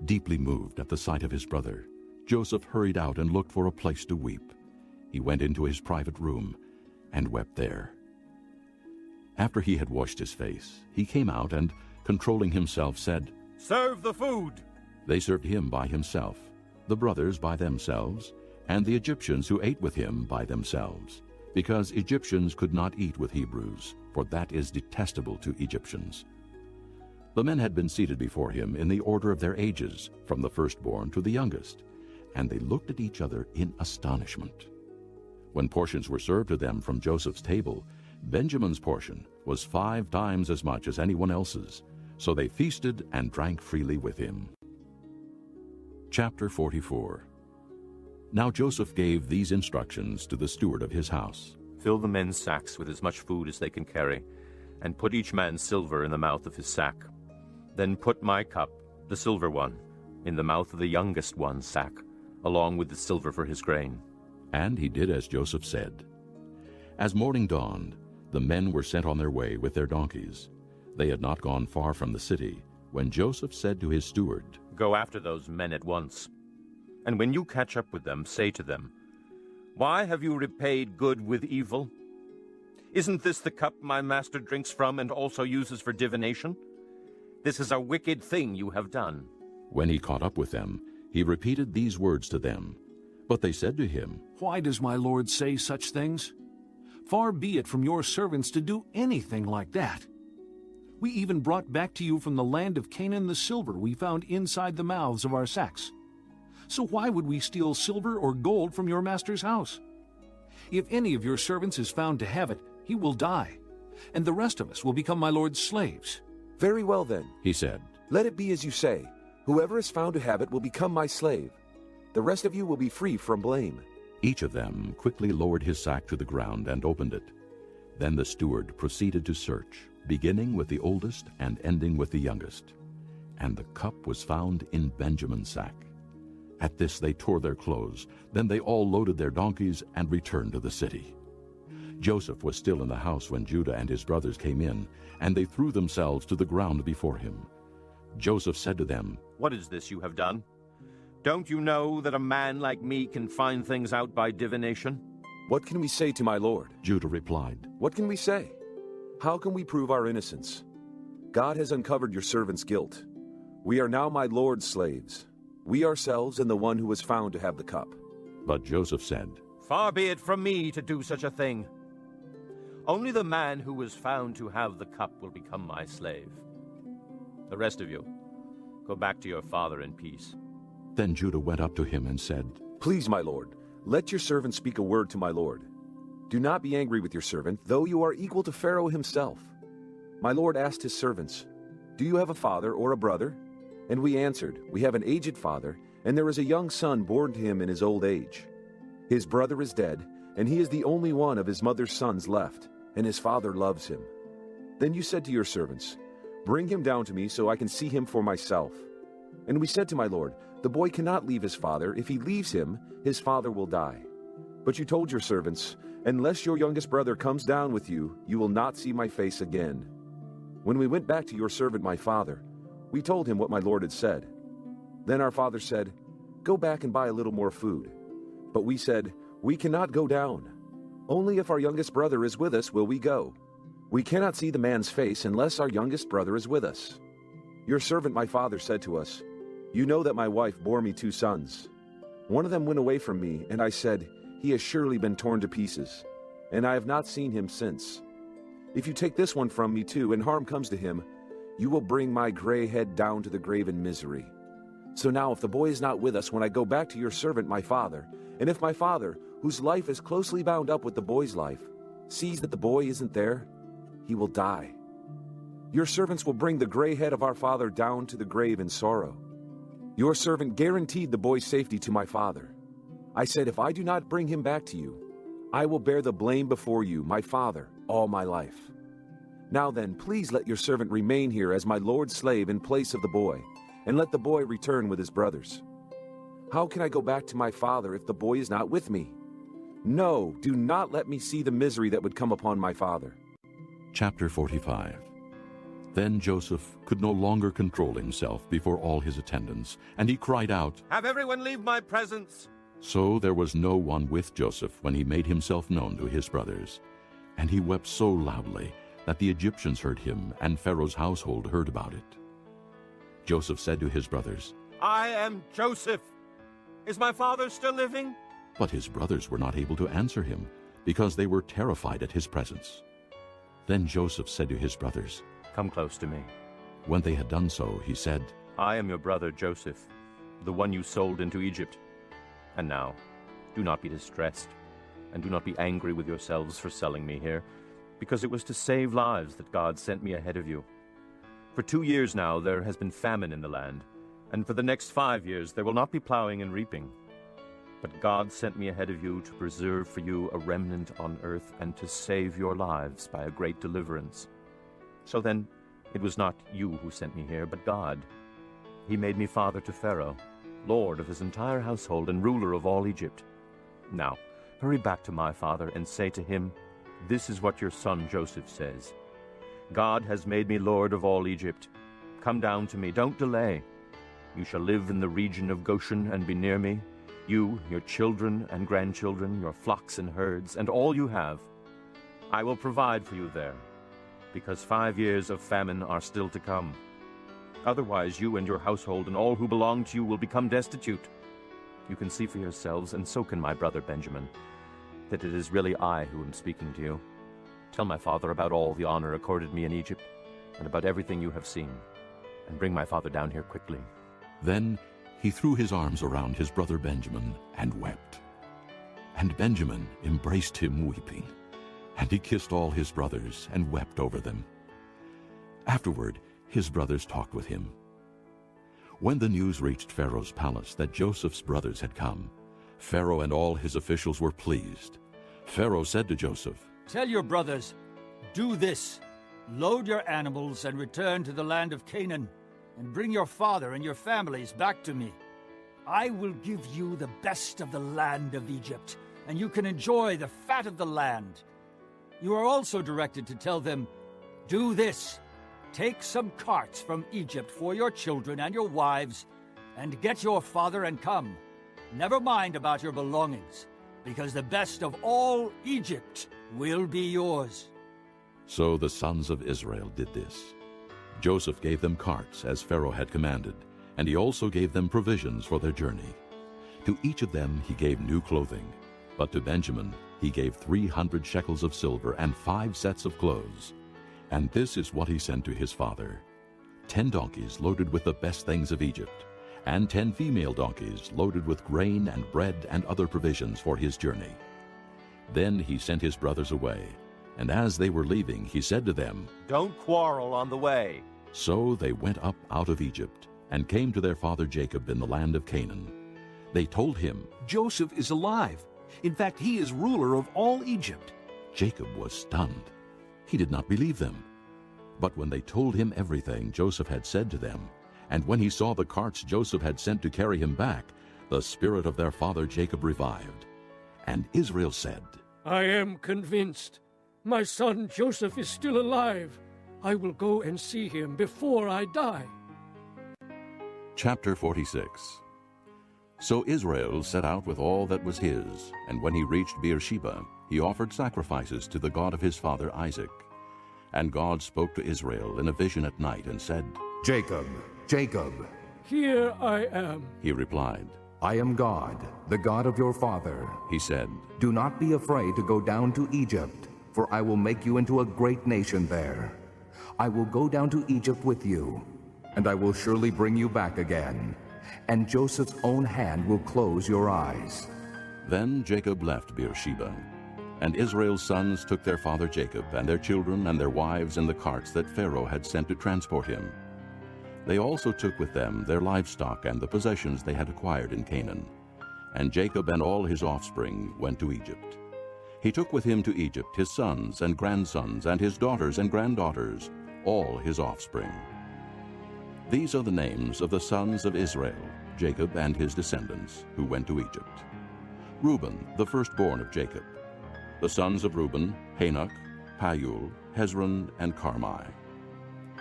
Deeply moved at the sight of his brother, Joseph hurried out and looked for a place to weep. He went into his private room and wept there. After he had washed his face, he came out and, controlling himself, said, "Serve the food." They served him by himself, the brothers by themselves, and the Egyptians who ate with him by themselves, because Egyptians could not eat with Hebrews, for that is detestable to Egyptians. The men had been seated before him in the order of their ages, from the firstborn to the youngest, and they looked at each other in astonishment. When portions were served to them from Joseph's table, Benjamin's portion was 5 times as much as anyone else's, so they feasted and drank freely with him. Chapter 44. Now Joseph gave these instructions to the steward of his house. Fill the men's sacks with as much food as they can carry, and put each man's silver in the mouth of his sack. Then put my cup, the silver one, in the mouth of the youngest one's sack, along with the silver for his grain. And he did as Joseph said. As morning dawned, the men were sent on their way with their donkeys. They had not gone far from the city, when Joseph said to his steward, Go after those men at once, and when you catch up with them, say to them, Why have you repaid good with evil? Isn't this the cup my master drinks from and also uses for divination? This is a wicked thing you have done. When he caught up with them, he repeated these words to them. But they said to him, Why does my lord say such things? Far be it from your servants to do anything like that. We even brought back to you from the land of Canaan the silver we found inside the mouths of our sacks. So why would we steal silver or gold from your master's house? If any of your servants is found to have it, he will die, and the rest of us will become my lord's slaves. Very well then, he said. Let it be as you say. Whoever is found to have it will become my slave. The rest of you will be free from blame. Each of them quickly lowered his sack to the ground and opened it. Then the steward proceeded to search, beginning with the oldest and ending with the youngest. And the cup was found in Benjamin's sack. At this they tore their clothes. Then they all loaded their donkeys and returned to the city. Joseph was still in the house when Judah and his brothers came in, and they threw themselves to the ground before him. Joseph said to them, What is this you have done? Don't you know that a man like me can find things out by divination? What can we say to my lord? Judah replied, What can we say? How can we prove our innocence? God has uncovered your servant's guilt. We are now my lord's slaves, we ourselves and the one who was found to have the cup. But Joseph said, Far be it from me to do such a thing. Only the man who was found to have the cup will become my slave. The rest of you, go back to your father in peace. Then Judah went up to him and said, Please, my lord, let your servant speak a word to my lord. Do not be angry with your servant, though you are equal to Pharaoh himself. My lord asked his servants, Do you have a father or a brother? And we answered, We have an aged father, and there is a young son born to him in his old age. His brother is dead, and he is the only one of his mother's sons left, and his father loves him. Then you said to your servants, Bring him down to me so I can see him for myself. And we said to my lord, The boy cannot leave his father. If he leaves him, his father will die. But you told your servants, Unless your youngest brother comes down with you, you will not see my face again. When we went back to your servant my father, we told him what my lord had said. Then our father said, Go back and buy a little more food. But we said, We cannot go down. Only if our youngest brother is with us will we go. We cannot see the man's face unless our youngest brother is with us. Your servant my father said to us, You know that my wife bore me 2 sons. One of them went away from me, and I said, He has surely been torn to pieces, and I have not seen him since. If you take this one from me too, and harm comes to him, you will bring my gray head down to the grave in misery. So now if the boy is not with us when I go back to your servant my father, and if my father, whose life is closely bound up with the boy's life, sees that the boy isn't there, he will die. Your servants will bring the gray head of our father down to the grave in sorrow. Your servant guaranteed the boy's safety to my father. I said, If I do not bring him back to you, I will bear the blame before you, my father, all my life. Now then, please let your servant remain here as my lord's slave in place of the boy, and let the boy return with his brothers. How can I go back to my father if the boy is not with me? No, do not let me see the misery that would come upon my father. Chapter 45. Then Joseph could no longer control himself before all his attendants, and he cried out, Have everyone leave my presence! So there was no one with Joseph when he made himself known to his brothers. And he wept so loudly that the Egyptians heard him, and Pharaoh's household heard about it. Joseph said to his brothers, I am Joseph. Is my father still living? But his brothers were not able to answer him, because they were terrified at his presence. Then Joseph said to his brothers, Come close to me. When they had done so, he said, I am your brother Joseph, the one you sold into Egypt. And now, do not be distressed, and do not be angry with yourselves for selling me here, because it was to save lives that God sent me ahead of you. For 2 years now there has been famine in the land, and for the next 5 years there will not be plowing and reaping. But God sent me ahead of you to preserve for you a remnant on earth and to save your lives by a great deliverance. So then, it was not you who sent me here, but God. He made me father to Pharaoh, lord of his entire household and ruler of all Egypt. Now, hurry back to my father and say to him, 'This is what your son Joseph says. God has made me lord of all Egypt. Come down to me, don't delay. You shall live in the region of Goshen and be near me, you, your children and grandchildren, your flocks and herds, and all you have. I will provide for you there, because 5 years of famine are still to come. Otherwise you and your household and all who belong to you will become destitute. You can see for yourselves, and so can my brother Benjamin, that it is really I who am speaking to you. Tell my father about all the honor accorded me in Egypt, and about everything you have seen, and bring my father down here quickly.' Then he threw his arms around his brother Benjamin and wept. And Benjamin embraced him weeping, and he kissed all his brothers and wept over them. Afterward, his brothers talked with him. When the news reached Pharaoh's palace that Joseph's brothers had come, Pharaoh and all his officials were pleased. Pharaoh said to Joseph, 'Tell your brothers, do this. Load your animals and return to the land of Canaan, and bring your father and your families back to me. I will give you the best of the land of Egypt, and you can enjoy the fat of the land. You are also directed to tell them, do this. Take some carts from Egypt for your children and your wives, and get your father and come. Never mind about your belongings, because the best of all Egypt will be yours.' So the sons of Israel did this. Joseph gave them carts, as Pharaoh had commanded, and he also gave them provisions for their journey. To each of them he gave new clothing, but to Benjamin he gave 300 shekels of silver and 5 sets of clothes. And this is what he sent to his father: 10 donkeys loaded with the best things of Egypt, and 10 female donkeys loaded with grain and bread and other provisions for his journey. Then he sent his brothers away, and as they were leaving he said to them, 'Don't quarrel on the way.' So they went up out of Egypt, and came to their father Jacob in the land of Canaan. They told him, 'Joseph is alive. In fact, he is ruler of all Egypt.' Jacob was stunned. He did not believe them. But when they told him everything Joseph had said to them, and when he saw the carts Joseph had sent to carry him back, the spirit of their father Jacob revived. And Israel said, 'I am convinced. My son Joseph is still alive. I will go and see him before I die.'" Chapter 46. So Israel set out with all that was his, and when he reached Beersheba, he offered sacrifices to the God of his father Isaac. And God spoke to Israel in a vision at night and said, "Jacob, Jacob." "Here I am," he replied. "I am God, the God of your father." He said, "Do not be afraid to go down to Egypt, for I will make you into a great nation there. I will go down to Egypt with you, and I will surely bring you back again, and Joseph's own hand will close your eyes." Then Jacob left Beersheba, and Israel's sons took their father Jacob and their children and their wives in the carts that Pharaoh had sent to transport him. They also took with them their livestock and the possessions they had acquired in Canaan. And Jacob and all his offspring went to Egypt. He took with him to Egypt his sons and grandsons and his daughters and granddaughters, all his offspring. These are the names of the sons of Israel, Jacob and his descendants, who went to Egypt. Reuben, the firstborn of Jacob. The sons of Reuben, Hanok, Payul, Hezron, and Carmi.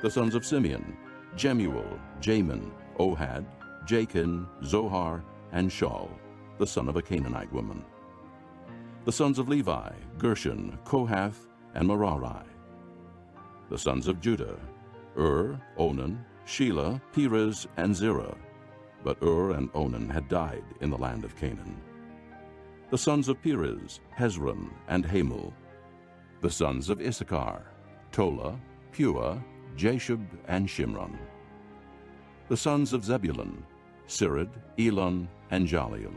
The sons of Simeon, Jemuel, Jamin, Ohad, Jachin, Zohar, and Shaul, the son of a Canaanite woman. The sons of Levi, Gershon, Kohath, and Merari. The sons of Judah, Onan, Shelah, Perez, and Zerah. But and Onan had died in the land of Canaan. The sons of Perez, Hezron, and Hamul. The sons of Issachar, Tola, Puah, Jashub, and Shimron. The sons of Zebulun, Sirid, Elon, and Jaleel.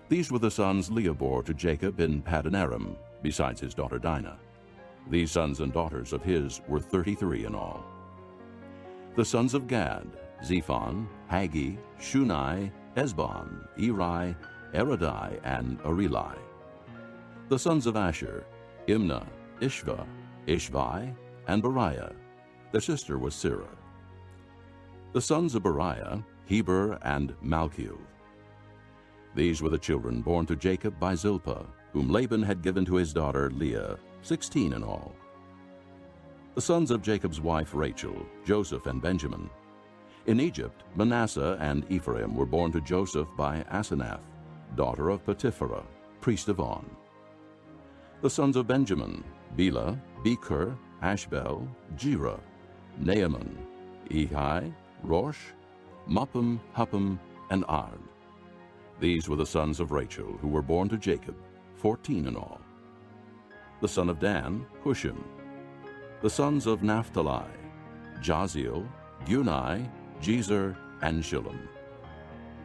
These were the sons Leah bore to Jacob in Paddan Aram, besides his daughter Dinah. These sons and daughters of his were 33 in all. The sons of Gad, Zephon, Haggi, Shunai, Esbon, Eri, Eridai, and Areli. The sons of Asher, Imnah, Ishva, Ishvi, and Beriah. Their sister was Sarah. The sons of Beriah, Heber and Malchiel. These were the children born to Jacob by Zilpah, whom Laban had given to his daughter Leah, 16 in all. The sons of Jacob's wife Rachel, Joseph and Benjamin. In Egypt, Manasseh and Ephraim were born to Joseph by Asenath, daughter of Potipharah, priest of On. The sons of Benjamin, Bela, Becher, Ashbel, Jerah, Naaman, Ehi, Rosh, Muppim, Huppim, and Ard. These were the sons of Rachel, who were born to Jacob, 14 in all. The son of Dan, Hushim. The sons of Naphtali, Jaziel, Guni, Jezer, and Shillem.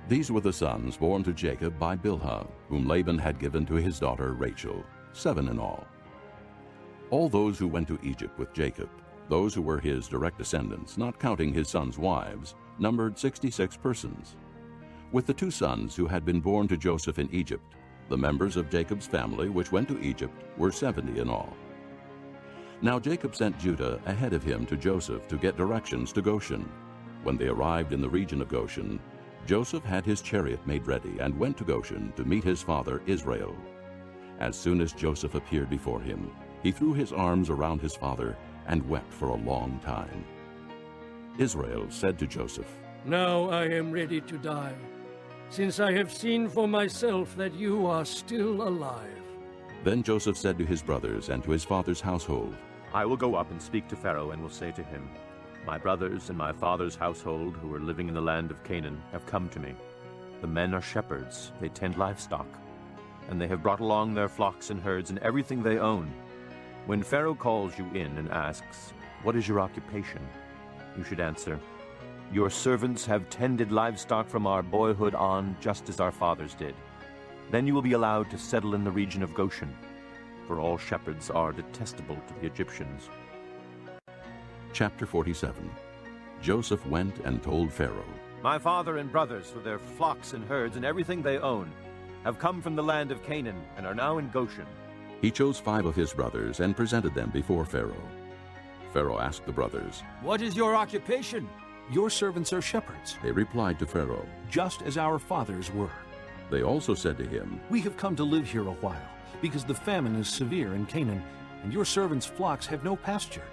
These were the sons born to Jacob by Bilhah, whom Laban had given to his daughter Rachel, 7 in all. All those who went to Egypt with Jacob, those who were his direct descendants, not counting his sons' wives, numbered 66 persons. With the 2 sons who had been born to Joseph in Egypt, the members of Jacob's family which went to Egypt were 70 in all. Now Jacob sent Judah ahead of him to Joseph to get directions to Goshen. When they arrived in the region of Goshen, Joseph had his chariot made ready and went to Goshen to meet his father Israel. As soon as Joseph appeared before him, he threw his arms around his father and wept for a long time. Israel said to Joseph, "Now I am ready to die, since I have seen for myself that you are still alive." Then Joseph said to his brothers and to his father's household, I will go up and speak to Pharaoh and will say to him, My brothers and my father's household who are living in the land of Canaan have come to me. The men are shepherds, they tend livestock, and they have brought along their flocks and herds and everything they own. When Pharaoh calls you in and asks, What is your occupation? You should answer, Your servants have tended livestock from our boyhood on, just as our fathers did. Then you will be allowed to settle in the region of Goshen, for all shepherds are detestable to the Egyptians. Chapter 47. Joseph went and told Pharaoh, My father and brothers, with their flocks and herds and everything they own, have come from the land of Canaan and are now in Goshen. He chose 5 of his brothers and presented them before Pharaoh. Pharaoh asked the brothers, What is your occupation? Your servants are shepherds. They replied to Pharaoh, Just as our fathers were. They also said to him, We have come to live here a while, because the famine is severe in Canaan, and your servants' flocks have no pasture.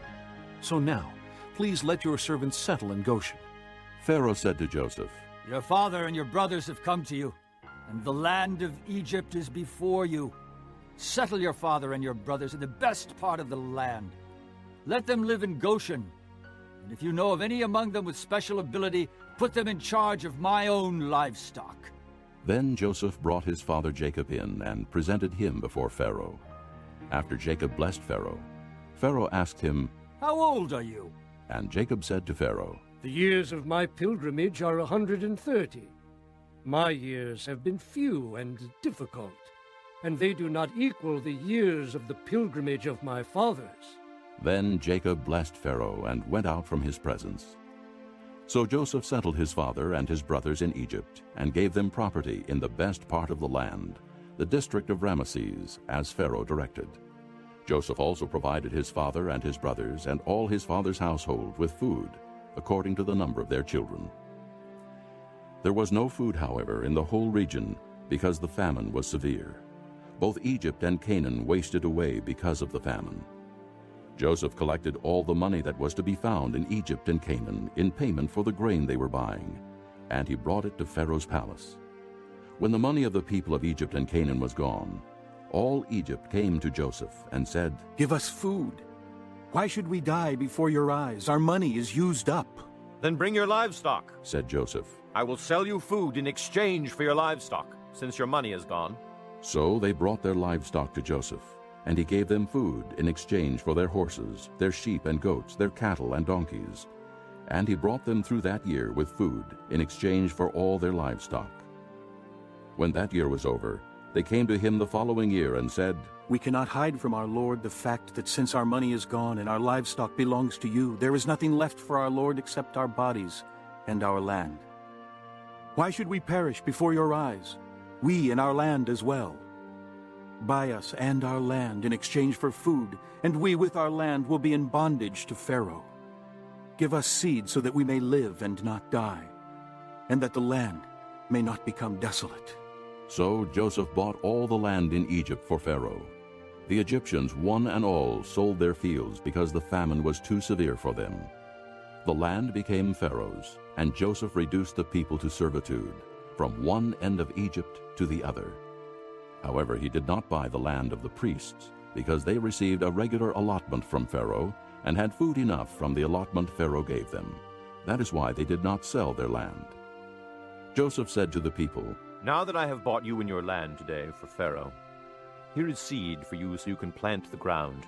So now, please let your servants settle in Goshen. Pharaoh said to Joseph, Your father and your brothers have come to you, and the land of Egypt is before you. Settle your father and your brothers in the best part of the land. Let them live in Goshen, and if you know of any among them with special ability, put them in charge of my own livestock. Then Joseph brought his father Jacob in and presented him before Pharaoh. After Jacob blessed Pharaoh, Pharaoh asked him, How old are you? And Jacob said to Pharaoh, The years of my pilgrimage are 130. My years have been few and difficult, and they do not equal the years of the pilgrimage of my fathers. Then Jacob blessed Pharaoh and went out from his presence. So Joseph settled his father and his brothers in Egypt, and gave them property in the best part of the land, the district of Ramesses, as Pharaoh directed. Joseph also provided his father and his brothers and all his father's household with food, according to the number of their children. There was no food, however, in the whole region, because the famine was severe. Both Egypt and Canaan wasted away because of the famine. Joseph collected all the money that was to be found in Egypt and Canaan in payment for the grain they were buying, and he brought it to Pharaoh's palace. When the money of the people of Egypt and Canaan was gone, all Egypt came to Joseph and said, Give us food. Why should we die before your eyes? Our money is used up. Then bring your livestock, said Joseph. I will sell you food in exchange for your livestock, since your money is gone. So they brought their livestock to Joseph, and he gave them food in exchange for their horses, their sheep and goats, their cattle and donkeys. And he brought them through that year with food in exchange for all their livestock. When that year was over, they came to him the following year and said, We cannot hide from our Lord the fact that since our money is gone and our livestock belongs to you, there is nothing left for our Lord except our bodies and our land. Why should we perish before your eyes, we and our land as well? Buy us and our land in exchange for food, and we with our land will be in bondage to Pharaoh. Give us seed so that we may live and not die, and that the land may not become desolate. So Joseph bought all the land in Egypt for Pharaoh. The Egyptians, one and all, sold their fields because the famine was too severe for them. The land became Pharaoh's, and Joseph reduced the people to servitude, from one end of Egypt to the other. However, he did not buy the land of the priests, because they received a regular allotment from Pharaoh and had food enough from the allotment Pharaoh gave them. That is why they did not sell their land. Joseph said to the people, Now that I have bought you and your land today for Pharaoh, here is seed for you so you can plant the ground.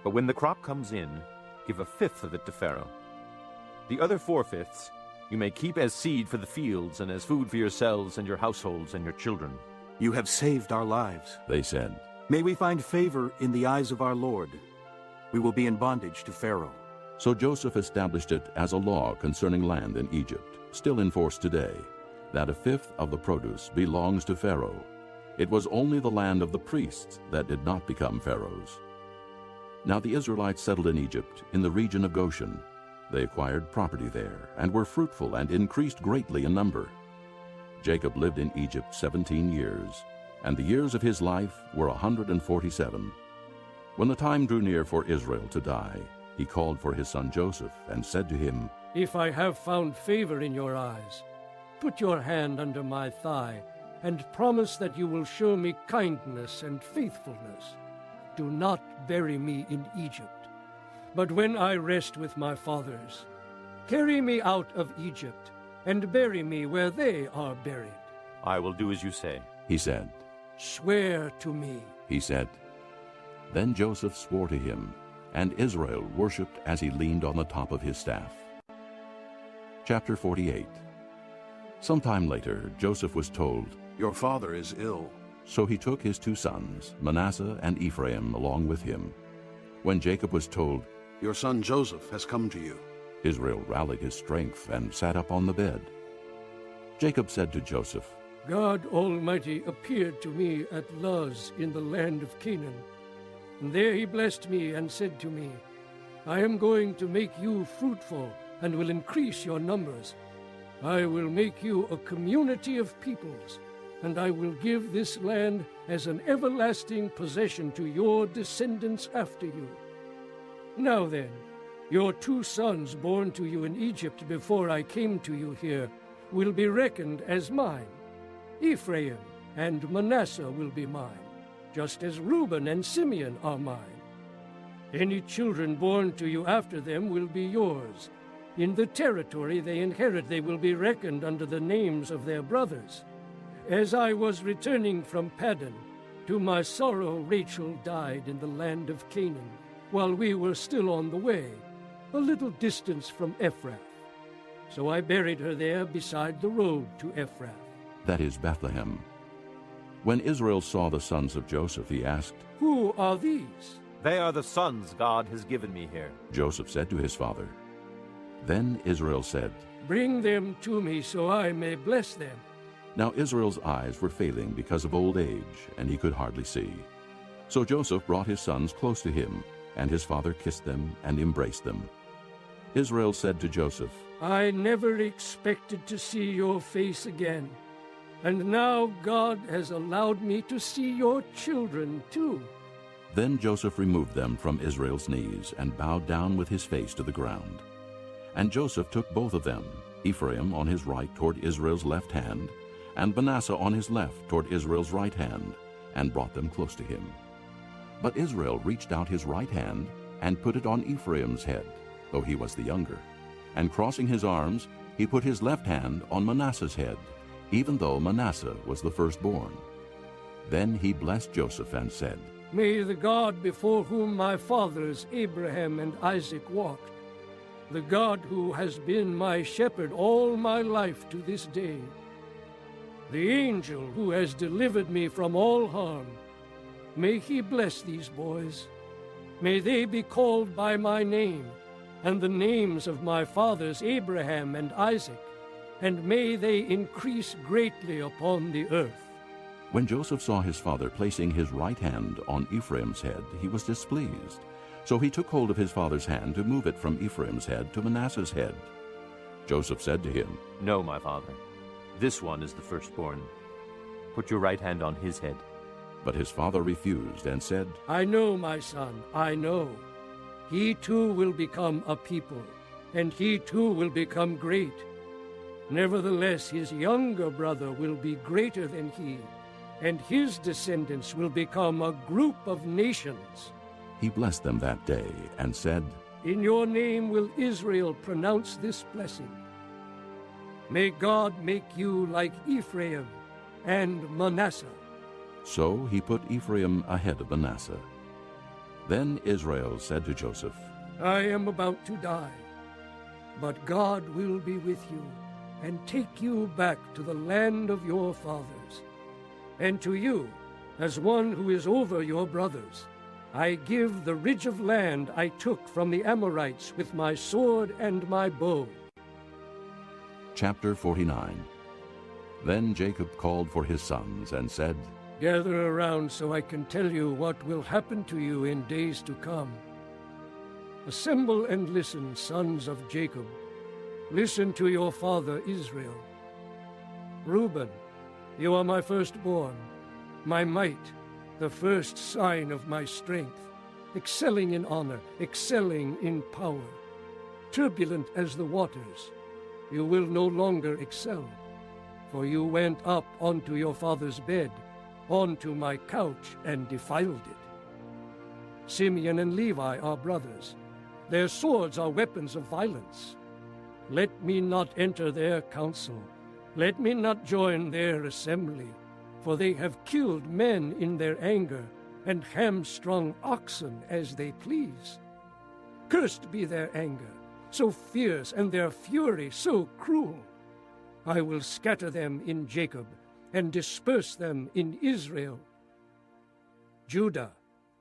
But when the crop comes in, give 1/5 of it to Pharaoh. The other 4/5 you may keep as seed for the fields and as food for yourselves and your households and your children. You have saved our lives, they said. May we find favor in the eyes of our Lord. We will be in bondage to Pharaoh. So Joseph established it as a law concerning land in Egypt, still in force today, that 1/5 of the produce belongs to Pharaoh. It was only the land of the priests that did not become Pharaoh's. Now the Israelites settled in Egypt, in the region of Goshen. They acquired property there, and were fruitful and increased greatly in number. Jacob lived in Egypt 17 years, and the years of his life were 147. When the time drew near for Israel to die, he called for his son Joseph and said to him, If I have found favor in your eyes, put your hand under my thigh, and promise that you will show me kindness and faithfulness. Do not bury me in Egypt, but when I rest with my fathers, carry me out of Egypt, and bury me where they are buried. I will do as you say, he said. Swear to me, he said. Then Joseph swore to him, and Israel worshipped as he leaned on the top of his staff. Chapter 48. Sometime later, Joseph was told, Your father is ill. So he took his 2 sons, Manasseh and Ephraim, along with him. When Jacob was told, Your son Joseph has come to you, Israel rallied his strength and sat up on the bed. Jacob said to Joseph, God Almighty appeared to me at Luz in the land of Canaan. And there he blessed me and said to me, I am going to make you fruitful and will increase your numbers. I will make you a community of peoples, and I will give this land as an everlasting possession to your descendants after you. Now then, your 2 sons born to you in Egypt before I came to you here will be reckoned as mine. Ephraim and Manasseh will be mine, just as Reuben and Simeon are mine. Any children born to you after them will be yours. In the territory they inherit they will be reckoned under the names of their brothers. As I was returning from Paddan, to my sorrow Rachel died in the land of Canaan, while we were still on the way, a little distance from Ephrath. So I buried her there beside the road to Ephrath. That is Bethlehem. When Israel saw the sons of Joseph, he asked, Who are these? They are the sons God has given me here. Joseph said to his father. Then Israel said, Bring them to me so I may bless them. Now Israel's eyes were failing because of old age, and he could hardly see. So Joseph brought his sons close to him, and his father kissed them and embraced them. Israel said to Joseph, I never expected to see your face again, and now God has allowed me to see your children too. Then Joseph removed them from Israel's knees and bowed down with his face to the ground. And Joseph took both of them, Ephraim on his right toward Israel's left hand, and Manasseh on his left toward Israel's right hand, and brought them close to him. But Israel reached out his right hand and put it on Ephraim's head, though he was the younger. And crossing his arms, he put his left hand on Manasseh's head, even though Manasseh was the firstborn. Then he blessed Joseph and said, May the God before whom my fathers Abraham and Isaac walked, the God who has been my shepherd all my life to this day, the angel who has delivered me from all harm, may he bless these boys. May they be called by my name, and the names of my fathers Abraham and Isaac, and may they increase greatly upon the earth. When Joseph saw his father placing his right hand on Ephraim's head, he was displeased. So he took hold of his father's hand to move it from Ephraim's head to Manasseh's head. Joseph said to him, No, my father. This one is the firstborn. Put your right hand on his head. But his father refused and said, I know, my son, I know. He too will become a people, and he too will become great. Nevertheless, his younger brother will be greater than he, and his descendants will become a group of nations. He blessed them that day and said, In your name will Israel pronounce this blessing. May God make you like Ephraim and Manasseh. So he put Ephraim ahead of Manasseh. Then Israel said to Joseph, I am about to die, but God will be with you and take you back to the land of your fathers. And to you, as one who is over your brothers, I give the ridge of land I took from the Amorites with my sword and my bow. Chapter 49. Then Jacob called for his sons and said, Gather around so I can tell you what will happen to you in days to come. Assemble and listen, sons of Jacob. Listen to your father Israel. Reuben, you are my firstborn, my might, the first sign of my strength, excelling in honor, excelling in power. Turbulent as the waters, you will no longer excel, for you went up onto your father's bed, onto my couch, and defiled it. Simeon and Levi are brothers. Their swords are weapons of violence. Let me not enter their council. Let me not join their assembly, for they have killed men in their anger and hamstrung oxen as they please. Cursed be their anger, so fierce, and their fury so cruel. I will scatter them in Jacob and disperse them in Israel. Judah,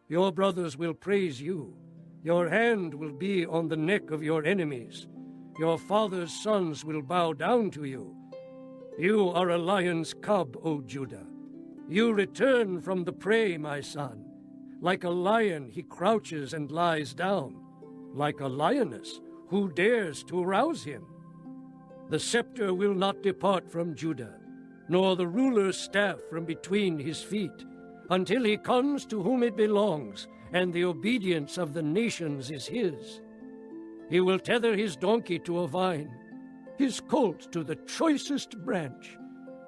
your brothers will praise you. Your hand will be on the neck of your enemies. Your father's sons will bow down to you. You are a lion's cub, O Judah. You return from the prey, my son. Like a lion he crouches and lies down. Like a lioness, who dares to rouse him? The scepter will not depart from Judah, nor the ruler's staff from between his feet, until he comes to whom it belongs, and the obedience of the nations is his. He will tether his donkey to a vine, his colt to the choicest branch.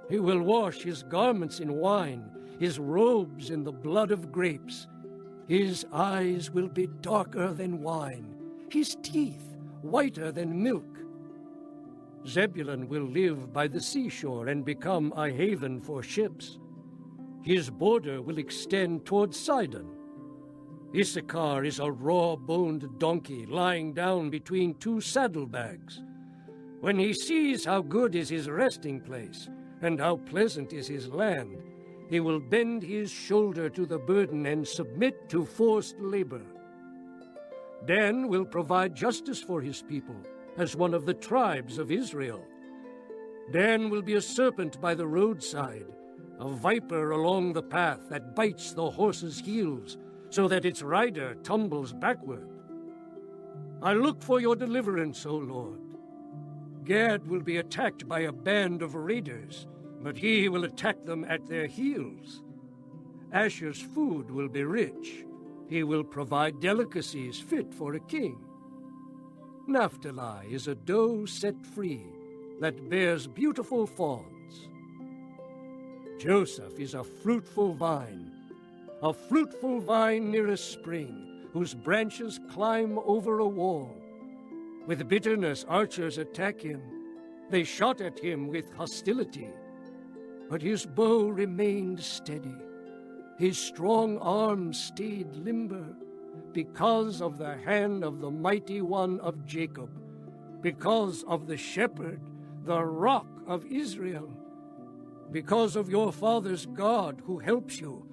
He will wash his garments in wine, his robes in the blood of grapes. His eyes will be darker than wine, his teeth whiter than milk. Zebulun will live by the seashore and become a haven for ships. His border will extend toward Sidon. Issachar is a raw-boned donkey lying down between two saddlebags. When he sees how good is his resting place and how pleasant is his land, he will bend his shoulder to the burden and submit to forced labor. Dan will provide justice for his people as one of the tribes of Israel. Dan will be a serpent by the roadside, a viper along the path that bites the horse's heels, so that its rider tumbles backward. I look for your deliverance, O Lord. Gad will be attacked by a band of raiders, but he will attack them at their heels. Asher's food will be rich. He will provide delicacies fit for a king. Naphtali is a doe set free that bears beautiful fawns. Joseph is a fruitful vine near a spring, whose branches climb over a wall. With bitterness archers attack him. They shot at him with hostility. But his bow remained steady. His strong arm stayed limber, because of the hand of the mighty one of Jacob, because of the shepherd, the rock of Israel. because of your father's God who helps you,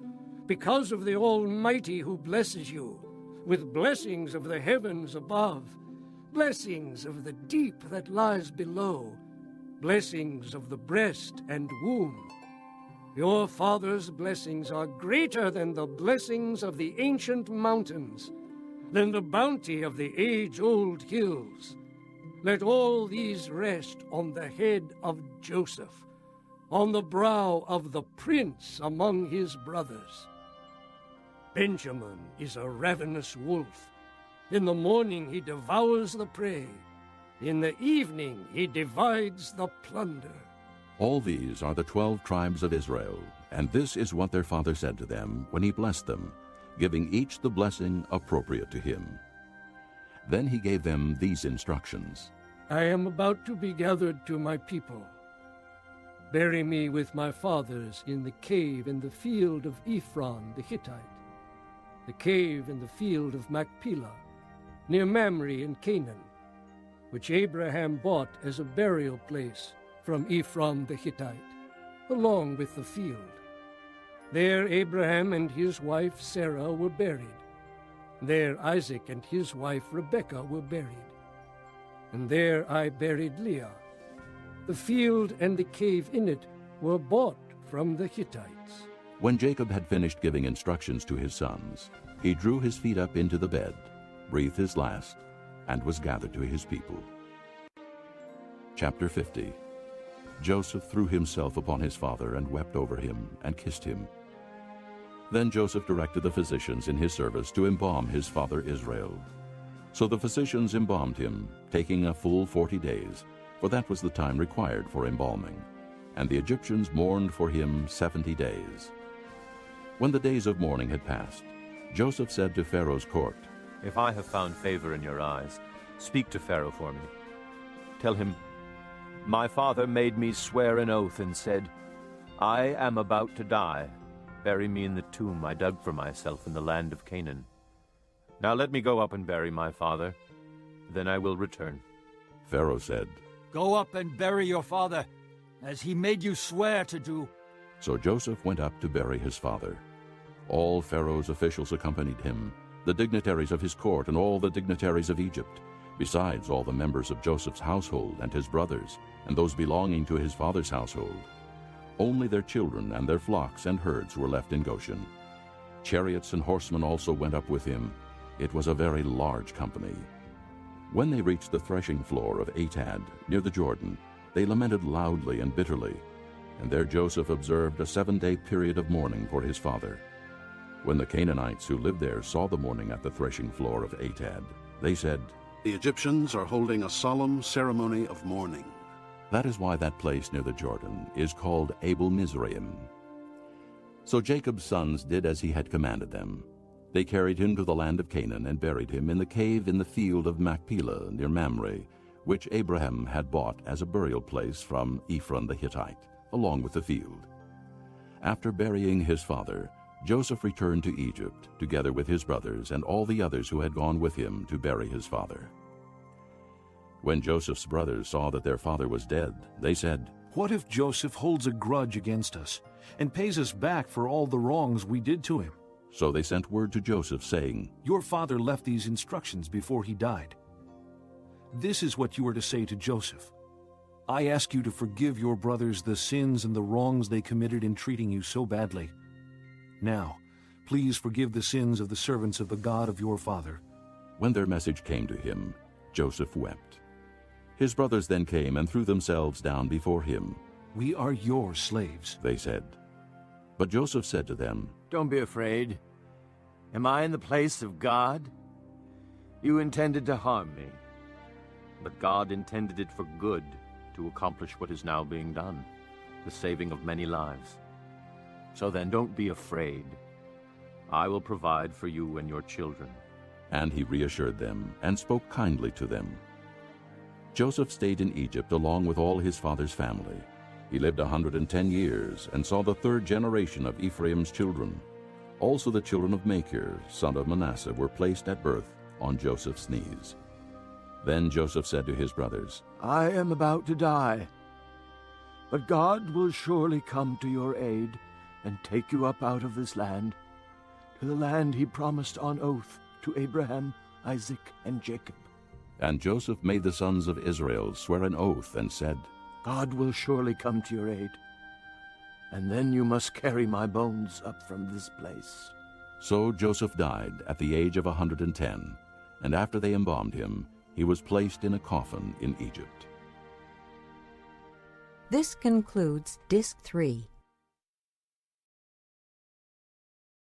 because of the Almighty who blesses you, with blessings of the heavens above, blessings of the deep that lies below, blessings of the breast and womb. Your father's blessings are greater than the blessings of the ancient mountains, than the bounty of the age-old hills. Let all these rest on the head of Joseph, on the brow of the prince among his brothers. Benjamin is a ravenous wolf. In the morning he devours the prey. In the evening he divides the plunder. All these are the 12 tribes of Israel, and this is what their father said to them when he blessed them, giving each the blessing appropriate to him. Then he gave them these instructions. I am about to be gathered to my people. Bury me with my fathers in the cave in the field of Ephron the Hittite, the cave in the field of Machpelah, near Mamre in Canaan, which Abraham bought as a burial place from Ephron the Hittite, along with the field. There Abraham and his wife Sarah were buried. There Isaac and his wife Rebekah were buried. And there I buried Leah. The field and the cave in it were bought from the Hittites. When Jacob had finished giving instructions to his sons, he drew his feet up into the bed, breathed his last, and was gathered to his people. Chapter 50. Joseph threw himself upon his father and wept over him and kissed him. Then Joseph directed the physicians in his service to embalm his father Israel. So the physicians embalmed him, taking a full 40 days, for that was the time required for embalming. And the Egyptians mourned for him 70 days. When the days of mourning had passed, Joseph said to Pharaoh's court, If I have found favor in your eyes, speak to Pharaoh for me. Tell him, My father made me swear an oath and said, I am about to die. Bury me in the tomb I dug for myself in the land of Canaan. Now let me go up and bury my father, then I will return. Pharaoh said, Go up and bury your father, as he made you swear to do. So Joseph went up to bury his father. All Pharaoh's officials accompanied him, the dignitaries of his court and all the dignitaries of Egypt, besides all the members of Joseph's household and his brothers, and those belonging to his father's household. Only their children and their flocks and herds were left in Goshen. Chariots and horsemen also went up with him. It was a very large company. When they reached the threshing floor of Atad, near the Jordan, they lamented loudly and bitterly, and there Joseph observed a 7-day period of mourning for his father. When the Canaanites who lived there saw the mourning at the threshing floor of Atad, they said, The Egyptians are holding a solemn ceremony of mourning. That is why that place near the Jordan is called Abel Mizraim. So Jacob's sons did as he had commanded them. They carried him to the land of Canaan and buried him in the cave in the field of Machpelah near Mamre, which Abraham had bought as a burial place from Ephron the Hittite, along with the field. After burying his father, Joseph returned to Egypt, together with his brothers and all the others who had gone with him to bury his father. When Joseph's brothers saw that their father was dead, they said, What if Joseph holds a grudge against us and pays us back for all the wrongs we did to him? So they sent word to Joseph, saying, Your father left these instructions before he died. This is what you are to say to Joseph. I ask you to forgive your brothers the sins and the wrongs they committed in treating you so badly. Now, please forgive the sins of the servants of the God of your father. When their message came to him, Joseph wept. His brothers then came and threw themselves down before him. We are your slaves, they said. But Joseph said to them, Don't be afraid. Am I in the place of God? You intended to harm me, But God intended it for good, to accomplish what is now being done, the saving of many lives. So then don't be afraid. I will provide for you and your children. And he reassured them and spoke kindly to them. Joseph stayed in Egypt along with all his father's family. He lived 110 years and saw the 3rd generation of Ephraim's children. Also the children of Machir, son of Manasseh, were placed at birth on Joseph's knees. Then Joseph said to his brothers, I am about to die. But God will surely come to your aid and take you up out of this land, to the land he promised on oath to Abraham, Isaac, and Jacob. And Joseph made the sons of Israel swear an oath and said, God will surely come to your aid, and then you must carry my bones up from this place. So Joseph died at the age of 110, and after they embalmed him, he was placed in a coffin in Egypt. This concludes Disc 3